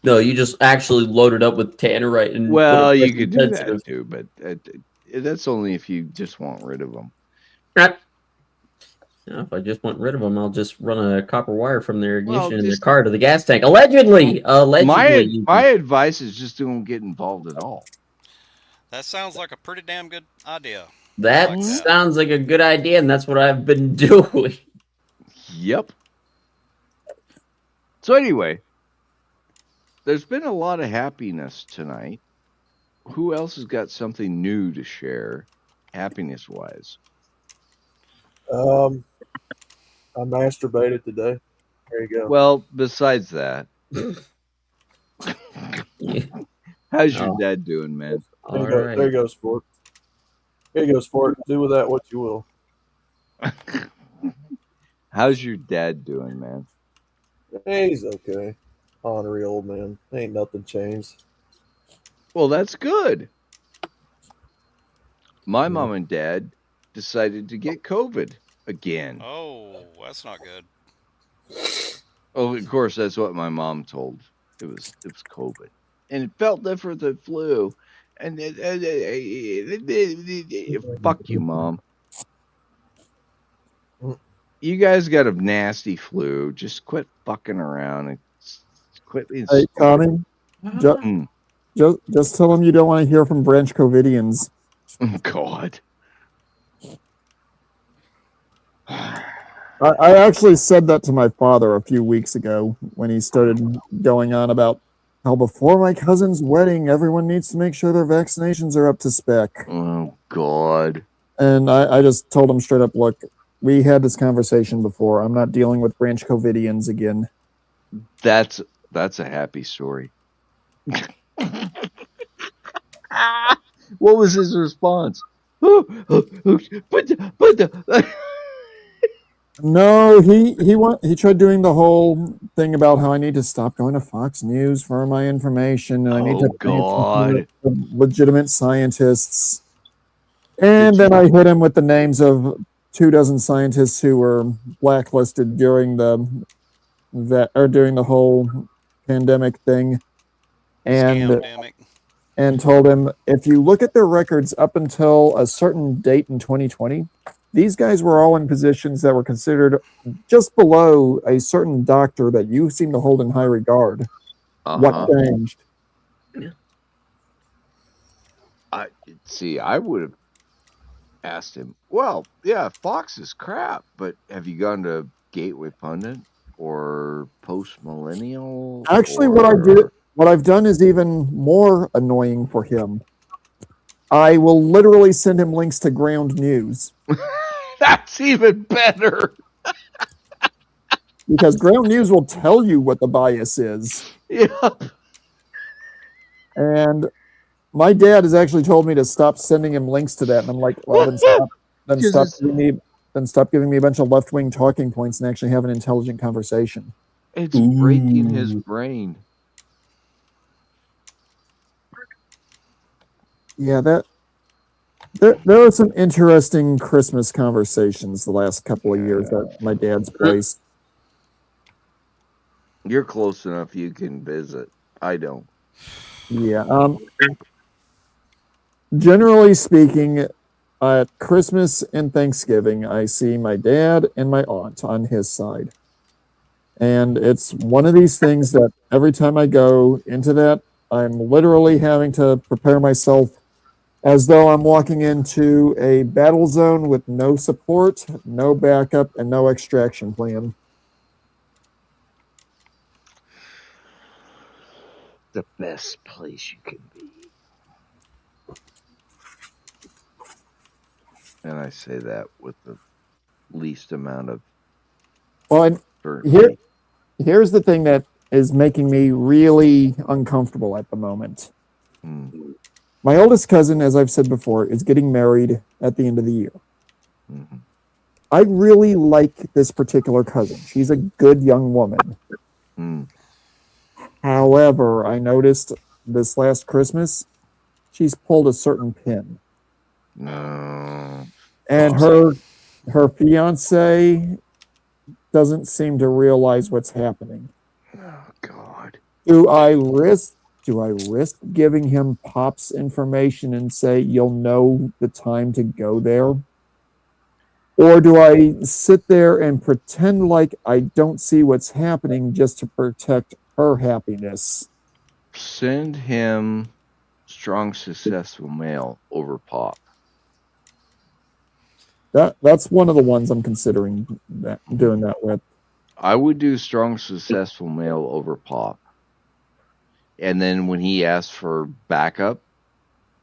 No, you just actually load it up with tannerite. And Well, you could do that too, but that's only if you just want rid of them. If I just want rid of them, I'll just run a copper wire from their ignition in their car to the gas tank. Allegedly. My advice is just don't get involved at all. That sounds like a pretty damn good idea. That sounds like a good idea, and that's what I've been doing. Yep. So anyway, there's been a lot of happiness tonight. Who else has got something new to share, happiness-wise? I masturbated today. There you go. Well, besides that, how's your dad doing, man? There you go, sport. Here you go, sport. Do with that what you will. How's your dad doing, man? He's okay. Honorary old man. Ain't nothing changed. Well, that's good. My mom and dad decided to get COVID again. Oh, that's not good. Oh, of course, that's what my mom told. It was COVID, and it felt different than flu. And fuck you, Mom. You guys got a nasty flu. Just quit fucking around and quit being Hey, stupid. Tommy, just tell them you don't want to hear from Branch Covidians. Oh, God. I actually said that to my father a few weeks ago when he started going on about how before my cousin's wedding, everyone needs to make sure their vaccinations are up to spec. Oh God. And I just told him straight up, look, we had this conversation before. I'm not dealing with branch COVIDians again. That's a happy story. What was his response? No, he tried doing the whole thing about how I need to stop going to Fox News for my information, and I need to pay attention to legitimate scientists. And then I hit him with the names of 24 scientists who were blacklisted during the whole pandemic thing, and told him, if you look at their records up until a certain date in 2020, these guys were all in positions that were considered just below a certain doctor that you seem to hold in high regard. What changed? I would have asked him, well, yeah, Fox is crap, but have you gone to Gateway Pundit or Post Millennial? Actually, what I've done is even more annoying for him. I will literally send him links to Ground News. That's even better. Because Ground News will tell you what the bias is. Yep. And my dad has actually told me to stop sending him links to that, and I'm like, well, then stop giving me a bunch of left-wing talking points and actually have an intelligent conversation. It's breaking his brain. Yeah, there are some interesting Christmas conversations the last couple of years at my dad's place. You're close enough you can visit. I don't. Yeah. Generally speaking, at Christmas and Thanksgiving, I see my dad and my aunt on his side. And it's one of these things that every time I go into that, I'm literally having to prepare myself as though I'm walking into a battle zone with no support, no backup, and no extraction plan. The best place you can be. And I say that with the least amount of... Well, and here's the thing that is making me really uncomfortable at the moment. My oldest cousin, as I've said before, is getting married at the end of the year. I really like this particular cousin. She's a good young woman. However, I noticed this last Christmas, she's pulled a certain pin. And her fiance doesn't seem to realize what's happening. Oh, God. Do I risk giving him Pop's information and say, you'll know the time to go there? Or do I sit there and pretend like I don't see what's happening just to protect her happiness? Send him Strong Successful Male over Pop. That's one of the ones I'm considering doing that with. I would do Strong Successful Male over Pop. And then when he asks for backup,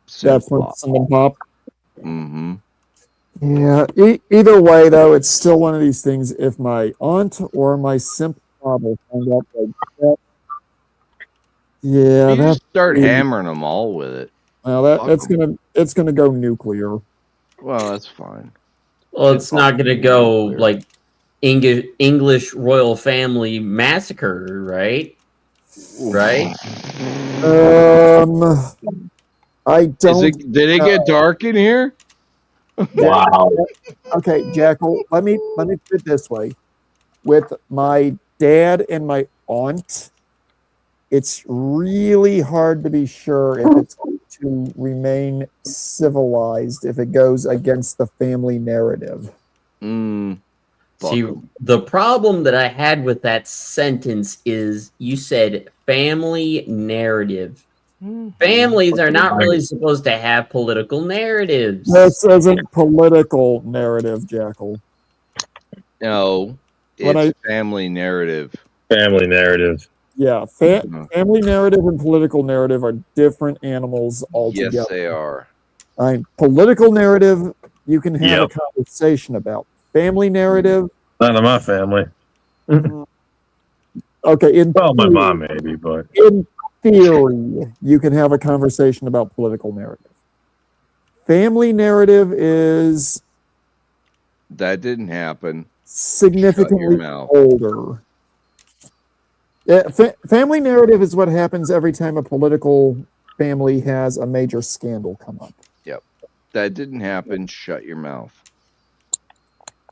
send Pop. Mm-hmm. Yeah. Either way, though, it's still one of these things. If my aunt or my simp will find out like that, yeah, you just start hammering them all with it. Well, it's gonna go nuclear. Well, that's fine. Well, it's not gonna go like English royal family massacre, right? Right? I don't. Did it get dark in here? Wow. Okay, Jackal. Let me put it this way: with my dad and my aunt, it's really hard to be sure if it's going to remain civilized if it goes against the family narrative. See, the problem that I had with that sentence is you said family narrative. Families are not really supposed to have political narratives. This isn't political narrative, Jackal. No, it's family narrative. Family narrative. Yeah, family narrative and political narrative are different animals altogether. Yes, they are. Political narrative, you can have Yep. a conversation about. Family narrative, None of my family. okay, Well, my mom maybe, but in theory, you can have a conversation about political narrative. Family narrative is That didn't happen. significantly mouth. older. Yeah, family narrative is what happens every time a political family has a major scandal come up. Yep. That didn't happen. Shut your mouth.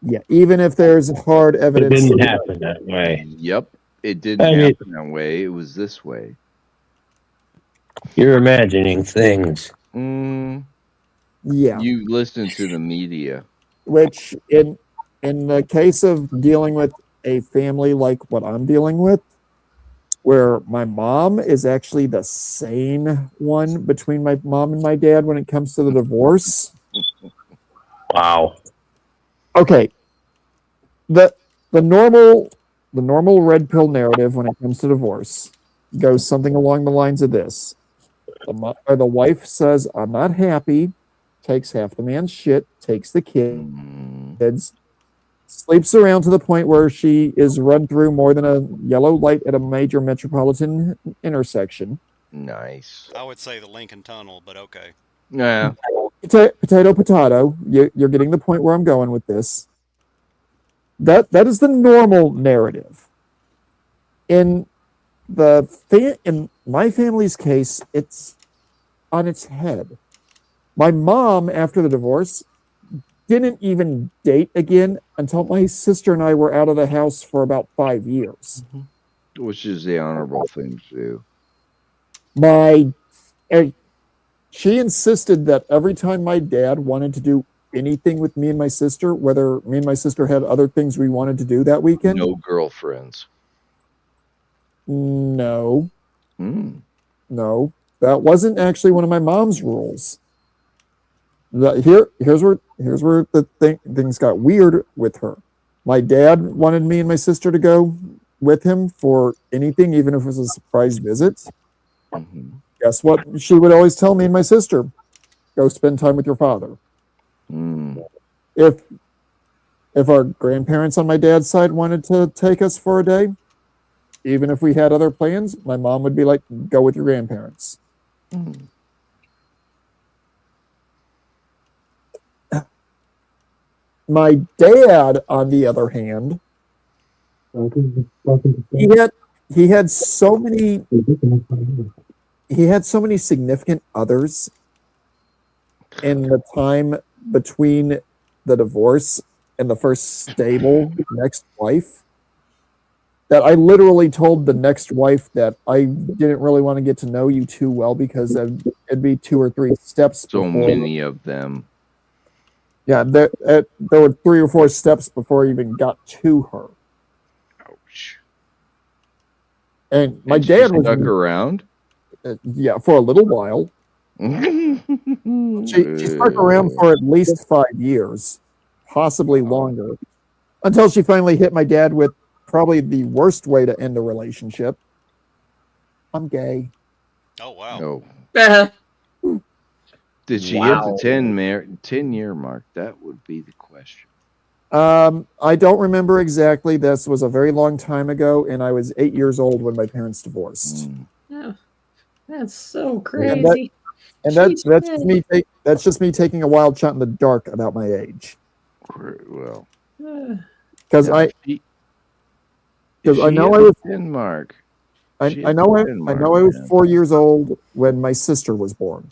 Yeah, even if there's hard it evidence. didn't happen that way. Yep. It didn't I mean- happen that way. It was this way. You're imagining things. Yeah. You listen to the media. Which in the case of dealing with a family like what I'm dealing with, where my mom is actually the sane one between my mom and my dad when it comes to the divorce. Wow. Okay. The normal red pill narrative when it comes to divorce goes something along the lines of this. The wife says, I'm not happy, takes half the man's shit, takes the kids, sleeps around to the point where she is run through more than a yellow light at a major metropolitan intersection. Nice. I would say the Lincoln Tunnel, but okay. Yeah. Potato. You're getting the point where I'm going with this. That is the normal narrative. In my family's case, it's on its head. My mom, after the divorce, didn't even date again until my sister and I were out of the house for about 5 years. Which is the honorable thing to do. She insisted that every time my dad wanted to do anything with me and my sister, whether me and my sister had other things we wanted to do that weekend. No girlfriends. No. No. That wasn't actually one of my mom's rules. Here's where the things got weird with her. My dad wanted me and my sister to go with him for anything, even if it was a surprise visit. Guess what? She would always tell me and my sister, go spend time with your father. If our grandparents on my dad's side wanted to take us for a day, even if we had other plans, my mom would be like, go with your grandparents. My dad, on the other hand, he had so many significant others in the time between the divorce and the first stable next wife that I literally told the next wife that I didn't really want to get to know you too well because it'd be 2 or 3 steps. So many of them. Yeah, there were 3 or 4 steps before I even got to her. Ouch. And my And dad she was stuck around. Yeah, for a little while. She stuck around for at least 5 years, possibly longer, until she finally hit my dad with probably the worst way to end a relationship. I'm gay. Oh wow. No. Did she hit the 10-year mark? That would be the question. I don't remember exactly. This was a very long time ago, and I was 8 years old when my parents divorced. Oh, that's so And crazy. that's Jeez, that's just me taking a wild shot in the dark about my age. Well, Because I know I was 10 mark. I know I was 4 years old when my sister was born.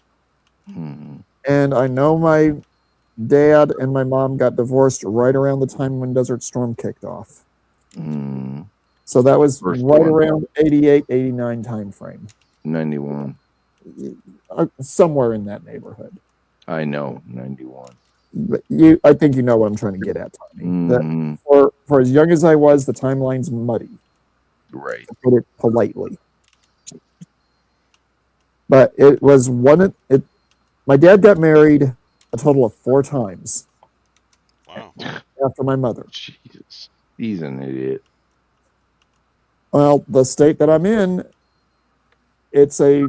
And I know my dad and my mom got divorced right around the time when Desert Storm kicked off. So that was First right one. around 88, 89 time frame. 91. Somewhere in that neighborhood. I know, 91. But I think you know what I'm trying to get at, Tommy. That for as young as I was, the timeline's muddy. Right. To put it politely. But it was my dad got married a total of 4 times. Wow. After my mother. Jesus. He's an idiot. Well, the state that I'm in, it's a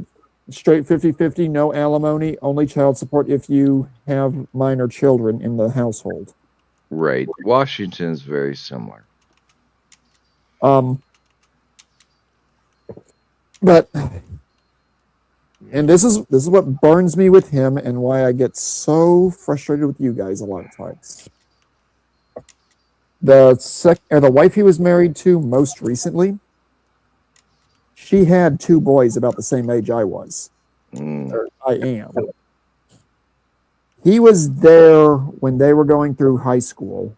straight 50-50, no alimony, only child support if you have minor children in the household. Right. Washington's very similar. But and this is what burns me with him and why I get so frustrated with you guys a lot of times. The wife he was married to most recently, she had 2 boys about the same age I was. Or I am. He was there when they were going through high school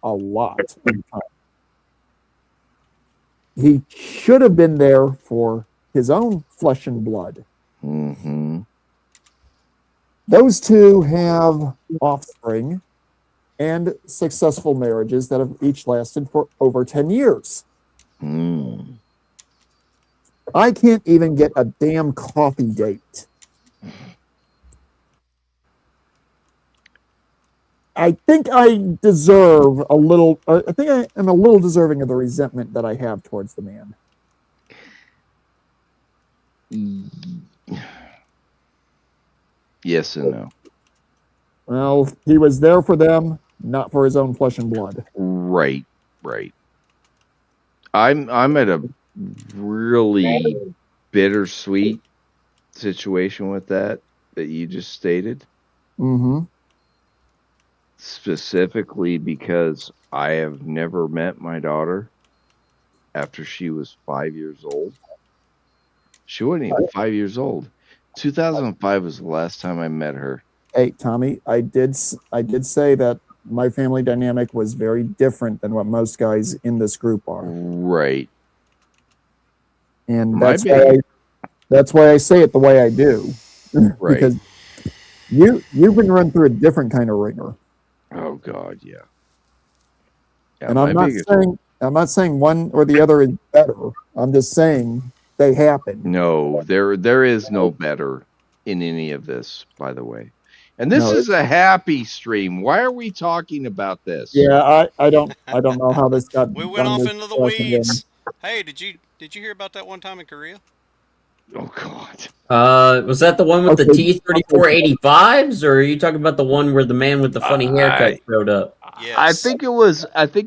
a lot of the time. He should have been there for his own flesh and blood. Mm-hmm. Those 2 have offspring and successful marriages that have each lasted for over 10 years. I can't even get a damn coffee date. I think I deserve a little, I think I am a little deserving of the resentment that I have towards the man. Yes and no. Well, he was there for them, not for his own flesh and blood. Right. I'm at a really bittersweet situation with that you just stated. Mm-hmm. Specifically because I have never met my daughter after she was 5 years old. She wasn't even 5 years old. 2005 was the last time I met her. Hey, Tommy, I did say that my family dynamic was very different than what most guys in this group are. Right. And that's why I say it the way I do. Right. Because you've been run through a different kind of ringer. Oh God, yeah. And I'm not saying one or the other is better. I'm just saying they happen. No, there is no better in any of this, by the way. And this is a happy stream. Why are we talking about this? Yeah, I don't know how this got. We went off into the weeds. Hey, did you hear about that one time in Korea? Oh God. Was that the one with the T-3485s, or are you talking about the one where the man with the funny haircut showed up? Yes. I think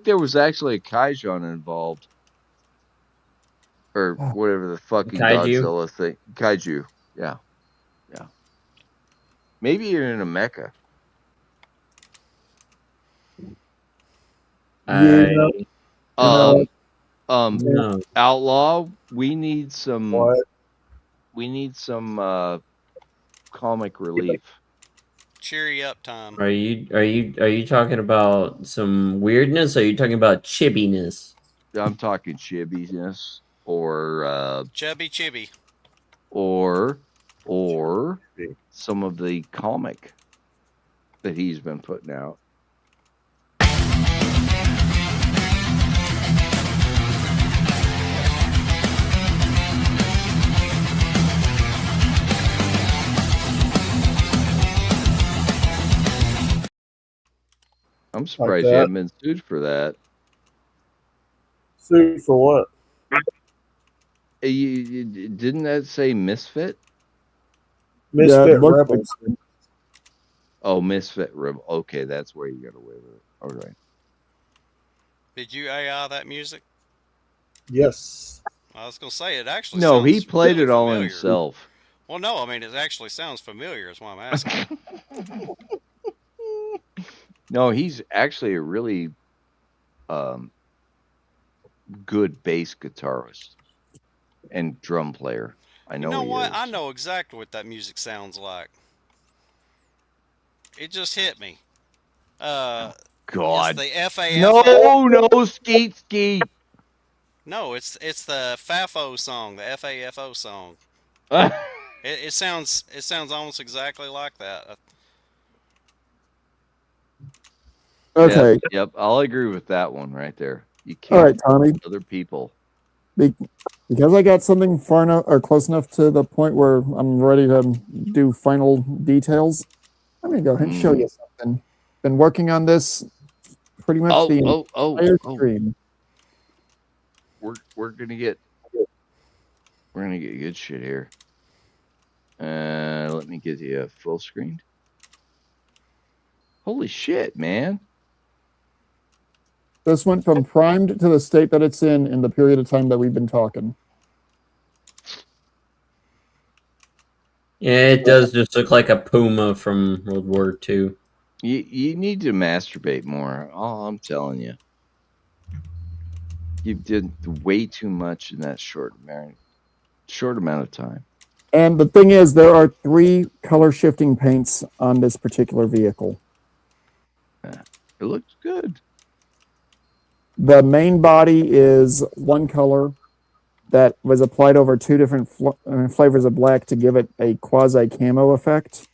there was actually a Kaijon involved. Or whatever the fucking Kaiju? Godzilla thing. Kaiju. Yeah. Maybe you're in a mecha. No. Outlaw, we need some comic relief. Cheery up time. Are you talking about some weirdness? Or are you talking about chibbiness? I'm talking chibbiness or Chubby Chibby. or some of the comic that he's been putting out. I'm surprised you haven't been sued for that. Sued for what? Didn't that say Misfit? Misfit Rebels. Oh, Misfit Rebel. Okay, that's where you got away with it. All right. Did you AI that music? Yes. I was gonna say it actually. No, sounds he played really it all familiar. himself. Well, no, I mean it actually sounds familiar. Is why I'm asking. No, he's actually a really good bass guitarist and drum player. I know. You know he what? is. I know exactly what that music sounds like. It just hit me. God. It's the FAFO. No, Skeet. No, it's the FAFO song, the FAFO song. It sounds almost exactly like that. Okay. Yep, I'll agree with that one right there. You can't. All right, Tommy. Other people. Because I got something far enough or close enough to the point where I'm ready to do final details, I'm gonna go ahead and show you something. Been working on this pretty much the entire stream. we're gonna get good shit here. Let me get you a full screen. Holy shit, man! This went from primed to the state that it's in the period of time that we've been talking. Yeah, it does just look like a Puma from World War II. You need to masturbate more. All I'm telling you. You did way too much in that short amount of time. And the thing is, there are 3 color shifting paints on this particular vehicle. It looks good. The main body is one color that was applied over 2 different flavors of black to give it a quasi camo effect.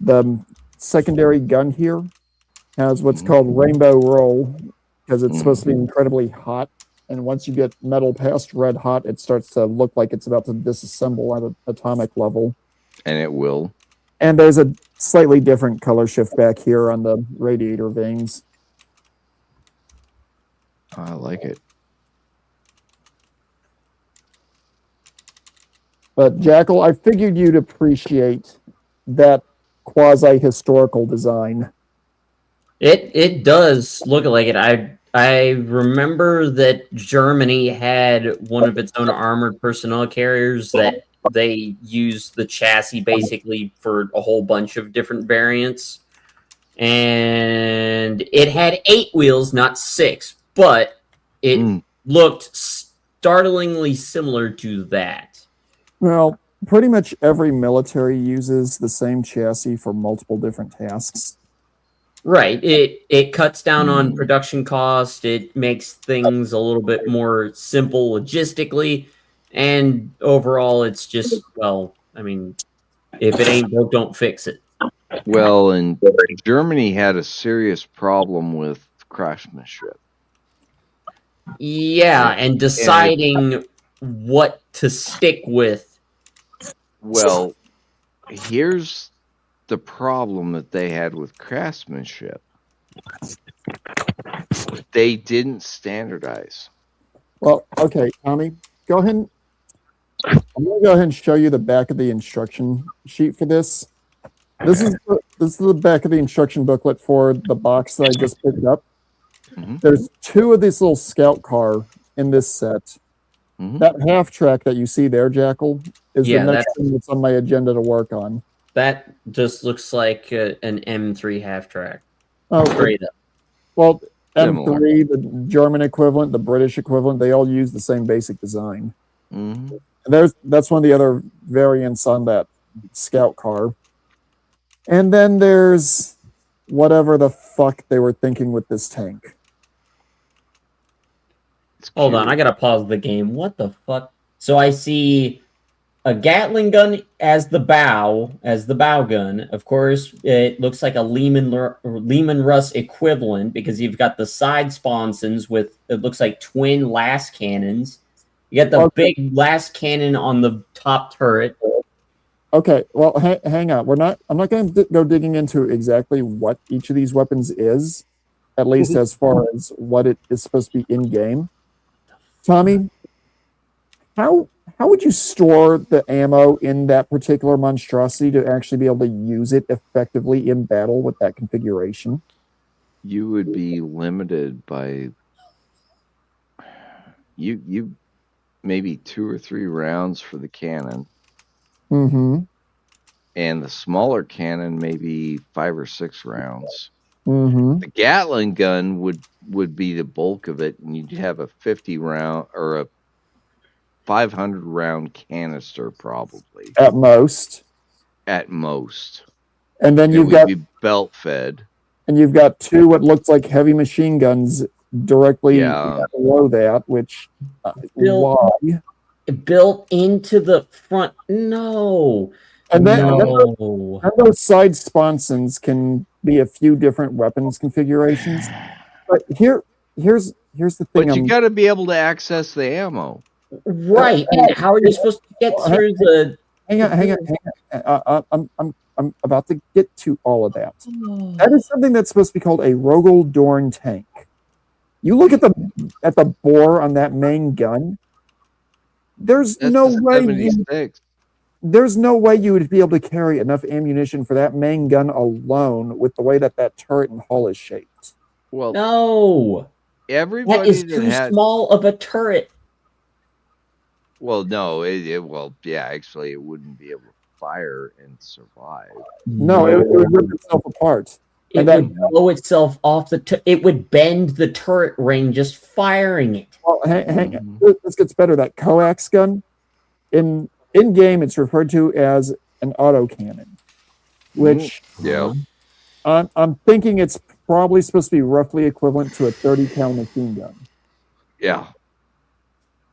The secondary gun here has what's called rainbow roll because it's supposed to be incredibly hot. And once you get metal past red hot, it starts to look like it's about to disassemble at an atomic level. And it will. And there's a slightly different color shift back here on the radiator vanes. I like it. But Jackal, I figured you'd appreciate that quasi-historical design. It does look like it. I remember that Germany had one of its own armored personnel carriers that they used the chassis basically for a whole bunch of different variants. And it had 8 wheels, not 6, but it looked startlingly similar to that. Well, pretty much every military uses the same chassis for multiple different tasks. Right. It cuts down on production cost. It makes things a little bit more simple logistically. And overall, it's just, well, I mean, if it ain't broke, don't fix it. Well, and Germany had a serious problem with craftsmanship. Yeah, and deciding what to stick with. Well, here's the problem that they had with craftsmanship. They didn't standardize. Well, okay, Tommy, go ahead. I'm going to go ahead and show you the back of the instruction sheet for this. This is the back of the instruction booklet for the box that I just picked up. There's 2 of these little scout car in this set. That half track that you see there, Jackal, is the next thing that's on my agenda to work on. That just looks like an M3 half track. Oh, straight up. Well, M3, the German equivalent, the British equivalent, they all use the same basic design. And that's one of the other variants on that scout car. And then there's whatever the fuck they were thinking with this tank. Hold on, I gotta pause the game. What the fuck? So I see a Gatling gun as the bow gun. Of course, it looks like a Lehman Russ equivalent because you've got the side sponsons with, it looks like twin last cannons. You got the big last cannon on the top turret. Okay, well, hang on. I'm not going to go digging into exactly what each of these weapons is, at least as far as what it is supposed to be in game. Tommy, how would you store the ammo in that particular monstrosity to actually be able to use it effectively in battle with that configuration? You would be limited by you maybe 2 or 3 rounds for the cannon. And the smaller cannon maybe 5 or 6 rounds. The Gatling gun would be the bulk of it, and you'd have a 50 round or a 500 round canister probably at most. And then you've got be belt fed, and you've got 2 what looks like heavy machine guns directly below that, which built into the front. No. And then those side sponsons can be a few different weapons configurations. But here's the thing. But you got to be able to access the ammo. Right. And how are you supposed to get through the... Hang on. I'm about to get to all of that. That is something that's supposed to be called a Rogel Dorn tank. You look at the bore on that main gun. There's That's no the way. 76. There's no way you would be able to carry enough ammunition for that main gun alone with the way that turret and hull is shaped. Well, No, everybody that is that too had. small of a turret. Well, no, well, yeah, actually, it wouldn't be able to fire and survive. No, it would rip itself apart. It would blow itself off it would bend the turret ring just firing it. Well, hang on. This gets better. That coax gun, in game, it's referred to as an autocannon, which Yeah. I'm thinking it's probably supposed to be roughly equivalent to a 30 cal machine gun. Yeah.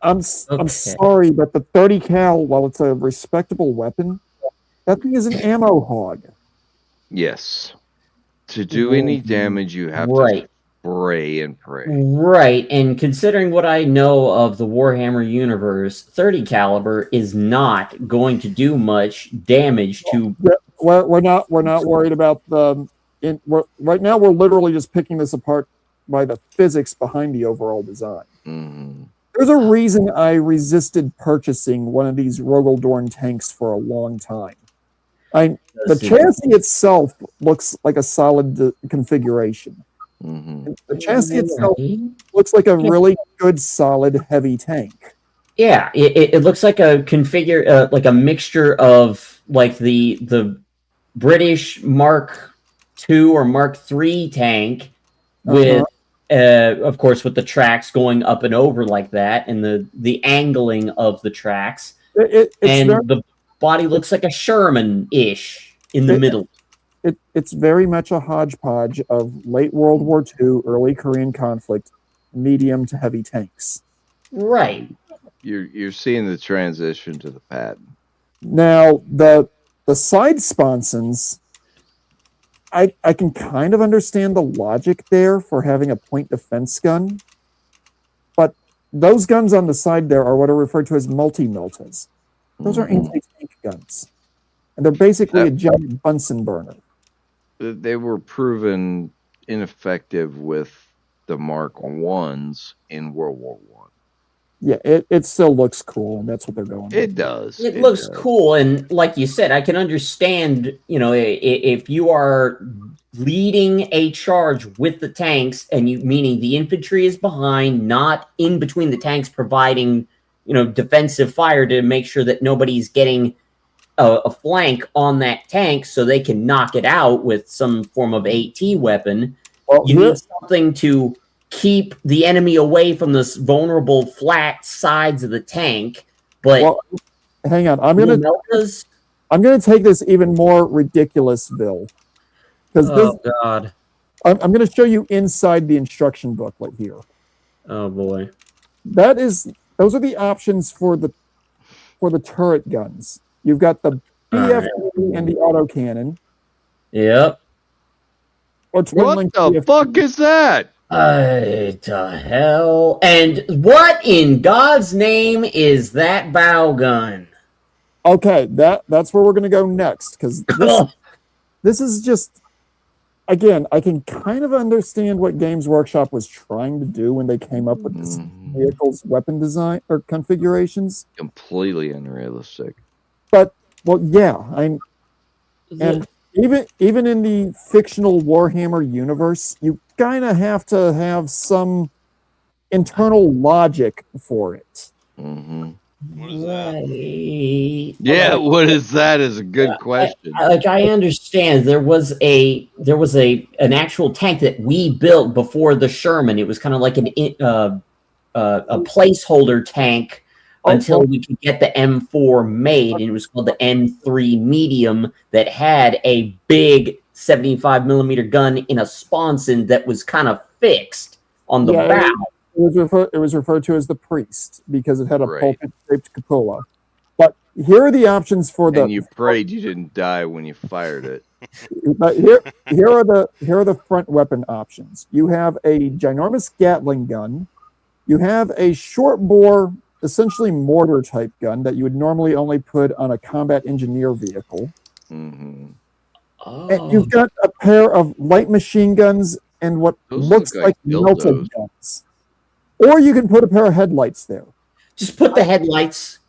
I'm sorry, but the 30 cal, while it's a respectable weapon, that thing is an ammo hog. Yes. To do any damage, you have Right. to spray and pray. Right, and considering what I know of the Warhammer universe, 30 caliber is not going to do much damage to. We're not worried about right now. We're literally just picking this apart by the physics behind the overall design. There's a reason I resisted purchasing one of these Rogel Dorn tanks for a long time. The chassis itself looks like a solid configuration. The chassis itself looks like a really good, solid, heavy tank. Yeah, it looks like a like a mixture of like the British Mark II or Mark III tank with, of course, with the tracks going up and over like that, and the angling of the tracks, the body looks like a Sherman-ish in the middle. It's very much a hodgepodge of late World War II, early Korean conflict, medium to heavy tanks. Right. You're seeing the transition to the pattern. Now the side sponsons, I can kind of understand the logic there for having a point defense gun, but those guns on the side there are what are referred to as multi-meltas. Those are anti-tank guns, and they're basically a giant Bunsen burner. They were proven ineffective with the Mark I's in World War I. Yeah, it still looks cool, and that's what they're going with. It does. It looks cool, and like you said, I can understand, if you are leading a charge with the tanks, and meaning the infantry is behind, not in between the tanks, providing, defensive fire to make sure that nobody's getting a flank on that tank so they can knock it out with some form of AT weapon. You need something to keep the enemy away from this vulnerable flat sides of the tank. But hang on, I'm gonna take this even more ridiculousville, because God, I'm gonna show you inside the instruction booklet here. Oh boy, those are the options for the turret guns. You've got the BF and the autocannon. Yep. What the fuck is that? The hell? And what in God's name is that bow gun? Okay, that's where we're going to go next, because this is just, again, I can kind of understand what Games Workshop was trying to do when they came up with this vehicle's weapon design or configurations. Completely unrealistic. But and even in the fictional Warhammer universe, you kind of have to have some internal logic for it. What is that? Yeah, what is that? Is a good question. I understand there was an actual tank that we built before the Sherman. It was kind of like a placeholder tank until we could get the M4 made, and it was called the M3 Medium that had a big 75 millimeter gun in a sponson that was kind of fixed on the bow. It was referred to as the Priest because it had a pulpit-shaped cupola. But here are the options for the. And you prayed you didn't die when you fired it. But here are the front weapon options. You have a ginormous Gatling gun. You have a short bore, essentially mortar type gun that you would normally only put on a combat engineer vehicle. And you've got a pair of light machine guns and what Those looks look like like melted dildos. guns. Or you can put a pair of headlights there. Just put the headlights.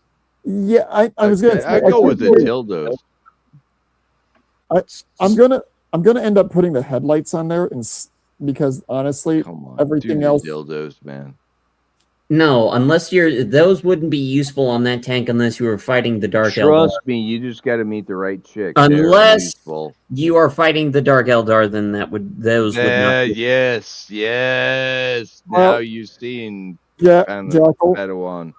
Yeah, I was gonna. I go with the dildos. I'm gonna end up putting the headlights on there, because honestly, everything Do else. dildos, man. No, unless those wouldn't be useful on that tank unless you were fighting the Dark Eldar. Trust me, you just got to meet the right chick. They're Unless useful. you are fighting the Dark Eldar, then those would not. Be. Yes. Well, Now you've seen Yeah, kind of Jackal. Padawan.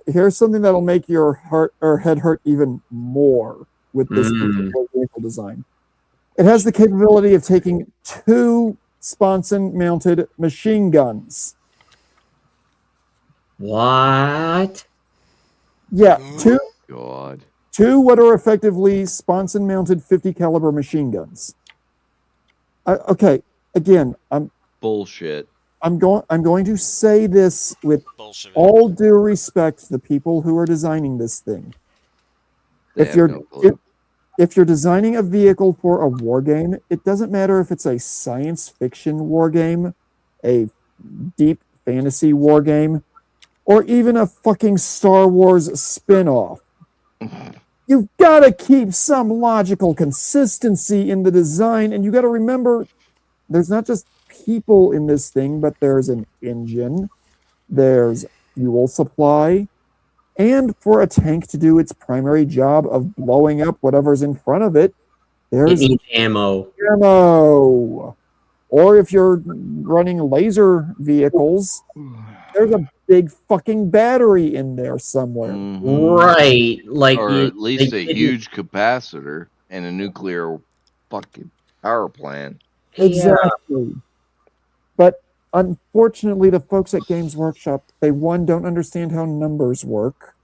Here's something that'll make your heart or head hurt even more with this particular vehicle design. It has the capability of taking 2 sponson-mounted machine guns. What? Yeah, two God. 2 what are effectively sponson-mounted 50 caliber machine guns. Okay, again, Bullshit. I'm going to say this with all due respect to the people who are designing this thing. They If have you're no clue. if you're designing a vehicle for a war game, it doesn't matter if it's a science fiction war game, a deep fantasy war game, or even a fucking Star Wars spin-off. You've got to keep some logical consistency in the design, and you got to remember there's not just people in this thing, but there's an engine, there's fuel supply, and for a tank to do its primary job of blowing up whatever's in front of it, there's It needs ammo. ammo. Or if you're running laser vehicles, there's a big fucking battery in there somewhere. Right. Like or you- at least they a didn't- huge capacitor and a nuclear fucking power plant. Exactly. But unfortunately, the folks at Games Workshop, they 1, don't understand how numbers work,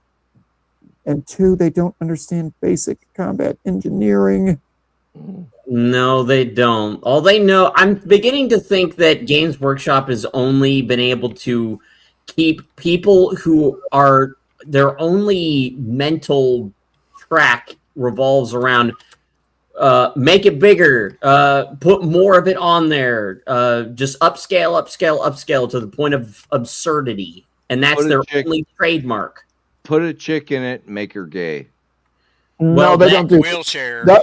and 2, they don't understand basic combat engineering. No, they don't. All they know, I'm beginning to think that Games Workshop has only been able to keep people who are their only mental track revolves around make it bigger, put more of it on there, just upscale to the point of absurdity, and that's Put a their chick- only trademark. Put a chick in it, make her gay. No, they don't do wheelchair. No.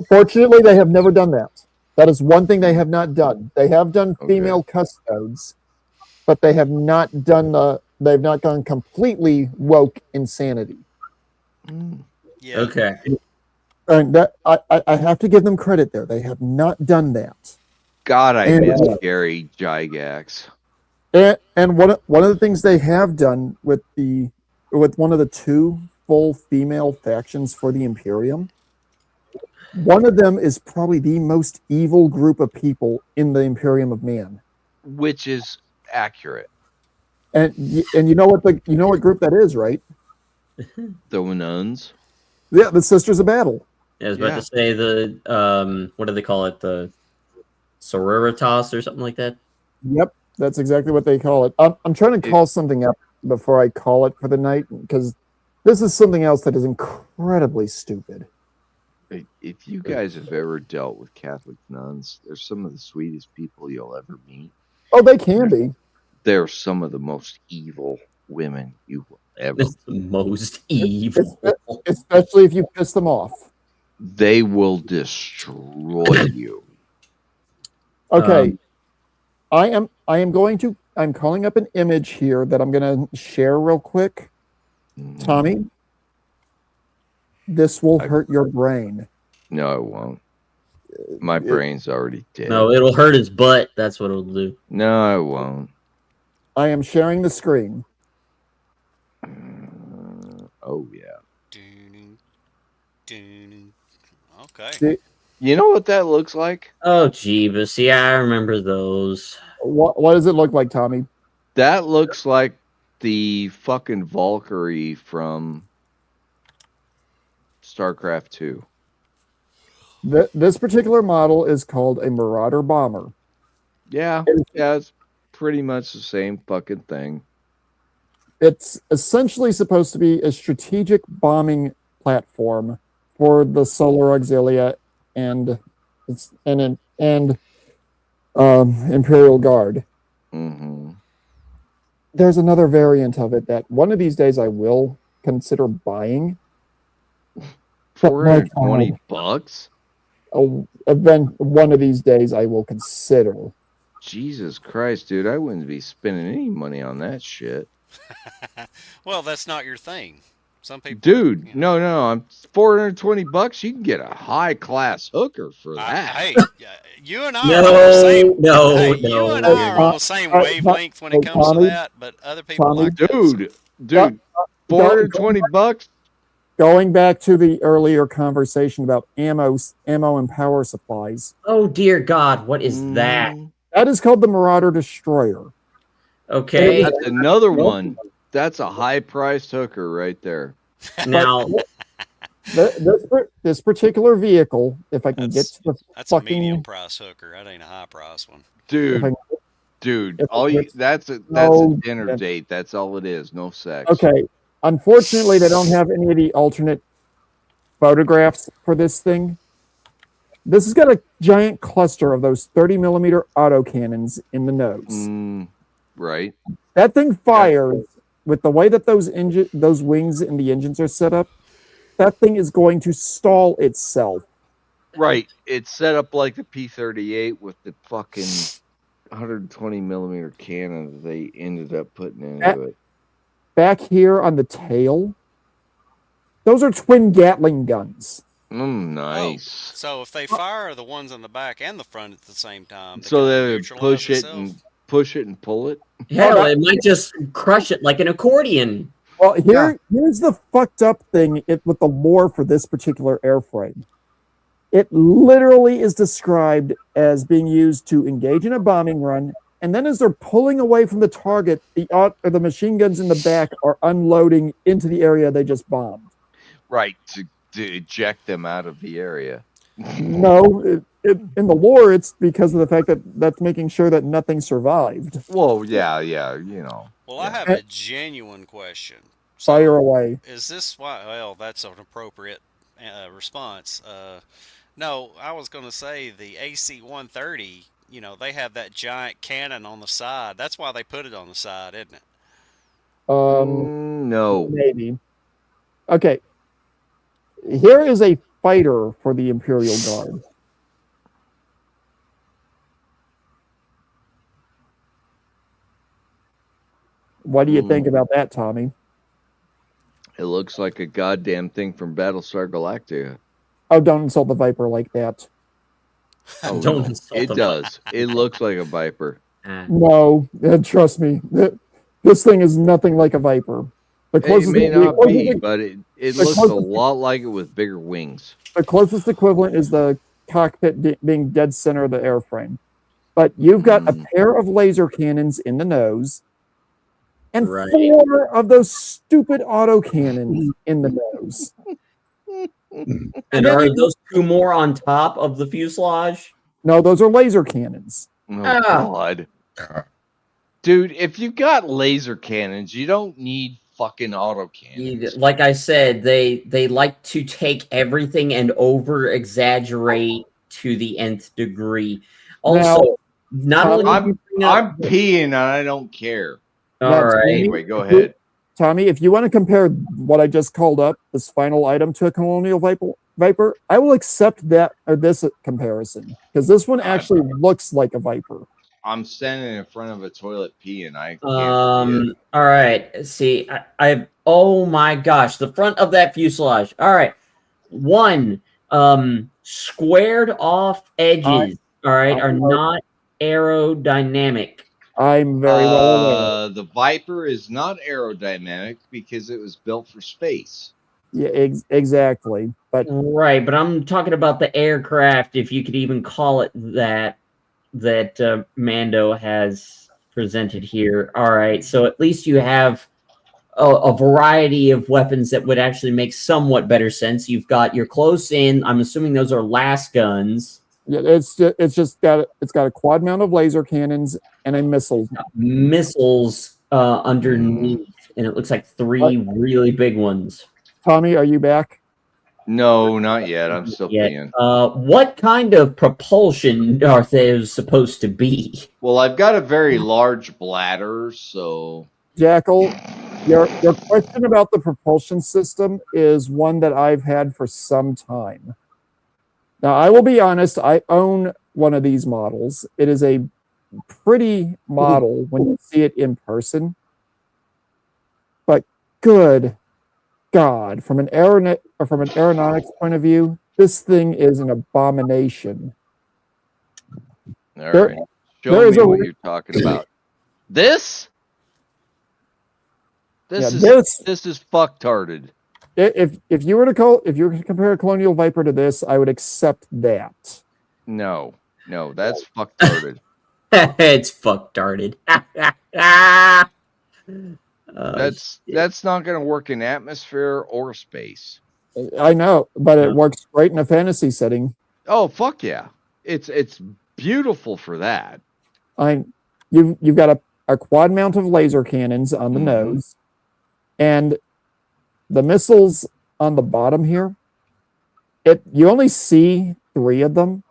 Fortunately, they have never done that. That is one thing they have not done. They have done female custodes, but they have not done. They've not gone completely woke insanity. Yeah. Okay. And that I have to give them credit there. They have not done that. God, I And- miss Gary Gygax. And one of the things they have done with one of the 2 full female factions for the Imperium, one of them is probably the most evil group of people in the Imperium of Man. Which is accurate. And you know what group that is, right? The nuns. Yeah, the Sisters of Battle. I was about to say the what do they call it? The sororitas or something like that. Yep, that's exactly what they call it. I'm trying to call something up before I call it for the night, because this is something else that is incredibly stupid. If you guys have ever dealt with Catholic nuns, they're some of the sweetest people you'll ever meet. Oh, they can be. They're some of the most evil women you will ever. It's the most evil. Especially if you piss them off. They will destroy you. Okay. I'm calling up an image here that I'm going to share real quick. Tommy, this will hurt your brain. No, it won't. My brain's already dead. No, it'll hurt his butt. That's what it'll do. No, it won't. I am sharing the screen. Oh yeah. Okay. You know what that looks like? Oh, Jeebus. Yeah, I remember those. What does it look like, Tommy? That looks like the fucking Valkyrie from StarCraft 2. This particular model is called a Marauder Bomber. Yeah, it's pretty much the same fucking thing. It's essentially supposed to be a strategic bombing platform for the Solar Auxilia, and Imperial Guard. Mm-hmm. There's another variant of it that one of these days I will consider buying. $420? Then one of these days I will consider. Jesus Christ, dude! I wouldn't be spending any money on that shit. Well, that's not your thing. Some people, dude. No, I'm $420. You can get a high class hooker for that. Hey, you and I are on the same. No. You and I are on the same wavelength when it comes to that, but other people like dude, $420. Going back to the earlier conversation about ammo and power supplies. Oh dear God, what is that? That is called the Marauder Destroyer. Okay. That's another one. That's a high-priced hooker right there. Now, this particular vehicle, if I can get to the that's fucking a medium price hooker. That ain't a high price one. Dude, that's a dinner date. That's all it is. No sex. Okay. Unfortunately, they don't have any of the alternate photographs for this thing. This has got a giant cluster of those 30mm autocannons in the nose. Right. That thing fires with the way that those wings and the engines are set up. That thing is going to stall itself. Right. It's set up like the P-38 with the fucking 120mm cannon that they ended up putting into it. Back here on the tail, those are twin Gatling guns. Nice. So if they fire the ones on the back and the front at the same time, So they push it and pull it. Hell, it might just crush it like an accordion. Well, here's the fucked up thing with the lore for this particular airframe. It literally is described as being used to engage in a bombing run, and then as they're pulling away from the target, the machine guns in the back are unloading into the area they just bombed. Right, to eject them out of the area. No, in the lore, it's because of the fact that that's making sure that nothing survived. Well, yeah, you know. Well, I have a genuine question. Fire away. Is this why? Well, that's an appropriate response. No, I was going to say the AC-130. You know, they have that giant cannon on the side. That's why they put it on the side, isn't it? No. Maybe. Okay. Here is a fighter for the Imperial Guard. What do you think about that, Tommy? It looks like a goddamn thing from Battlestar Galactica. Oh, don't insult the Viper like that. Oh, Don't insult it the does. It looks like a Viper. No, trust me. This thing is nothing like a Viper. It may not be, but it looks a lot like it with bigger wings. The closest equivalent is the cockpit being dead center of the airframe. But you've got a pair of laser cannons in the nose and 4 of those stupid autocannons in the nose. And are those 2 more on top of the fuselage? No, those are laser cannons. Oh, God. Dude, if you got laser cannons, you don't need fucking autocannons. Like I said, they like to take everything and over exaggerate to the nth degree. Also, I'm peeing and I don't care. All right. Anyway, go ahead. Tommy, if you want to compare what I just called up, this final item, to a Colonial Viper, I will accept that or this comparison because this one actually looks like a Viper. I'm standing in front of a toilet peeing. I can't all right. See, I oh my gosh, the front of that fuselage. All right. One, squared off edges, all right, are not aerodynamic. I'm very well aware. The Viper is not aerodynamic because it was built for space. Yeah, exactly. But right, but I'm talking about the aircraft, if you could even call it that Mando has presented here. All right, so at least you have a variety of weapons that would actually make somewhat better sense. You've got your close in. I'm assuming those are las guns. Yeah, it's got a quad mount of laser cannons and a missile. Missiles underneath, and it looks like 3 really big ones. Tommy, are you back? No, not yet. I'm still Yeah. peeing. What kind of propulsion are those supposed to be? Well, I've got a very large bladder, so Jackal, your question about the propulsion system is one that I've had for some time. Now, I will be honest, I own one of these models. It is a pretty model when you see it in person. But good God, from an aeronautics point of view, this thing is an abomination. all There- right. there Show is me a what re- you're talking about. This? This Yeah, this is fucktarded. If you were to compare a Colonial Viper to this, I would accept that. No, that's fucktarded. It's fucktarted. That's not going to work in atmosphere or space. I know, but it works great in a fantasy setting. Oh fuck yeah! It's beautiful for that. You've got a quad mount of laser cannons on the nose, and the missiles on the bottom here. You only see 3 of them.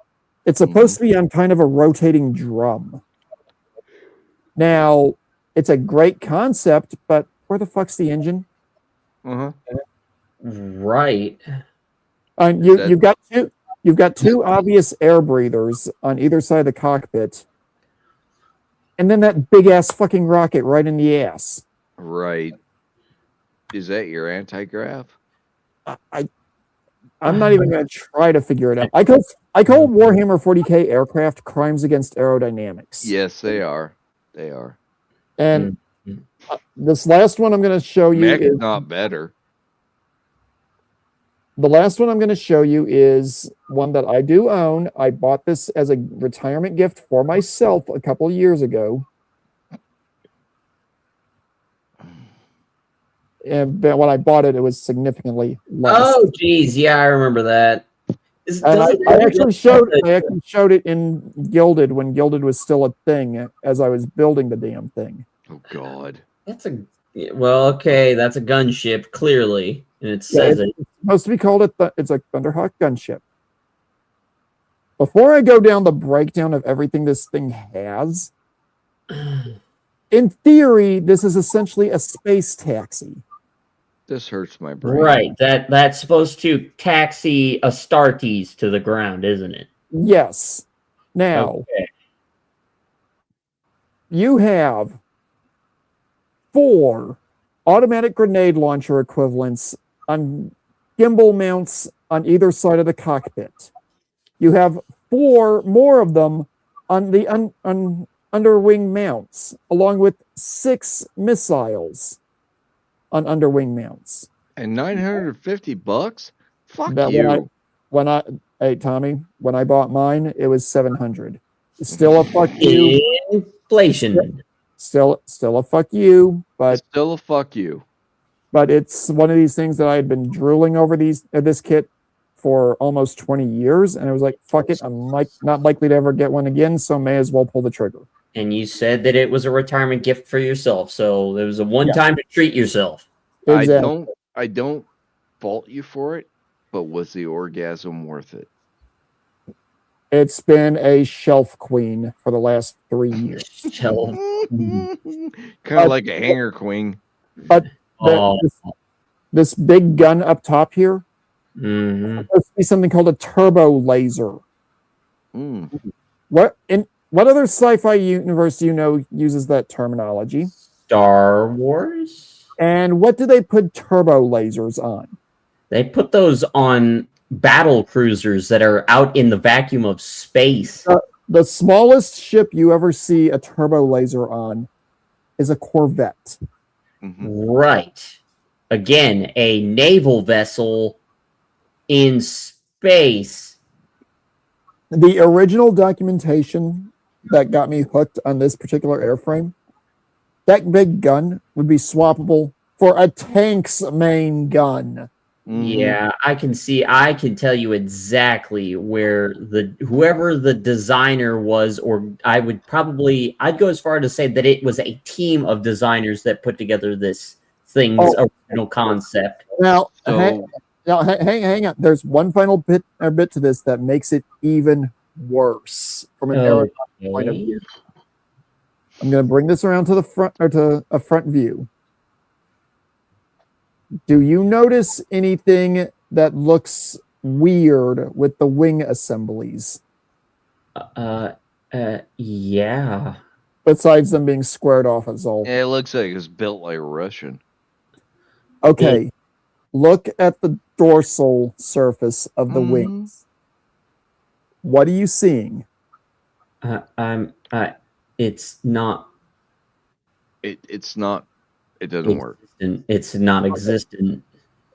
It's supposed to be on kind of a rotating drum. Now, it's a great concept, but where the fuck's the engine? Right. You've got two obvious air breathers on either side of the cockpit, and then that big ass fucking rocket right in the ass. Right. Is that your anti-grav? I'm not even going to try to figure it out. I call Warhammer 40K aircraft crimes against aerodynamics. Yes, they are. They are. And this last one I'm going to show you Mech is not better. the last one I'm going to show you is one that I do own. I bought this as a retirement gift for myself a couple of years ago. And when I bought it, it was significantly less. Oh, geez, yeah, I remember that. And I actually showed it in Gilded when Gilded was still a thing as I was building the damn thing. Oh God. That's a okay. That's a gunship, clearly, and it Yeah, says it's supposed to be called it's a Thunderhawk gunship. Before I go down the breakdown of everything this thing has, in theory, this is essentially a space taxi. This hurts my brain. Right. That's supposed to taxi Astartes to the ground, isn't it? Yes. Now, you have 4 automatic grenade launcher equivalents on gimbal mounts on either side of the cockpit. You have 4 more of them on the underwing mounts, along with 6 missiles on underwing mounts. And $950? Fuck That you. Hey Tommy, when I bought mine, it was $700. Still a fuck you. Inflation. Still a fuck you, but still a fuck you. But it's one of these things that I had been drooling over this kit for almost 20 years, and I was like, fuck it, I'm not likely to ever get one again, so may as well pull the trigger. And you said that it was a retirement gift for yourself, so it was a one-time to treat yourself. Exactly. I don't fault you for it, but was the orgasm worth it? It's been a shelf queen for the last 3 years. Shelf. Kind of like a hanger queen. But this big gun up top here, mm-hmm. supposed to be something called a turbo laser. What other sci-fi universe do you know uses that terminology? Star Wars. And what do they put turbo lasers on? They put those on battle cruisers that are out in the vacuum of space. The smallest ship you ever see a turbo laser on is a Corvette. Right. Again, a naval vessel in space. The original documentation that got me hooked on this particular airframe, that big gun would be swappable for a tank's main gun. Yeah, I can tell you exactly where whoever the designer was, or I'd go as far to say that it was a team of designers that put together this thing's original concept. Now, Now, hang on. There's one final bit to this that makes it even worse from an aerodynamic point of view. I'm going to bring this around to the front, or to a front view. Do you notice anything that looks weird with the wing assemblies? Yeah. Besides them being squared off as all. Yeah, it looks like it's built like a Russian. Okay. Look at the dorsal surface of the wings. What are you seeing? It's not. It's not. It doesn't work. It's not existent.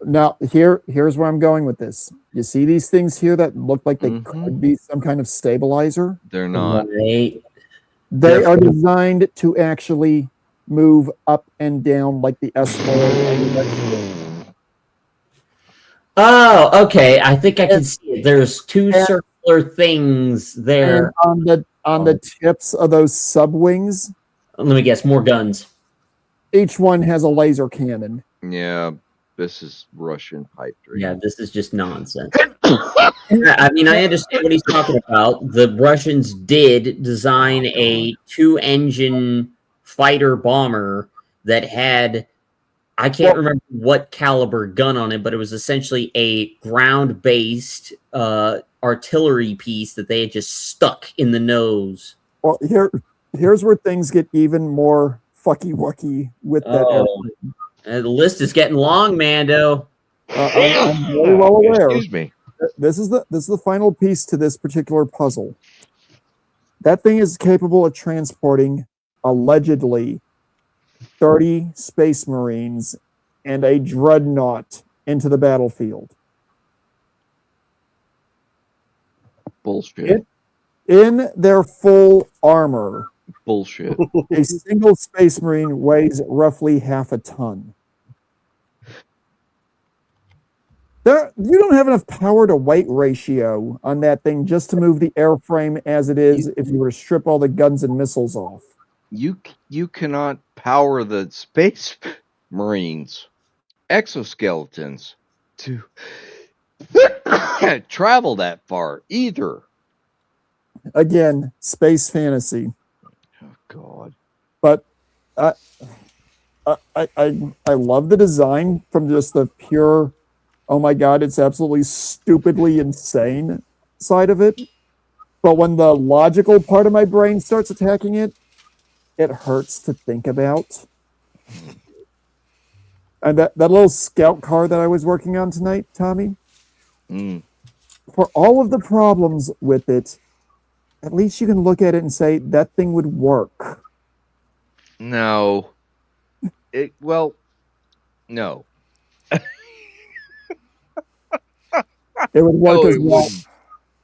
Now, here's where I'm going with this. You see these things here that look like they could be some kind of stabilizer? They're not. They are designed to actually move up and down like the S4. Oh, okay. I think I can see it. There's two circular things there. And on the tips of those sub wings. Let me guess, more guns. Each one has a laser cannon. Yeah, this is Russian pipe dream. Yeah, this is just nonsense. I mean, I understand what he's talking about. The Russians did design a 2-engine fighter bomber that had, I can't remember what caliber gun on it, but it was essentially a ground-based artillery piece that they had just stuck in the nose. Well, here's where things get even more fucky-wucky with that airplane. The list is getting long, Mando. I'm very well aware. Excuse me. This is the final piece to this particular puzzle. That thing is capable of transporting, allegedly, 30 Space Marines and a dreadnought into the battlefield. Bullshit. In their full armor. Bullshit. A single Space Marine weighs roughly half a ton. You don't have enough power to weight ratio on that thing just to move the airframe as it is if you were to strip all the guns and missiles off. You cannot power the Space Marines, exoskeletons, to travel that far either. Again, space fantasy. Oh God! But I love the design from just the pure, oh my God, it's absolutely stupidly insane side of it. But when the logical part of my brain starts attacking it, it hurts to think about. And that little scout car that I was working on tonight, Tommy, for all of the problems with it, at least you can look at it and say that thing would work. No. No. It would work No, as it well. wouldn't.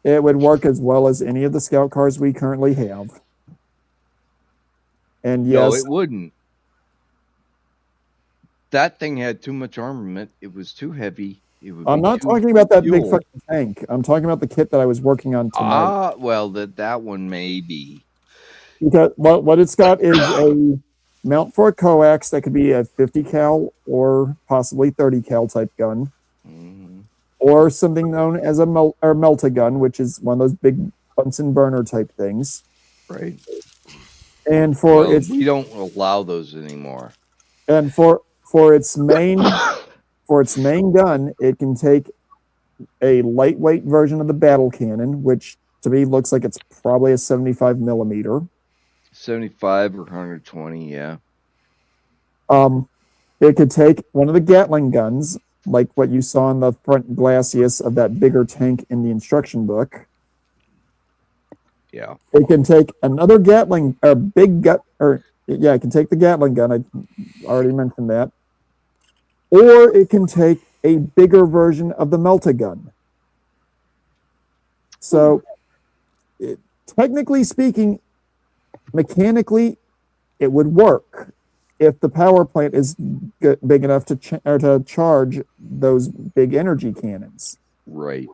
It would work as well as any of the scout cars we currently have. And yes, No, it wouldn't. That thing had too much armament. It was too heavy. I'm not talking about that big fucking tank. I'm talking about the kit that I was working on tonight. Well, that one may be. Because what it's got is a mount for a coax that could be a 50 cal or possibly 30 cal type gun, or something known as a melta-gun, which is one of those big Bunsen burner type things. Right. And for its, we don't allow those anymore. and for its main gun, it can take a lightweight version of the battle cannon, which to me looks like it's probably a 75 millimeter. 75 or 120, yeah. It could take one of the Gatling guns, like what you saw in the front glacis of that bigger tank in the instruction book. Yeah. It can take another Gatling, or big gut, or yeah, it can take the Gatling gun. I already mentioned that. Or it can take a bigger version of the melta-gun. So, technically speaking, mechanically, it would work if the power plant is big enough to charge those big energy cannons. Right.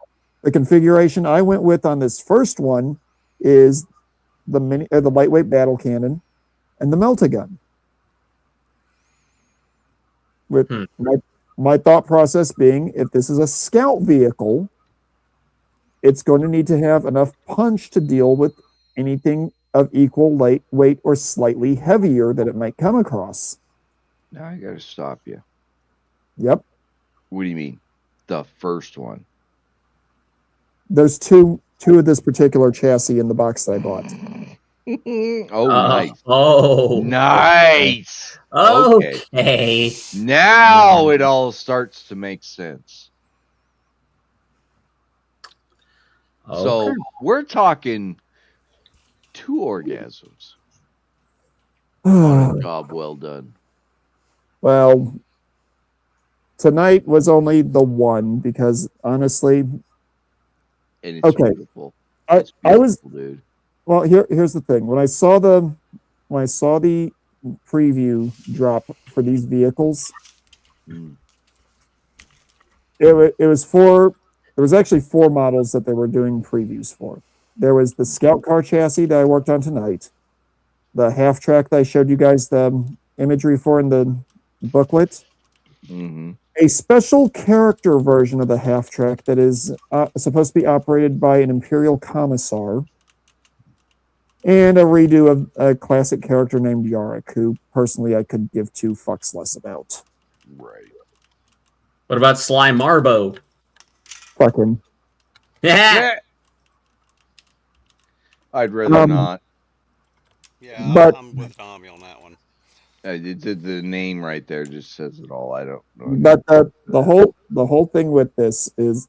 The configuration I went with on this first one is the lightweight battle cannon and the melta-gun. With My thought process being, if this is a scout vehicle, it's going to need to have enough punch to deal with anything of equal weight or slightly heavier that it might come across. Now I got to stop you. Yep. What do you mean? The first one. There's two of this particular chassis in the box that I bought. Oh, nice. Oh, nice. Okay. Now it all starts to make sense. So we're talking 2 orgasms. Job well done. Well, tonight was only the one because honestly, And it's okay. beautiful. I was, dude. well, here's the thing. When I saw the preview drop for these vehicles, it was actually 4 models that they were doing previews for. There was the Scout Car chassis that I worked on tonight, the half track that I showed you guys the imagery for in the booklet, a special character version of the half track that is supposed to be operated by an Imperial Commissar, and a redo of a classic character named Yarick, who personally I could give 2 fucks less about. Right. What about Sly Marbo? Fuck him. Yeah. I'd rather not. Yeah, But- I'm with Tommy on that one. The name right there just says it all. I don't know. But the whole thing with this is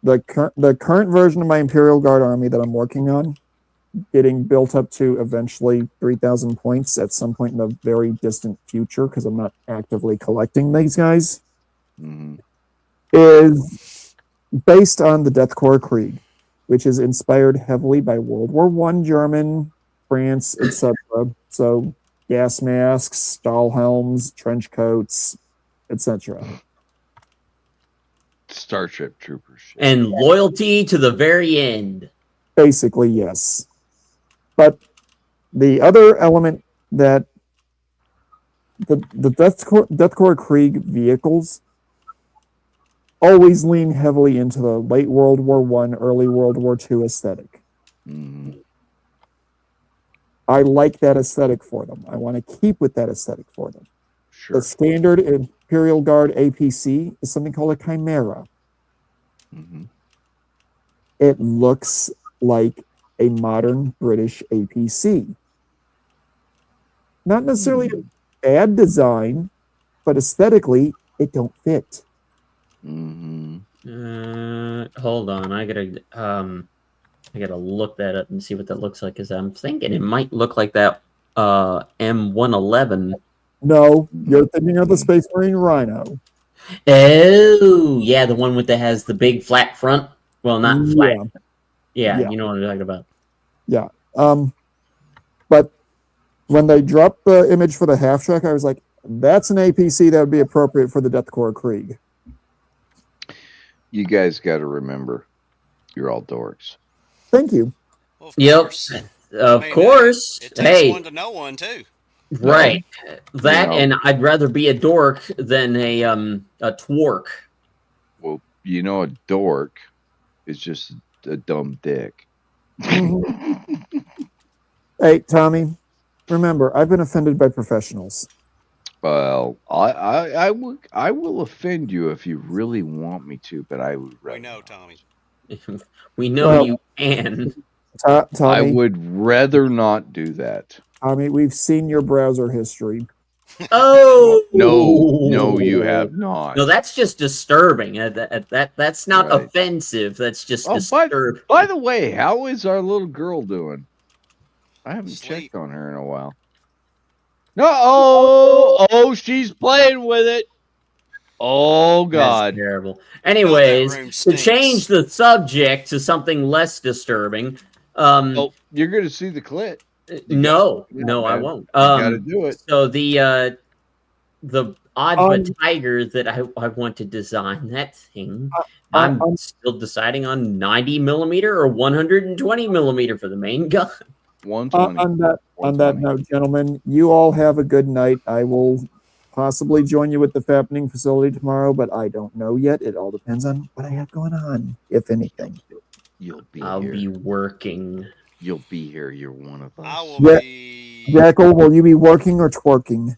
the current version of my Imperial Guard army that I'm working on, getting built up to eventually 3,000 points at some point in the very distant future, because I'm not actively collecting these guys, is based on the Death Corps Krieg, which is inspired heavily by World War I German, France, etc. So gas masks, Stahl helms, trench coats, etc. Starship Troopers. And loyalty to the very end. Basically, yes. But the other element that the Death Corps Krieg vehicles always lean heavily into the late World War I, early World War II aesthetic. I like that aesthetic for them. I want to keep with that aesthetic for them. Sure. The standard Imperial Guard APC is something called a Chimera. It looks like a modern British APC. Not necessarily a bad design, but aesthetically, it don't fit. Hold on, I gotta look that up and see what that looks like. Because I'm thinking it might look like that M111. No, you're thinking of the Space Marine Rhino. Oh, yeah, the one has the big flat front. Well, not flat. Yeah, Yeah. you know what I'm talking about. Yeah. But when they dropped the image for the half track, I was like, that's an APC that would be appropriate for the Death Corps Krieg. You guys got to remember, you're all dorks. Thank you. Well, Of course. It takes Hey, one to know one too. right. That, No. and I'd rather be a dork than a twerk. Well, you know, a dork is just a dumb dick. Hey, Tommy, remember, I've been offended by professionals. Well, I will offend you if you really want me to, but I would. We know, Tommy. We know Well, you can. I Tommy, would rather not do that. Tommy, we've seen your browser history. Oh No, you have not. No, that's just disturbing. That's not Right. offensive. That's just Oh, disturbing. by the way, how is our little girl doing? I haven't checked on her in a while. No, oh, she's playing with it. Oh God, That's terrible. Anyways, room to stinks. change the subject to something less disturbing. oh, you're gonna see the clit. No, I man. won't. You gotta do it. So the Oddva Tiger that I want to design, that thing, I'm still deciding on 90 millimeter or 120 millimeter for the main gun. 120. On that note, gentlemen, you all have a good night. I will possibly join you at the fappening facility tomorrow, but I don't know yet. It all depends on what I have going on, if anything. You'll be I'll here. be working. You'll be here. You're one of us. I will Yeah. be. Jackal, will you be working or twerking?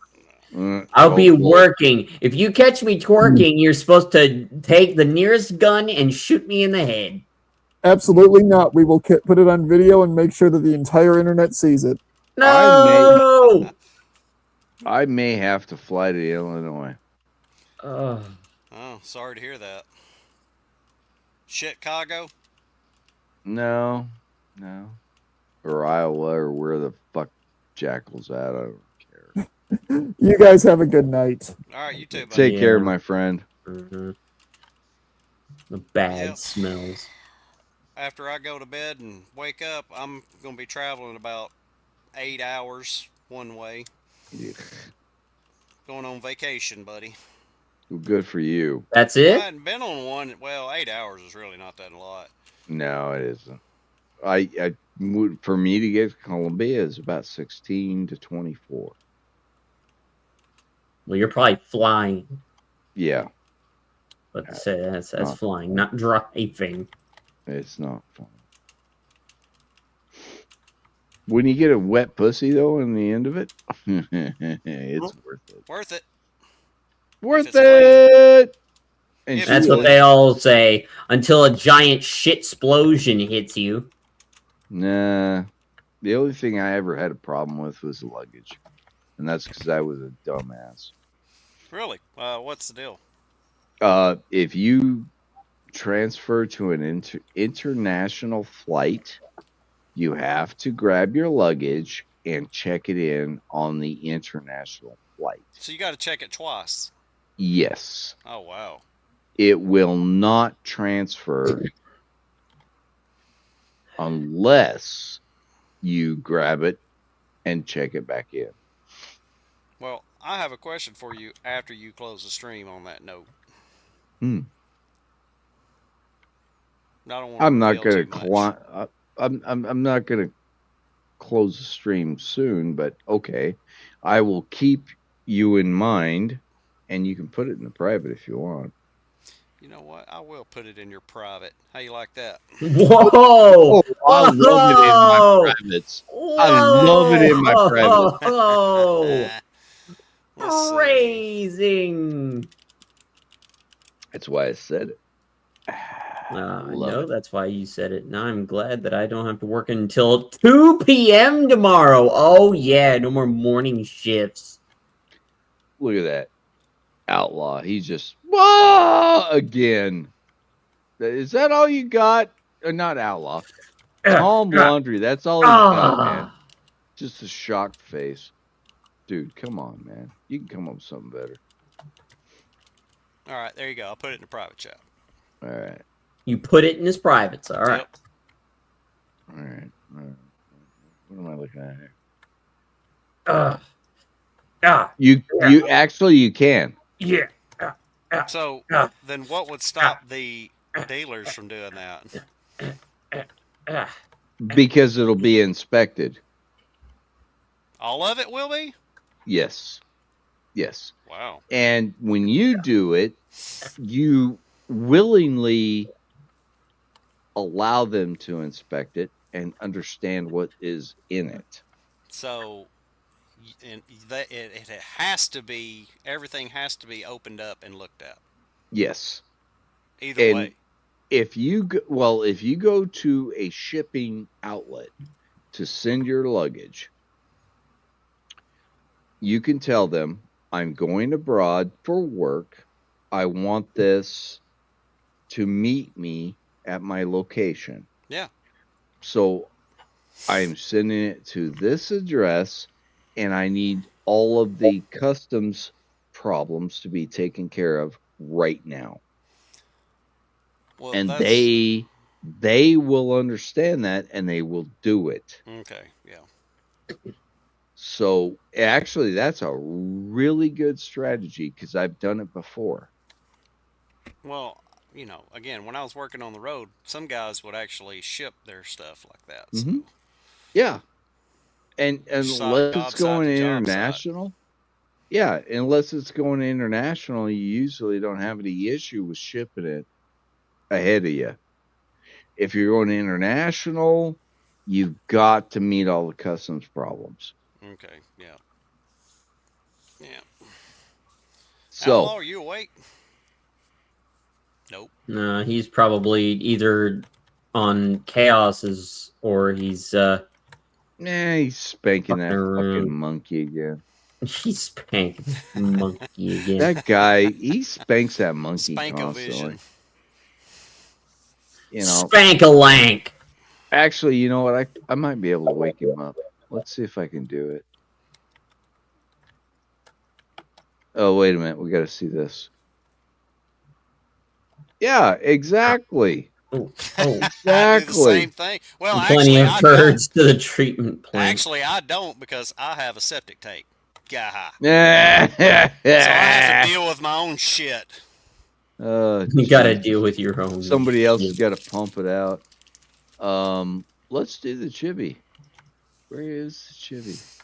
I'll be working. If you catch me twerking, you're supposed to take the nearest gun and shoot me in the head. Absolutely not. We will put it on video and make sure that the entire internet sees it. No! I may have to fly to Illinois. Oh, sorry to hear that. Chicago? No. Or Iowa, or where the fuck Jackal's at. I don't care. You guys have a good night. All right, you too, buddy. Take care, my friend. The bad smells. After I go to bed and wake up, I'm going to be traveling about 8 hours one way. Yeah. Going on vacation, buddy. Well, good for you. That's I it? hadn't been on one. Well, 8 hours is really not that a lot. No, it isn't. I would, for me to get to Columbia is about 16 to 24. Well, you're probably flying. Yeah. But that's flying, not driving. It's not fun. When you get a wet pussy, though, in the end of it, it's worth it. Worth it. Worth it! And That's what they all say, until a giant shit explosion hits you. Nah. The only thing I ever had a problem with was the luggage. And that's because I was a dumbass. Really? What's the deal? If you transfer to an international flight, you have to grab your luggage and check it in on the international flight. So you got to check it twice. Yes. Oh, wow. It will not transfer unless you grab it and check it back in. Well, I have a question for you after you close the stream on that note. I'm not going to I'm not going to close the stream soon, but okay. I will keep you in mind, and you can put it in the private if you want. You know what? I will put it in your private. How you like that? Whoa! I love it in my privates. I love it in my private. Oh! Raising. That's why I said it. I know that's why you said it. Now I'm glad that I don't have to work until 2 p.m. tomorrow. Oh, yeah. No more morning shifts. Look at that. Outlaw. He's just again. Is that all you got? Not Outlaw. Calm Laundry. That's all he's got, man. Just a shocked face. Dude, come on, man. You can come up with something better. All right, there you go. I'll put it in the private chat. All right. You put it in his privates. All right. Yep. All right. What am I looking at here? You actually you can. Yeah. So then what would stop the dealers from doing that? Because it'll be inspected. All of it will be? Yes. Yes. Wow. And when you do it, you willingly allow them to inspect it and understand what is in it. So it has to be, everything has to be opened up and looked at. Yes. Either way. If you go to a shipping outlet to send your luggage, you can tell them, I'm going abroad for work. I want this to meet me at my location. Yeah. So I'm sending it to this address, and I need all of the customs problems to be taken care of right now. Well, and they will understand that, and they will do it. Okay, yeah. So actually, that's a really good strategy because I've done it before. Well, you know, again, when I was working on the road, some guys would actually ship their stuff like that. So. Yeah. And unless it's going site. international, Yeah, unless it's going international, you usually don't have any issue with shipping it ahead of you. If you're going international, you've got to meet all the customs problems. Okay, yeah. Yeah. So, Outlaw, are you awake? Nope. No, he's probably either on Chaos's or he's he's spanking that Fucking fucking monkey again. he's spanking the monkey again. That guy, he spanks that monkey Spank-o-vision. constantly. You know, Spank-a-lank. actually, you know what? I might be able to wake him up. Let's see if I can do it. Oh, wait a minute. We got to see this. Yeah, exactly. Oh, I do the Exactly. same thing. Well, plenty actually, of I birds to the treatment don't. plant. Actually, I don't because I have a septic tank. Gah. Yeah. So I have to deal with my own shit. You gotta deal with your own. Somebody else has got to pump it out. Let's do the chibi. Where is the chibi?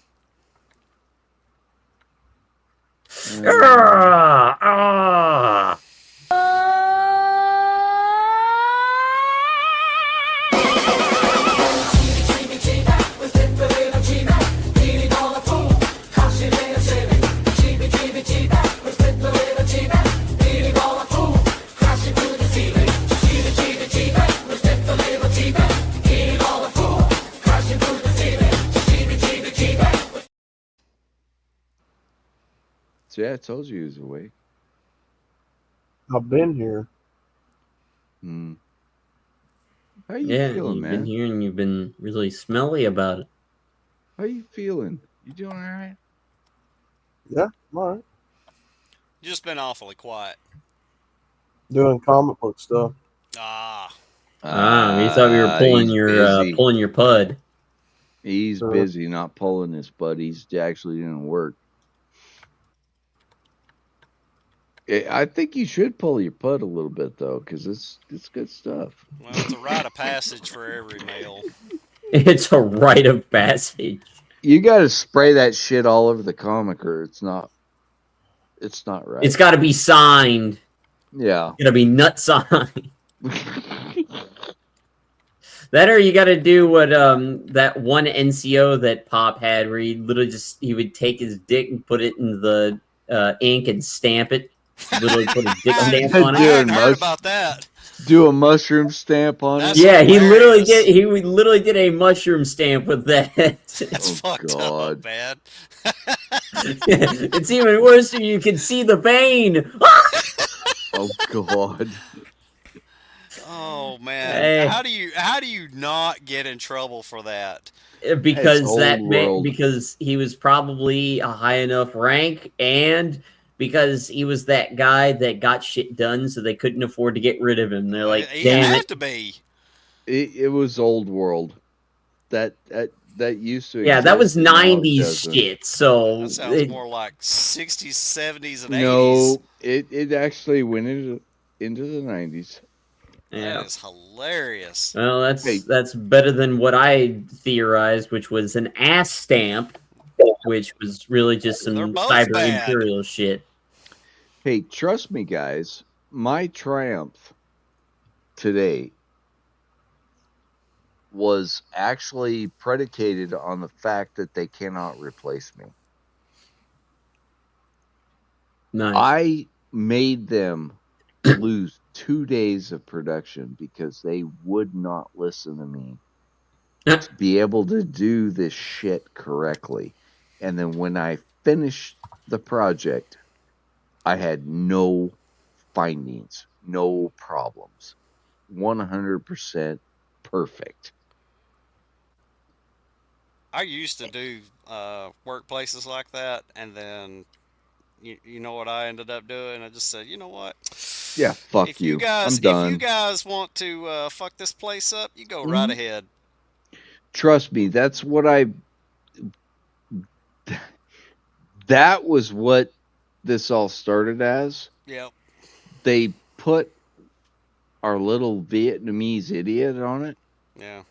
So yeah, I told you he was awake. I've been here. Hmm. How you Yeah, feeling, you've man? been here and you've been really smelly about it. How you feeling? You doing all right? Yeah, I'm all right. Just been awfully quiet. Doing comic book stuff. Ah. We thought we were pulling he's your busy. pulling your pud. He's busy, not pulling his butt. He's actually doing work. I think you should pull your pud a little bit though, because it's good stuff. Well, it's a rite of passage for every male. It's a rite of passage. You got to spray that shit all over the comic, or it's not right. It's got to be signed. Yeah. It's got to be nut signed. That or you got to do what that one NCO that Pop had, where he literally he would take his dick and put it in the ink and stamp it. Literally put a dick stamp on it. I hadn't heard about that. Do a mushroom stamp on it. Yeah, he literally did a mushroom stamp with that. That's fucked up, man. It's even worse if you can see the vein. Oh God. Oh man. Hey. How do you not get in trouble for that? Because It's old world. because he was probably a high enough rank, and because he was that guy that got shit done, so they couldn't afford to get rid of him. They're like, He damn had it. to be. It was old world. That used to. Yeah, that exist, was and now it 90s doesn't. shit. So That sounds more like 60s, 70s, and 80s. No, it actually went into the 90s. Yeah. That is hilarious. Well, that's better than what I theorized, which was an ass stamp, which was really just some They're both cyber bad. imperial shit. Hey, trust me, guys. My triumph today was actually predicated on the fact that they cannot replace me. Nice. I made them lose 2 days of production because they would not listen to me to be able to do this shit correctly. And then when I finished the project, I had no findings, no problems. 100% perfect. I used to do workplaces like that, and then you know what I ended up doing? I just said, you know what? Yeah, fuck If you you. guys, I'm done. if you guys want to fuck this place up, you go right ahead. Trust me, that's what that was what this all started as. Yep. They put our little Vietnamese idiot on it, Yeah.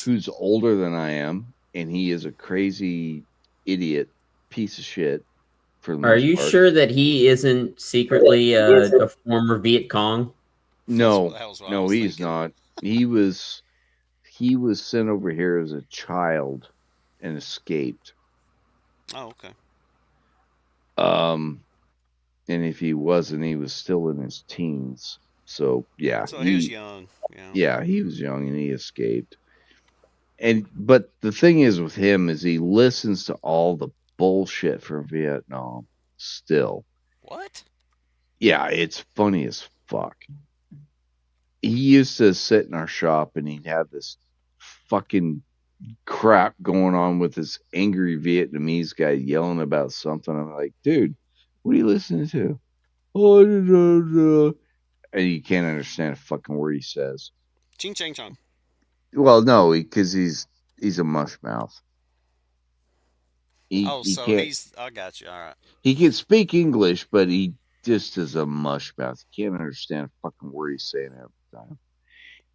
who's older than I am, and he is a crazy idiot piece of shit. For the Are most you part. sure that he isn't secretly a former Viet Cong? No, That was what I no, was he's thinking. not. He was sent over here as a child and escaped. Oh, okay. And if he wasn't, he was still in his teens. So yeah, So he was young. Yeah. Yeah, he was young and he escaped. But the thing is with him is he listens to all the bullshit from Vietnam still. What? Yeah, it's funny as fuck. He used to sit in our shop and he'd have this fucking crap going on with this angry Vietnamese guy yelling about something. I'm like, dude, what are you listening to? Oh, and you can't understand a fucking word he says. Ching chang chong. Well, no, because he's a mush mouth. So can't, he's. I got you. All right. He can speak English, but he just is a mush mouth. You can't understand a fucking word he's saying every time.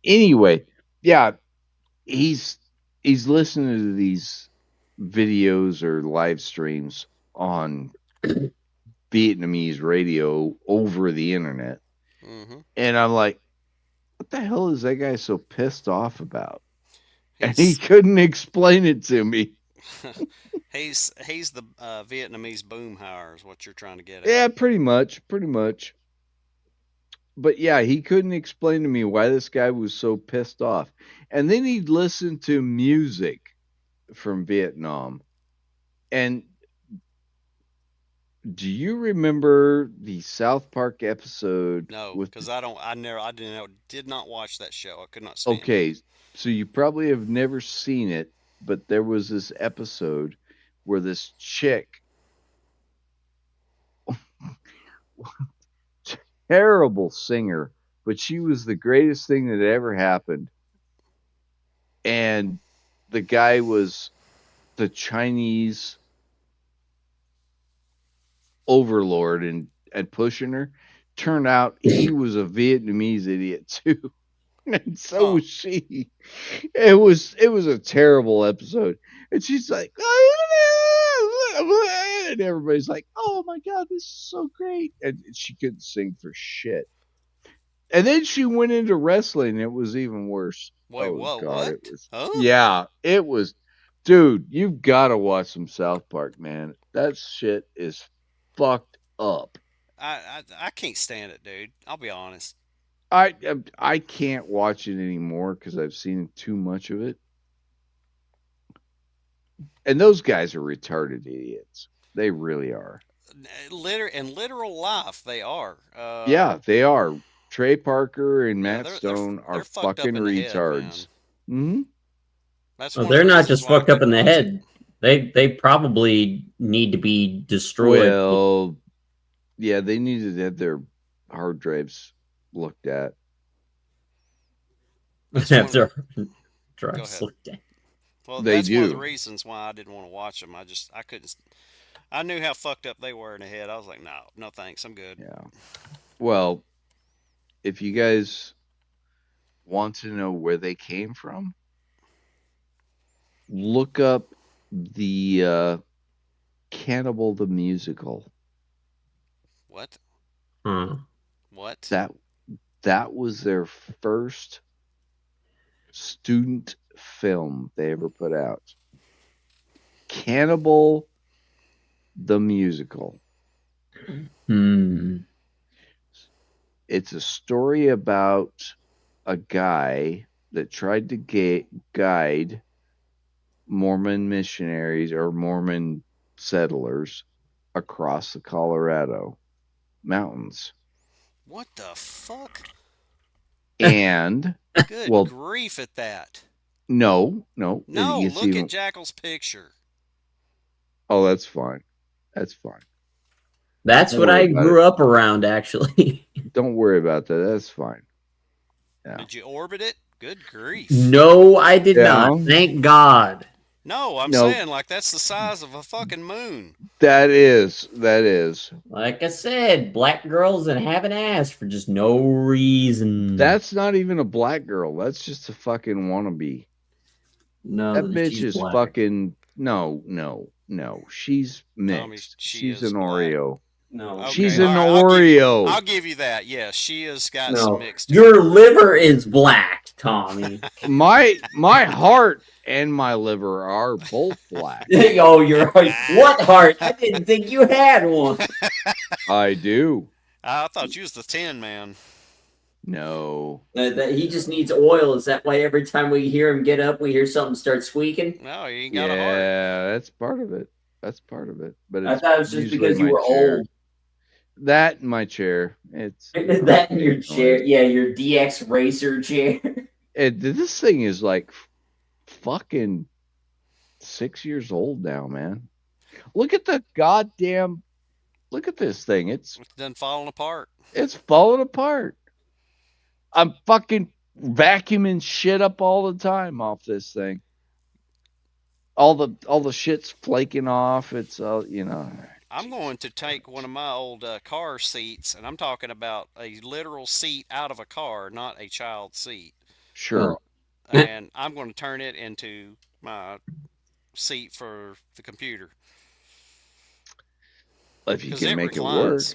Anyway, yeah, he's listening to these videos or live streams on Vietnamese radio over the internet. Mm-hmm. And I'm like, what the hell is that guy so pissed off about? And he couldn't explain it to me. he's the Vietnamese Boomhauer is what you're trying to get at. Yeah, pretty much. But yeah, he couldn't explain to me why this guy was so pissed off. And then he'd listen to music from Vietnam. And do you remember the South Park episode? No, with because I did not watch that show. I could not stand it. Okay, so you probably have never seen it, but there was this episode where this chick, terrible singer, but she was the greatest thing that ever happened. And the guy was the Chinese overlord and pushing her. Turned out he was a Vietnamese idiot too. And so was she. It was a terrible episode. And she's like, and everybody's like, oh my God, this is so great. And she couldn't sing for shit. And then she went into wrestling. It was even worse. Wait, what? Yeah, it was. Dude, you've got to watch some South Park, man. That shit is fucked up. I can't stand it, dude. I'll be honest. I can't watch it anymore because I've seen too much of it. And those guys are retarded idiots. They really are. In literal life, they are. Yeah, they are. Trey Parker and Matt Stone are fucked up fucking in the head, retards. They're not just fucked up in the head. They probably need to be destroyed. Well, yeah, they needed to have their hard drives looked at. Have their drives looked at. Well, They that's one of do. the reasons why I didn't want to watch them. I couldn't. I knew how fucked up they were in the head. I was like, no thanks, I'm good. Yeah. Well, if you guys want to know where they came from, look up the Cannibal the Musical. What? What? That was their first student film they ever put out. Cannibal the Musical. It's a story about a guy that tried to guide Mormon missionaries or Mormon settlers across the Colorado mountains. What the fuck? And Good grief at that. No. No, look at Jackal's picture. Oh, that's fine. That's fine. That's what I grew up around, actually. Don't worry about that. That's fine. Yeah. Did you orbit it? Good grief. No, I did not. Thank God. No, I'm saying like that's the size of a fucking moon. That is. Like I said, black girls that have an ass for just no reason. That's not even a black girl. That's just a fucking wannabe. No, that bitch she's is black. fucking no. No, she's mixed. she She's is an black. Oreo. No. Okay, She's an all right, Oreo. I'll give you that. Yes, she has got No. some mixed. Your liver is black, Tommy. My heart and my liver are both black. Oh, your heart. What heart? I didn't think you had one. I do. I thought you was the Tin Man. No. That he just needs oil. Is that why every time we hear him get up, we hear something start squeaking? No, he ain't got a heart. Yeah, that's part of it. That's part of it. But I it's thought it was just usually because you my were chair. old. That in my chair. It's That in your chair. Yeah, your DX Racer chair. This thing is like fucking 6 years old now, man. Look at the goddamn. Look at this thing. It's done falling apart. It's falling apart. I'm fucking vacuuming shit up all the time off this thing. All the shit's flaking off. It's I'm going to take one of my old car seats, and I'm talking about a literal seat out of a car, not a child seat. Sure. And I'm going to turn it into my seat for the computer. If you 'Cause can it make reclines.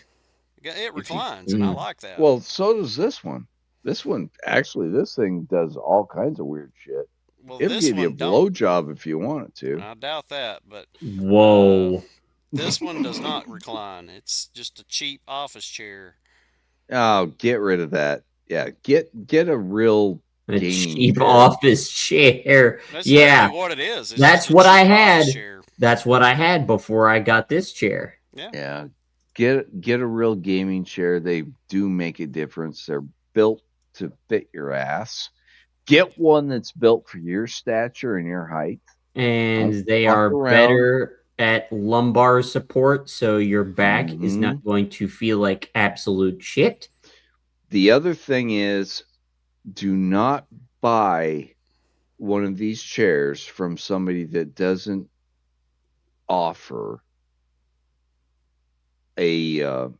it work. It reclines, and I like that. Well, so does this one. This one, actually, this thing does all kinds of weird shit. Well, It'll this give you a one don't. blowjob if you want it to. I doubt that, but Whoa. this one does not recline. It's just a cheap office chair. Oh, get rid of that. Yeah, get a real A gaming cheap chair. office chair. That's Yeah. literally what it is. It's That's just a what I cheap had. office chair. That's what I had before I got this chair. Yeah. Get a real gaming chair. They do make a difference. They're built to fit your ass. Get one that's built for your stature and your height. And Don't they fuck are around. better at lumbar support, so your back is Mm-hmm. not going to feel like absolute shit. The other thing is, do not buy one of these chairs from somebody that doesn't offer a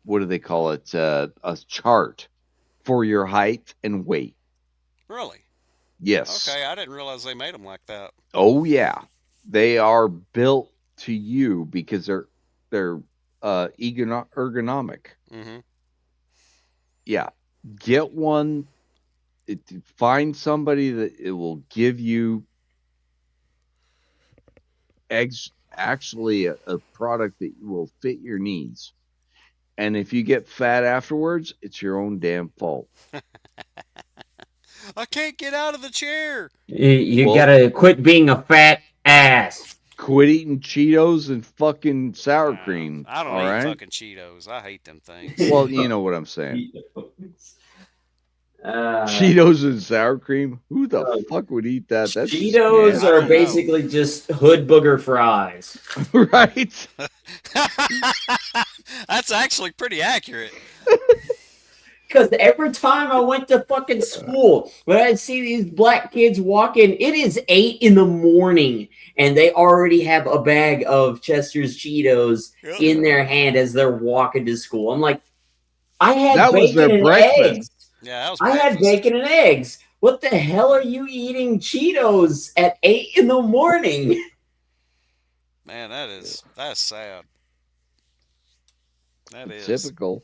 what do they call it? A chart for your height and weight. Really? Yes. Okay, I didn't realize they made them like that. Oh yeah, they are built to you because they're ergonomic. Mm-hmm. Yeah, get one. Find somebody that it will give you actually a product that will fit your needs. And if you get fat afterwards, it's your own damn fault. I can't get out of the chair. You Well- gotta quit being a fat ass. Quit eating Cheetos and fucking sour cream. I don't all eat right? fucking Cheetos. I hate them things. Well, you know what I'm saying. Uh, Cheetos and sour cream? Who the fuck would eat that? That's Cheetos nasty. are basically just hood booger fries. Right? That's actually pretty accurate. Because every time I went to fucking school, when I'd see these black kids walk in, it is 8 a.m. and they already have a bag of Chester's Cheetos in their hand as they're walking to school. I'm like, I had That was bacon their and breakfast. eggs. Yeah, that was I had breakfast. bacon and eggs. What the hell are you eating Cheetos at 8 a.m? Man, that's sad. That is. Typical.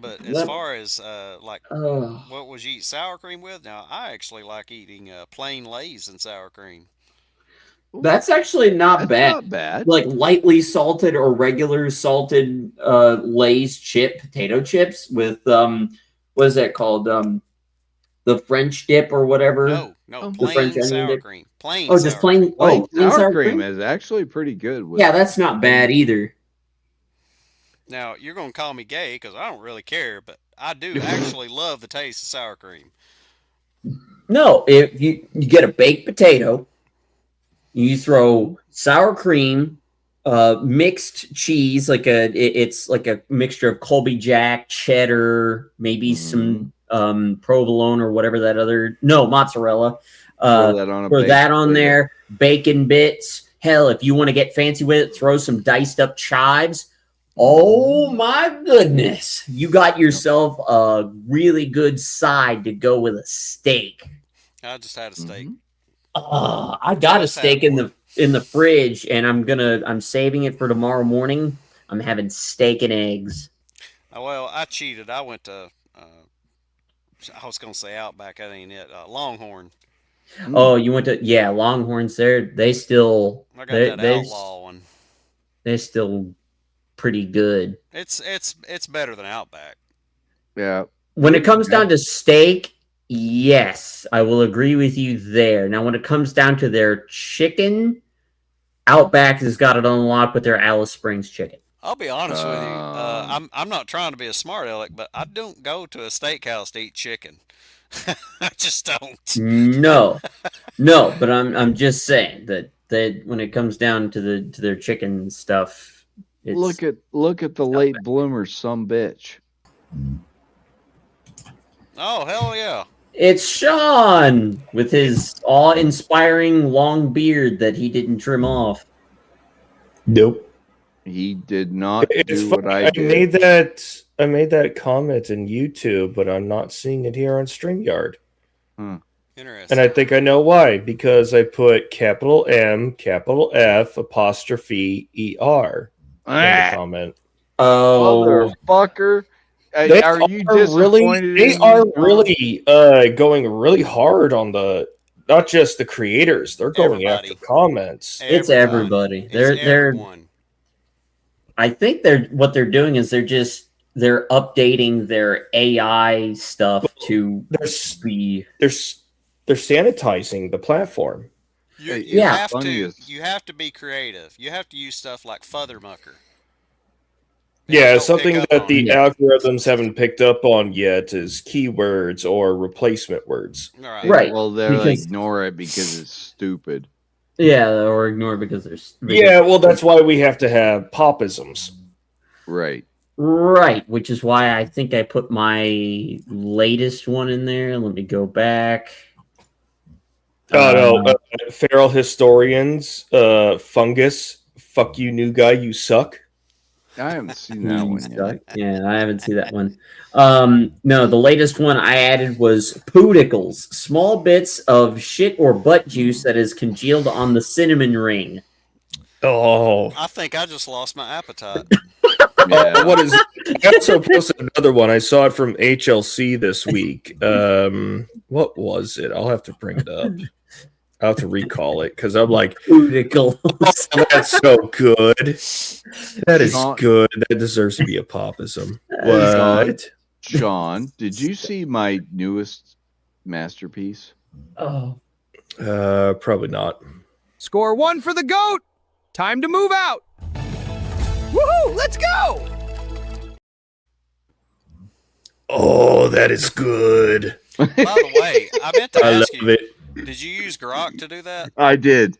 But as Let- far as like Ugh. what would you eat sour cream with? Now I actually like eating plain Lay's and sour cream. That's actually not That's bad. not bad. Like lightly salted or regular salted Lay's potato chips with what is that called? The French dip or whatever. No, The French plain onion sour dip. cream. Plain. Oh, just sour plain. Plain Oh, plain sour cream is actually pretty good. With Yeah, that's not bad either. Now you're gonna call me gay because I don't really care, but I do actually love the taste of sour cream. No, if you get a baked potato, you throw sour cream, mixed cheese, it's like a mixture of Colby Jack, cheddar, maybe some provolone or whatever that other mozzarella. Throw that on a Throw baked that on potato. there, bacon bits. Hell, if you want to get fancy with it, throw some diced up chives. Oh my goodness. You got yourself a really good side to go with a steak. I just had a steak. I got a Just had steak in the fridge, and I'm saving it for tomorrow morning. I'm having steak and eggs. Well, I cheated. I went to. I was gonna say Outback. That ain't it. Longhorn. Oh, you went to Longhorns there. They still I got that Outlaw one. They're still pretty good. It's better than Outback. Yeah. When it comes down to steak, yes, I will agree with you there. Now, when it comes down to their chicken, Outback has got it on lock with their Alice Springs chicken. I'll be honest with you. I'm not trying to be a smart aleck, but I don't go to a steakhouse to eat chicken. I just don't. No, but I'm just saying that when it comes down to their chicken stuff, it's... look at the late bloomers, some bitch. Oh hell yeah! It's Sean with his awe-inspiring long beard that he didn't trim off. Nope. He did not It's do what funny, I did. I made that comment in YouTube, but I'm not seeing it here on StreamYard. Interesting. And I think I know why. Because I put capital M, capital F, apostrophe ER in the comment. Oh, motherfucker! They Are you disappointed? They are really going really hard on not just the creators. They're going after comments. It's everybody. They're I think what they're doing is they're updating their AI stuff to be. They're sanitizing the platform. You have to be creative. You have to use stuff like Futhermucker. Yeah, something that the algorithms haven't picked up on yet is keywords or replacement words. Right. Well, they'll ignore it because it's stupid. Yeah, or ignore it because there's... Yeah, well, that's why we have to have popisms. Right. Right, which is why I think I put my latest one in there. Let me go back. Oh, no. Feral Historians, Fungus, fuck you, new guy, you suck. I haven't seen that one yet. Yeah, I haven't seen that one. No, the latest one I added was Pooticles, small bits of shit or butt juice that is congealed on the cinnamon ring. Oh. I think I just lost my appetite. Oh, what is it? I also posted another one. I saw it from HLC this week. What was it? I'll have to bring it up. I'll have to recall it because I'm like, Pooticles. Oh, that's so good. That is good. That deserves to be a popism. What? Sean, did you see my newest masterpiece? Oh. Probably not. Score 1 for the GOAT. Time to move out. Woohoo! Let's go. Oh, that is good. By the way, I meant to ask you, it. did you use Grok to do that? I did.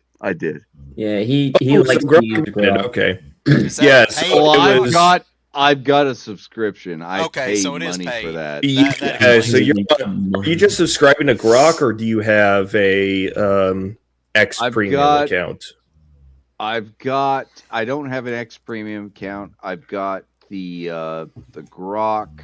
Yeah, he Oh, likes so to use Grok- Grok. Okay. Is that Yes. paid? Well, I've got a subscription. I Okay, paid so it is money paid. for that. Yeah, explains so are you just subscribing to Grok, or do you have a X I've Premium got- account? I don't have an X Premium account. I've got the Grok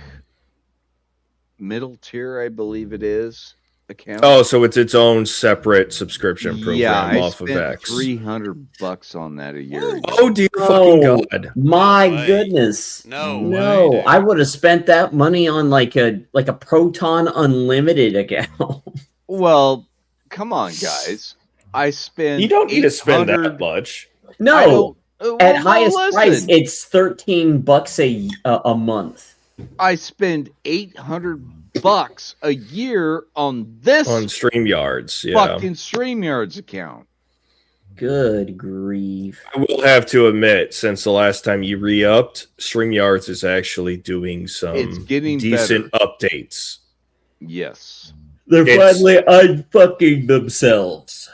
middle tier, I believe it is, account. Oh, so it's its own separate subscription program I off of spent X. $300 on that a year ago. Oh dear fucking god! My way. goodness. No No, way, dude. I would have spent that money on like a Proton Unlimited account. Well, come on, guys. I spend. You don't need to spend that 800 much. No, Well, at no, highest price, listen. it's $13 a month. I spend $800 a year on this On StreamYards, yeah. fucking StreamYards account. Good grief! I will have to admit, since the last time you re-upped, StreamYards is actually doing It's some getting decent updates. Yes. They're It's- finally unfucking themselves.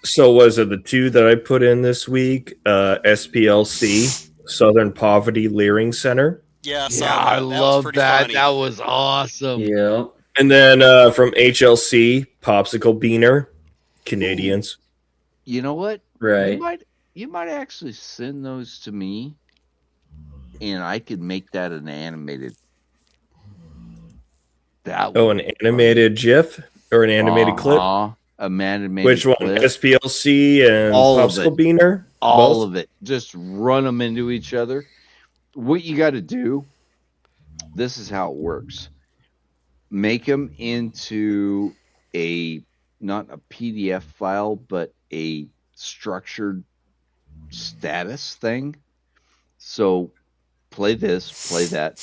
So was it the two that I put in this week? SPLC, Southern Poverty Leering Center. Yeah, I saw Yeah, that. I That was love pretty that. funny. That was awesome. Yeah. And then from HLC, Popsicle Beaner, Canadians. You know what? Right. You might actually send those to me, and I could make that an animated. That Oh, would an animated GIF? or an animated clip? A animated Which one? clip. SPLC and All of Popsicle it. Beaner? All Both? of it. Just run them into each other. What you got to do, this is how it works. Make them into not a PDF file, but a structured status thing. So play this, play that,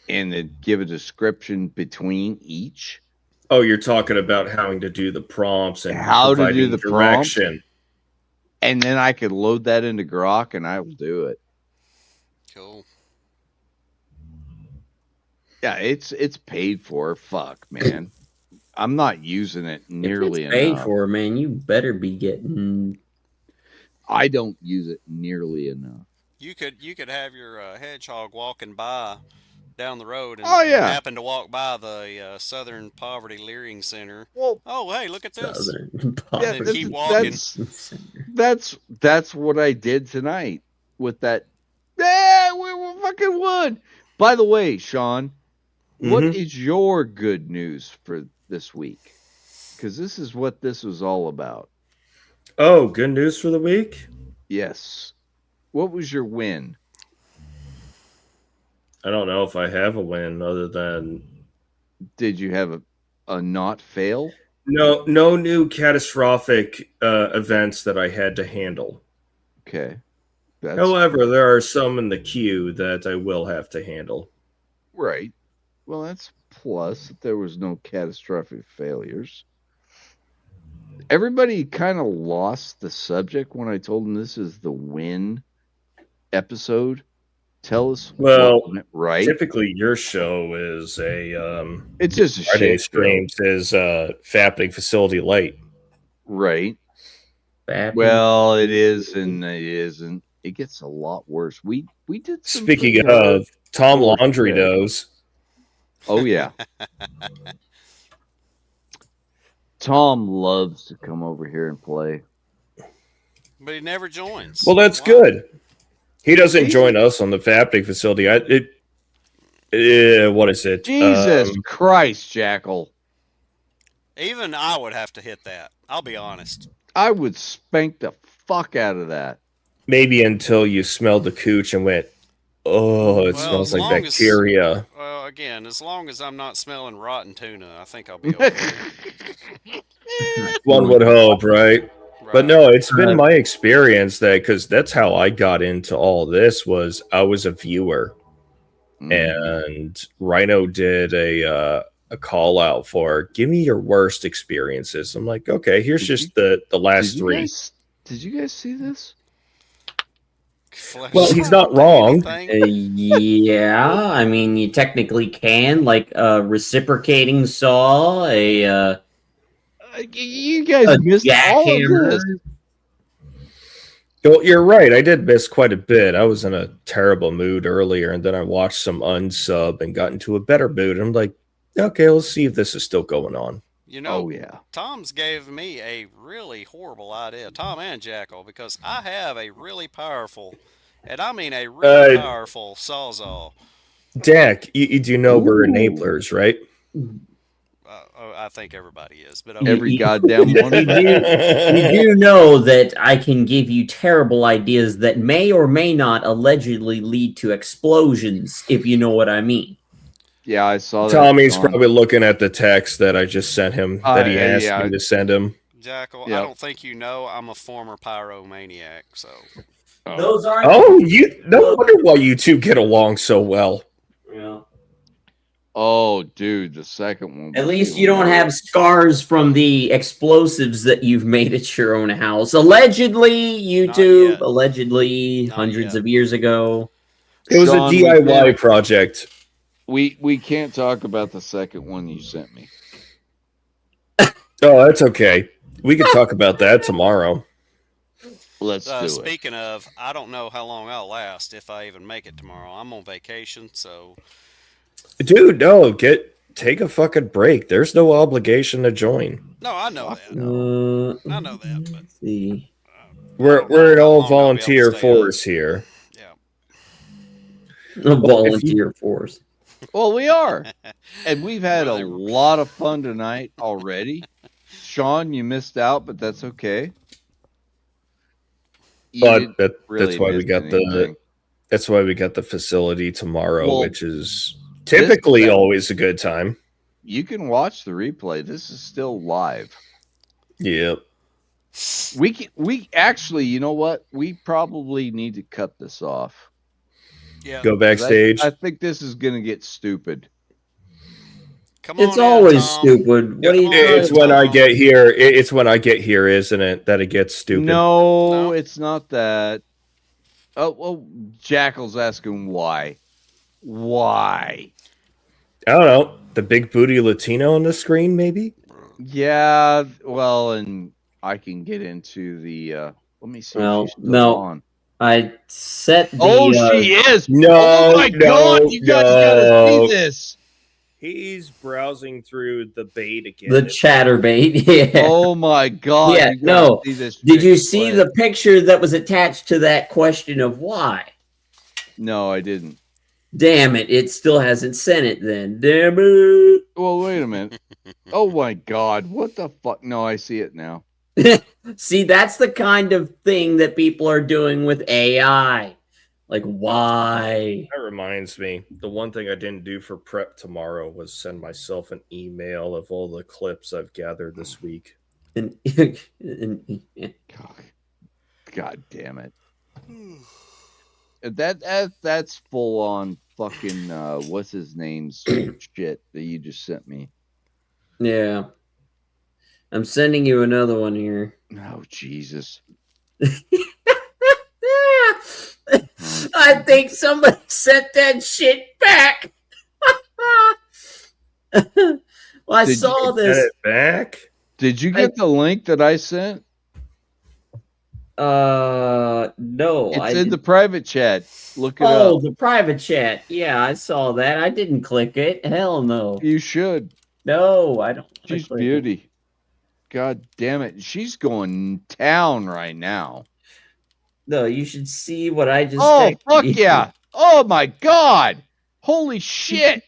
and then give a description between each. Oh, you're talking about having to do the prompts and How to do providing the direction. And then I could load that into Grok and I will do it. Cool. Yeah, it's paid for. Fuck, man. I'm not using it nearly If it's paid enough. for, man, you better be getting. I don't use it nearly enough. You could have your hedgehog walking by down the road and, Oh, yeah. and happen to walk by the Southern Poverty Learning Center. Well, oh, hey, look at this. Southern And then that's- keep walking. That's what I did tonight with that. Yeah, we fucking won. By the way, Sean, what Mhm. is your good news for this week? Because this is what this was all about. Oh, good news for the week? Yes. What was your win? I don't know if I have a win other than Did you have a not fail? no new catastrophic events that I had to handle. Okay. That's However, there are some in the queue that I will have to handle. right. Well, that's plus that there was no catastrophic failures. Everybody kind of lost the subject when I told them this is the win episode. Tell us Well, what went right. Typically, your show is a It's just a Friday shit show. streams is Fappening Facility Light. Right. Well, it is and it isn't. It gets a lot worse. We did some Speaking pretty hard of, Tom work Laundry today. knows. Oh yeah. Tom loves to come over here and play. But he never joins. Well, that's Why? good. He doesn't join us on the Fappening Facility. What is it? Jesus Christ, Jackal. Even I would have to hit that. I'll be honest. I would spank the fuck out of that. Maybe until you smelled the cooch and went, oh, it Well, smells as like long as- bacteria. Well, again, as long as I'm not smelling rotten tuna, I think I'll be okay. One would hope, right? But no, it's been my experience that because that's how I got into all this was I was a viewer, and Rhino did a call out for give me your worst experiences. I'm like, okay, here's just the last three. Did you guys see this? Well, he's not wrong. Yeah, I mean, you technically can, like a reciprocating saw, you guys a missed all of jackhammer. this. Well, you're right. I did miss quite a bit. I was in a terrible mood earlier, and then I watched some unsub and got into a better mood. I'm like, okay, let's see if this is still going on. You know, Oh yeah. Tom's gave me a really horrible idea, Tom and Jackal, because I have a really powerful, and I mean a really powerful sawzall. Dak, you do know we're enablers, right? I think everybody is, but Every goddamn one. You do know that I can give you terrible ideas that may or may not allegedly lead to explosions, if you know what I mean. Yeah, I saw that. Tommy's Tom. probably looking at the text that I just sent him that he asked me to send him. Jackal, Yep. I don't think you know I'm a former pyromaniac, so. Those aren't. Oh, no wonder why you two get along so well. Yeah. Oh, dude, the second one. At was least even you don't have worse. scars from the explosives that you've made at your own house. Allegedly, YouTube. yet. Allegedly, hundreds of years ago. It was Sean, a DIY project. We can't talk about the second one you sent me. Oh, that's okay. We can talk about that tomorrow. Let's do it. Speaking of, I don't know how long I'll last if I even make it tomorrow. I'm on vacation, so. Dude, no, take a fucking break. There's no obligation to join. No, I know that. I know that, but. See. We're an all volunteer force here. A volunteer force. Well, we are. And we've had a lot of fun tonight already. Sean, you missed out, but that's okay. You But didn't that's really why we miss got anything. that's why we got the facility tomorrow, Well, which is typically always a good time. You can watch the replay. This is still live. Yep. We actually, you know what? We probably need to cut this off. Yeah. Go backstage. I think this is gonna get stupid. Come It's on always in, Tom. stupid. What are you It's talking when I about? get here. It's when I get here, isn't it? That it gets stupid. No, it's not that. Oh, well, Jackal's asking why. Why? I don't know. The big booty Latino on the screen, maybe? Yeah, well, and I can get into the. Let me see. Well, if she's still no. on. I set the. Oh, she is. No, Oh my no, God! You guys gotta see this. He's browsing through the bait again. The chatterbait. Yeah. Oh my God! Yeah. you gotta No. see this Did you chick see play. the picture that was attached to that question of why? No, I didn't. Damn it! It still hasn't sent it. Then damn it. Well, wait a minute. Oh my God! What the fuck? No, I see it now. See, that's the kind of thing that people are doing with AI. Like, why? That reminds me. The one thing I didn't do for prep tomorrow was send myself an email of all the clips I've gathered this week. And, God damn it. That's full on fucking what's his name's shit that you just sent me. yeah. I'm sending you another one here. Oh Jesus. I think somebody sent that shit back. Well, I Did saw you this. Send it back? Did you get the link that I sent? No, It's I in didn't. the private chat. Look it Oh, up. the private chat. Yeah, I saw that. I didn't click it. Hell no. You should. No, I don't. wanna She's click it. beauty. God damn it. She's going town right now. No, you should see what I just. Oh, texted fuck you. yeah. Oh, my God. Holy shit.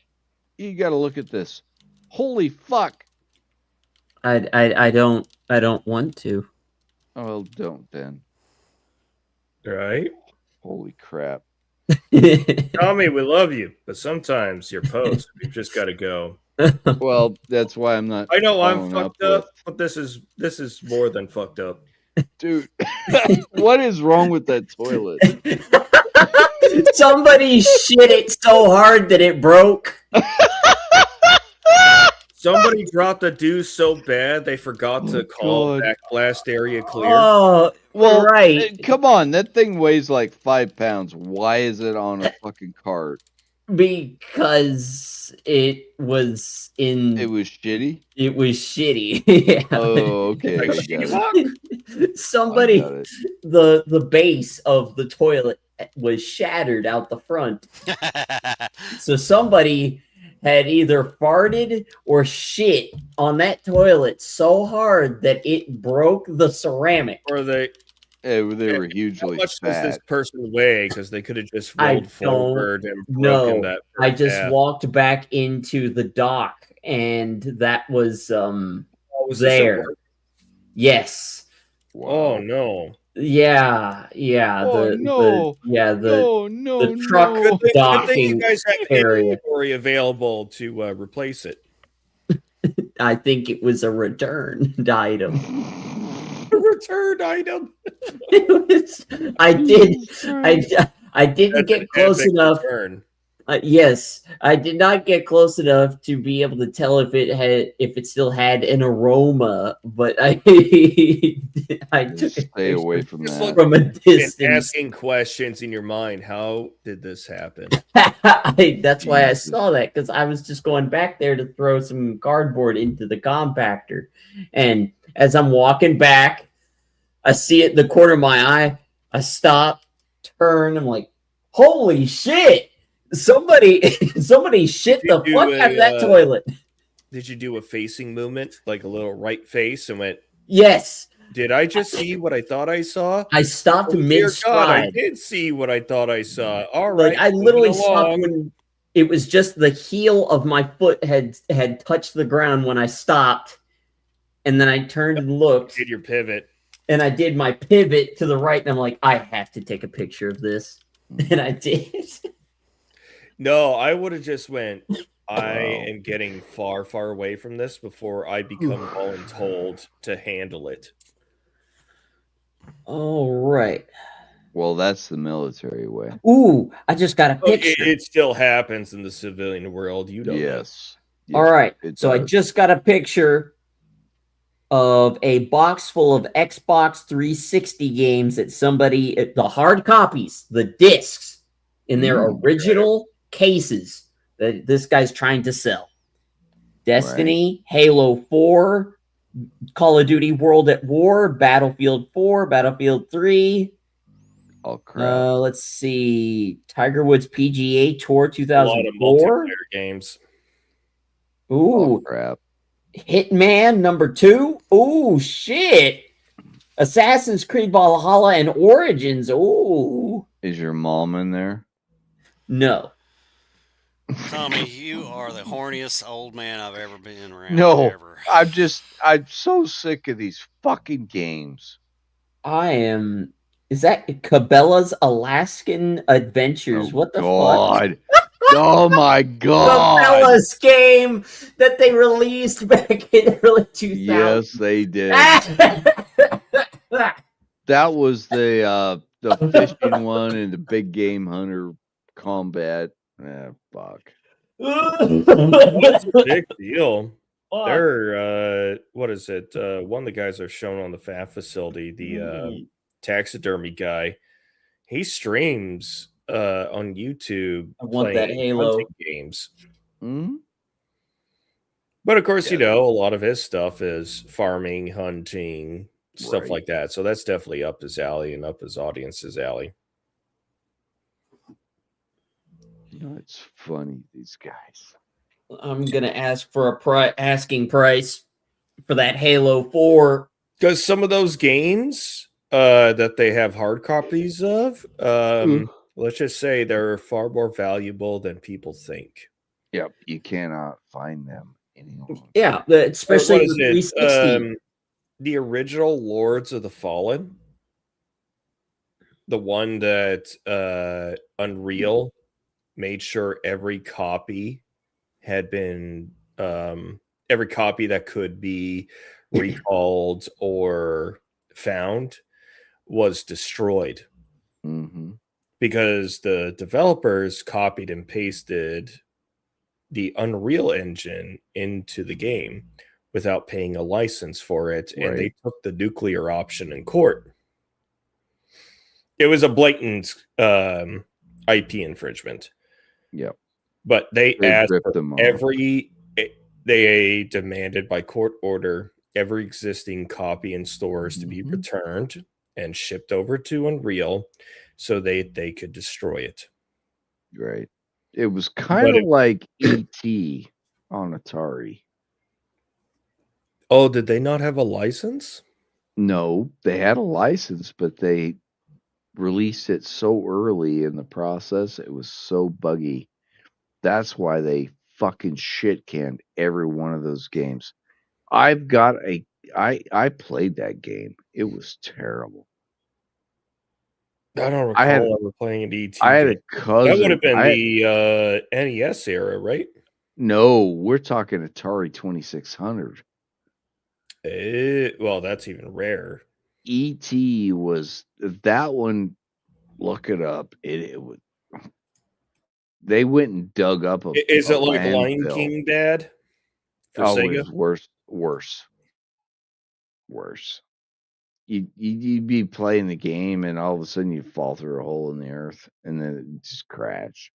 You got to look at this. Holy fuck. I don't want to. Oh, well, don't then. Right? Holy crap. Tommy, we love you, but sometimes your posts, you've just got to go. Well, that's why I'm not. I know I'm following fucked with- up, but this is more than fucked up. Dude, what is wrong with that toilet? Somebody shit it so hard that it broke. Somebody dropped a deuce so bad they forgot to call God. backblast area clear. Oh, Well, right. come on. That thing weighs like 5 pounds. Why is it on a fucking cart? Because it was in. It was shitty? It was shitty. Yeah. Oh, okay. Like I got She-Hulk? it. Somebody, I got it. the base of the toilet was shattered out the front. So somebody had either farted or shit on that toilet so hard that it broke the ceramic. Or they They were how hugely much does this fat. person weigh? Because they could have just I rolled forward and broken No, that. I first just half. walked back into the dock, and that was Oh, was this at there. work? Yes. Oh no! Yeah. Oh, no. No, the truck Good thing you docking guys had area. inventory available to replace it. I think it was a returned item. A returned item. It was, I didn't That's get an close epic enough. return. Yes, I did not get close enough to be able to tell if it still had an aroma, but I took Just stay away from Just that. look from a and distance. asking questions in your mind. How did this happen? That's why I Jesus. saw that, because I was just going back there to throw some cardboard into the compactor. And as I'm walking back, I see it in the corner of my eye. I stop, turn, I'm like, holy shit! Somebody shit the You fuck do out of that a, toilet. Did you do a facing movement, like a little right face, and went, Yes. did I just see what I thought I saw? I stopped Oh, dear mid God, I stride. did see what I thought I saw. All right. Like I moving literally stopped along. when It was just the heel of my foot had touched the ground when I stopped, and then I turned and looked. Did your pivot. And I did my pivot to the right, and I'm like, I have to take a picture of this. And I did. No, I would have just went, I am getting far, far away from this before I become voluntold to handle it. All right. Well, that's the military way. Ooh, I just got a Look, picture. it still happens in the civilian world. You know. Yes. All right. it So I does. just got a picture of a box full of Xbox 360 games that somebody, the hard copies, the discs in their original cases that this guy's trying to sell. Destiny, Halo 4, Call of Duty World at War, Battlefield 4, Battlefield 3. Oh, crap. Let's see. Tiger Woods PGA Tour A lot of 2004. multiplayer games. Ooh. Crap. Hitman number 2. Ooh, shit. Assassin's Creed Valhalla and Origins. Ooh. Is your mom in there? No. Tommy, you are the horniest old man I've ever been around. No. Ever. I'm so sick of these fucking games. I am. Is that Cabela's Alaskan Adventures? What the God. fuck? Oh my God. Cabela's game that they released back in early 2000. Yes, they did. That was the fishing one and the big game hunter combat. Fuck. What's the big deal? They're what is it? One of the guys are shown on the FAF facility, the taxidermy guy. He streams on YouTube I want that playing Halo hunting games. Mm-hmm. But of course, you know, a lot of his stuff is farming, hunting, stuff Right. like that. So that's definitely up his alley and up his audience's alley. You know, it's funny, these guys. I'm gonna ask for a asking price for that Halo 4. Because some of those games that they have hard copies of, let's just say they're far more valuable than people think. Yep, you cannot find them anymore. Yeah, especially What the is it? 360. The original Lords of the Fallen, the one that Unreal made sure every copy had been every copy that could be recalled or found was destroyed. Mm-hmm. Because the developers copied and pasted the Unreal Engine into the game without paying a license for it, and they took the nuclear option in court. It was a blatant IP infringement. Yep. But they asked ripped them off. they demanded by court order every existing copy in stores to be returned and shipped over to Unreal so they could destroy it. Right. It was kind of like E.T. on Atari. Oh, did they not have a license? No, they had a license, but they released it so early in the process. It was so buggy. That's why they fucking shit canned every one of those games. I've got I played that game. It was terrible. I don't recall ever playing an ET. I had a cousin. That would have been the NES era, right? No, we're talking Atari 2600. Well, that's even rare. E.T. was that one. Look it up. It would. They went and dug up a. Is it like landfill. Lion King, Dad? For Oh, Sega? it was worse. You'd be playing the game, and all of a sudden you fall through a hole in the earth, and then it just crash.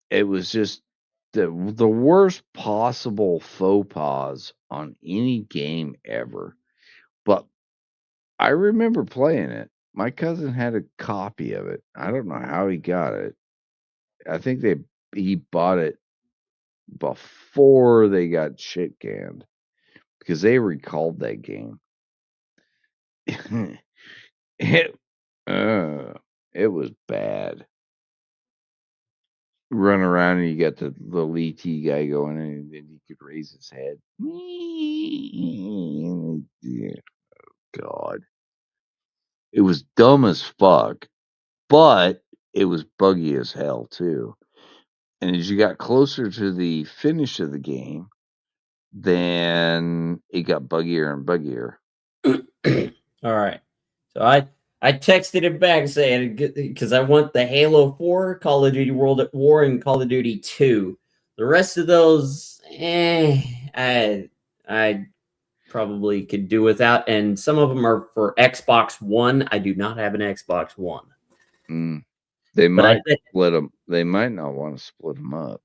It was just the worst possible faux pas on any game ever. But I remember playing it. My cousin had a copy of it. I don't know how he got it. I think he bought it before they got shit canned because they recalled that game. It was bad. run around and you got the little ET guy going, and then he could raise his head. Yeah, God, it was dumb as fuck, but it was buggy as hell too. And as you got closer to the finish of the game, then it got buggier and buggier. All right. So I texted him back saying, because I want the Halo 4, Call of Duty World at War, and Call of Duty 2. The rest of those, I probably could do without. And some of them are for Xbox One. I do not have an Xbox One. They might split them. They might not want to split them up.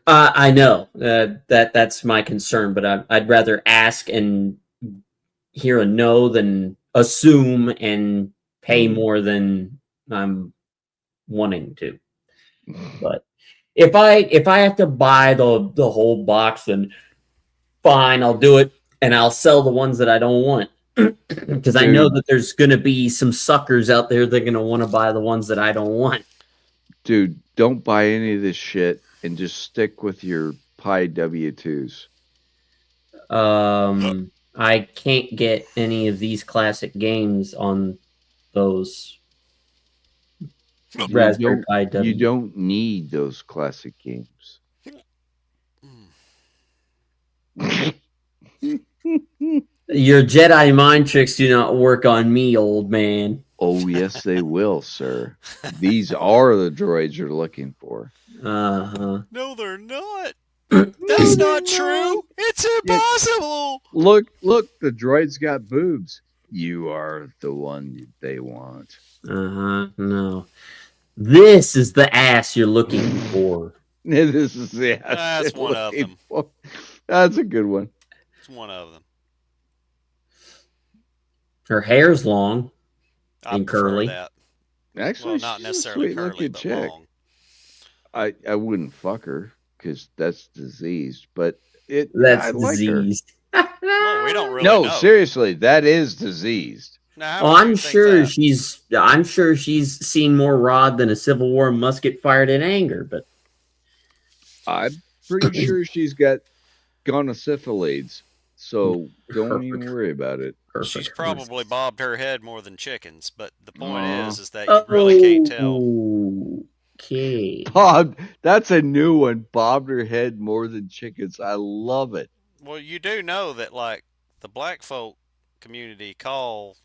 I know that's my concern, but I'd rather ask and hear a no than assume and pay more than I'm wanting to. But if I have to buy the whole box, then fine, I'll do it, and I'll sell the ones that I don't want. Because I know that there's going to be some suckers out there that are going to want to buy the ones that I don't want. Dude, don't buy any of this shit and just stick with your Pi W2s. I can't get any of these classic games on those Raspberry Pi W. You don't need those classic games. Your Jedi mind tricks do not work on me, old man. Oh, yes, they will, sir. These are the droids you're looking for. Uh-huh. No, they're not. That's not true. It's impossible. Look, the droid's got boobs. You are the one they want. Uh-huh. No. This is the ass you're looking for. This is the ass. That's one of them. That's a good one. It's one of them. Her hair's long and prefer curly. that. Actually, Well, not she's a necessarily sweet curly, looking but chick. long. I wouldn't fuck her because that's diseased, but That's I like her. diseased. Well, we don't really No, know. seriously, that is diseased. Now, how Oh, would I'm you think sure that? I'm sure she's seen more rod than a Civil War musket fired in anger, but I'm pretty sure she's got gonosyphilades, so don't even worry about it. She's probably bobbed her head more than chickens, but the point Aw. is that you really can't tell. Okay. Bob, that's a new one. Bobbed her head more than chickens. I love it. Well, you do know that, like, the black folk community call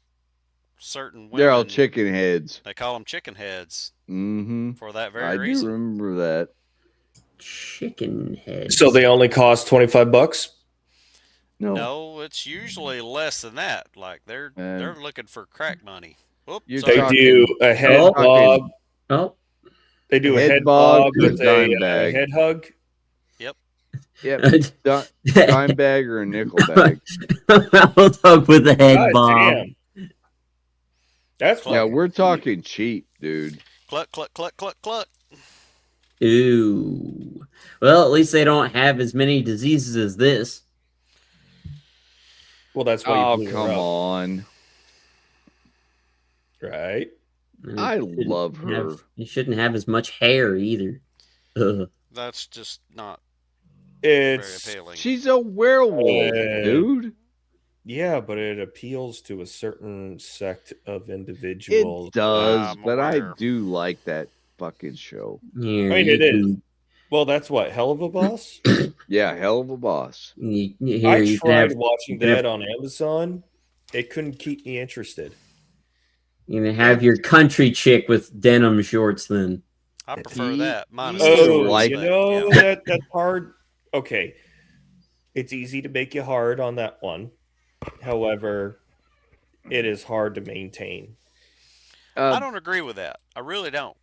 certain women... They're all chicken heads. They call them chicken heads Mm-hmm. for that very I reason. do remember that. Chicken head. So they only cost $25? No, it's usually less than that. Like, they're looking for crack money. Whoop, You're sorry. They do a head bob. Oh. They do a Head head bob bob to with dime a bag. head hug. Yep. Yep. Dime bag or a nickel bag. Mouth hug with a head God bob. damn. That's Yeah, we're talking cheap, dude. Cluck, cluck, cluck, cluck, cluck. Ooh. Well, at least they don't have as many diseases as this. Well, that's why Oh, you blew her come up, on. right? I love her. You shouldn't have as much hair either. Ugh. That's just not It's very appealing. She's a werewolf, dude. Yeah, but it appeals to a certain sect of individuals. It does, I'm but I aware. do like that fucking show. Here, I mean, you it is. can- Well, that's what, Hell of a Boss? Yeah, hell of a boss. Here, I you can tried have, watching you can have- that on Amazon. It couldn't keep me interested. You can have your country chick with denim shorts then. I prefer that. Minus Oh, the Oh, shorts, like- you but, know yeah. that's hard. Okay, it's easy to make you hard on that one. However, it is hard to maintain. I don't agree with that. I really don't.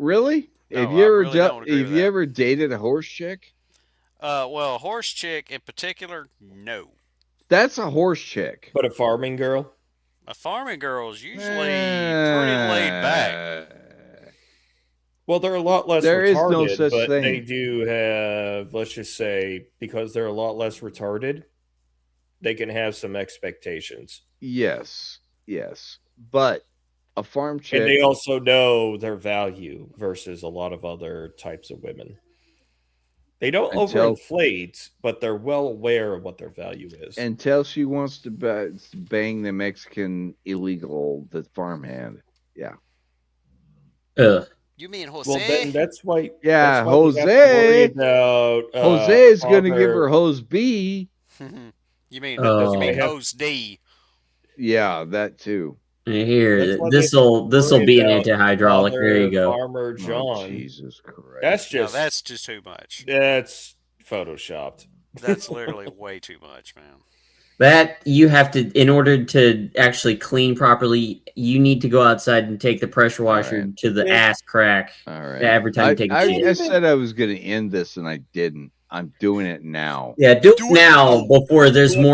Really? No, have I you ever really don't agree have with you that. ever dated a horse chick? Well, horse chick in particular, no. That's a horse chick. But a farming girl? A farming girl is usually pretty laid back. Well, they're a lot less There is retarded, no such but thing. they do have, let's just say, because they're a lot less retarded, they can have some expectations. Yes, yes, but a farm chick. And they also know their value versus a lot of other types of women. They don't overinflate, but they're well aware of what their value is. Until she wants to bang the Mexican illegal, the farmhand. Yeah. You mean Jose? Well, then that's why. Yeah, that's why we have to worry about, Jose is going to give other- her Hose B. You mean Hose D? Yeah, that too. Here, That's why this'll worry be an about anti-hydraulic. There you other go. Farmer John. Jesus Christ. That's No, just that's just too much. that's photoshopped. That's literally way too much, man. That you have to, in order to actually clean properly, you need to go outside and take the pressure washer to the ass crack. All right. Every time you take a shit. I said I was going to end this, and I didn't. I'm doing it now. Yeah, do it now before there's more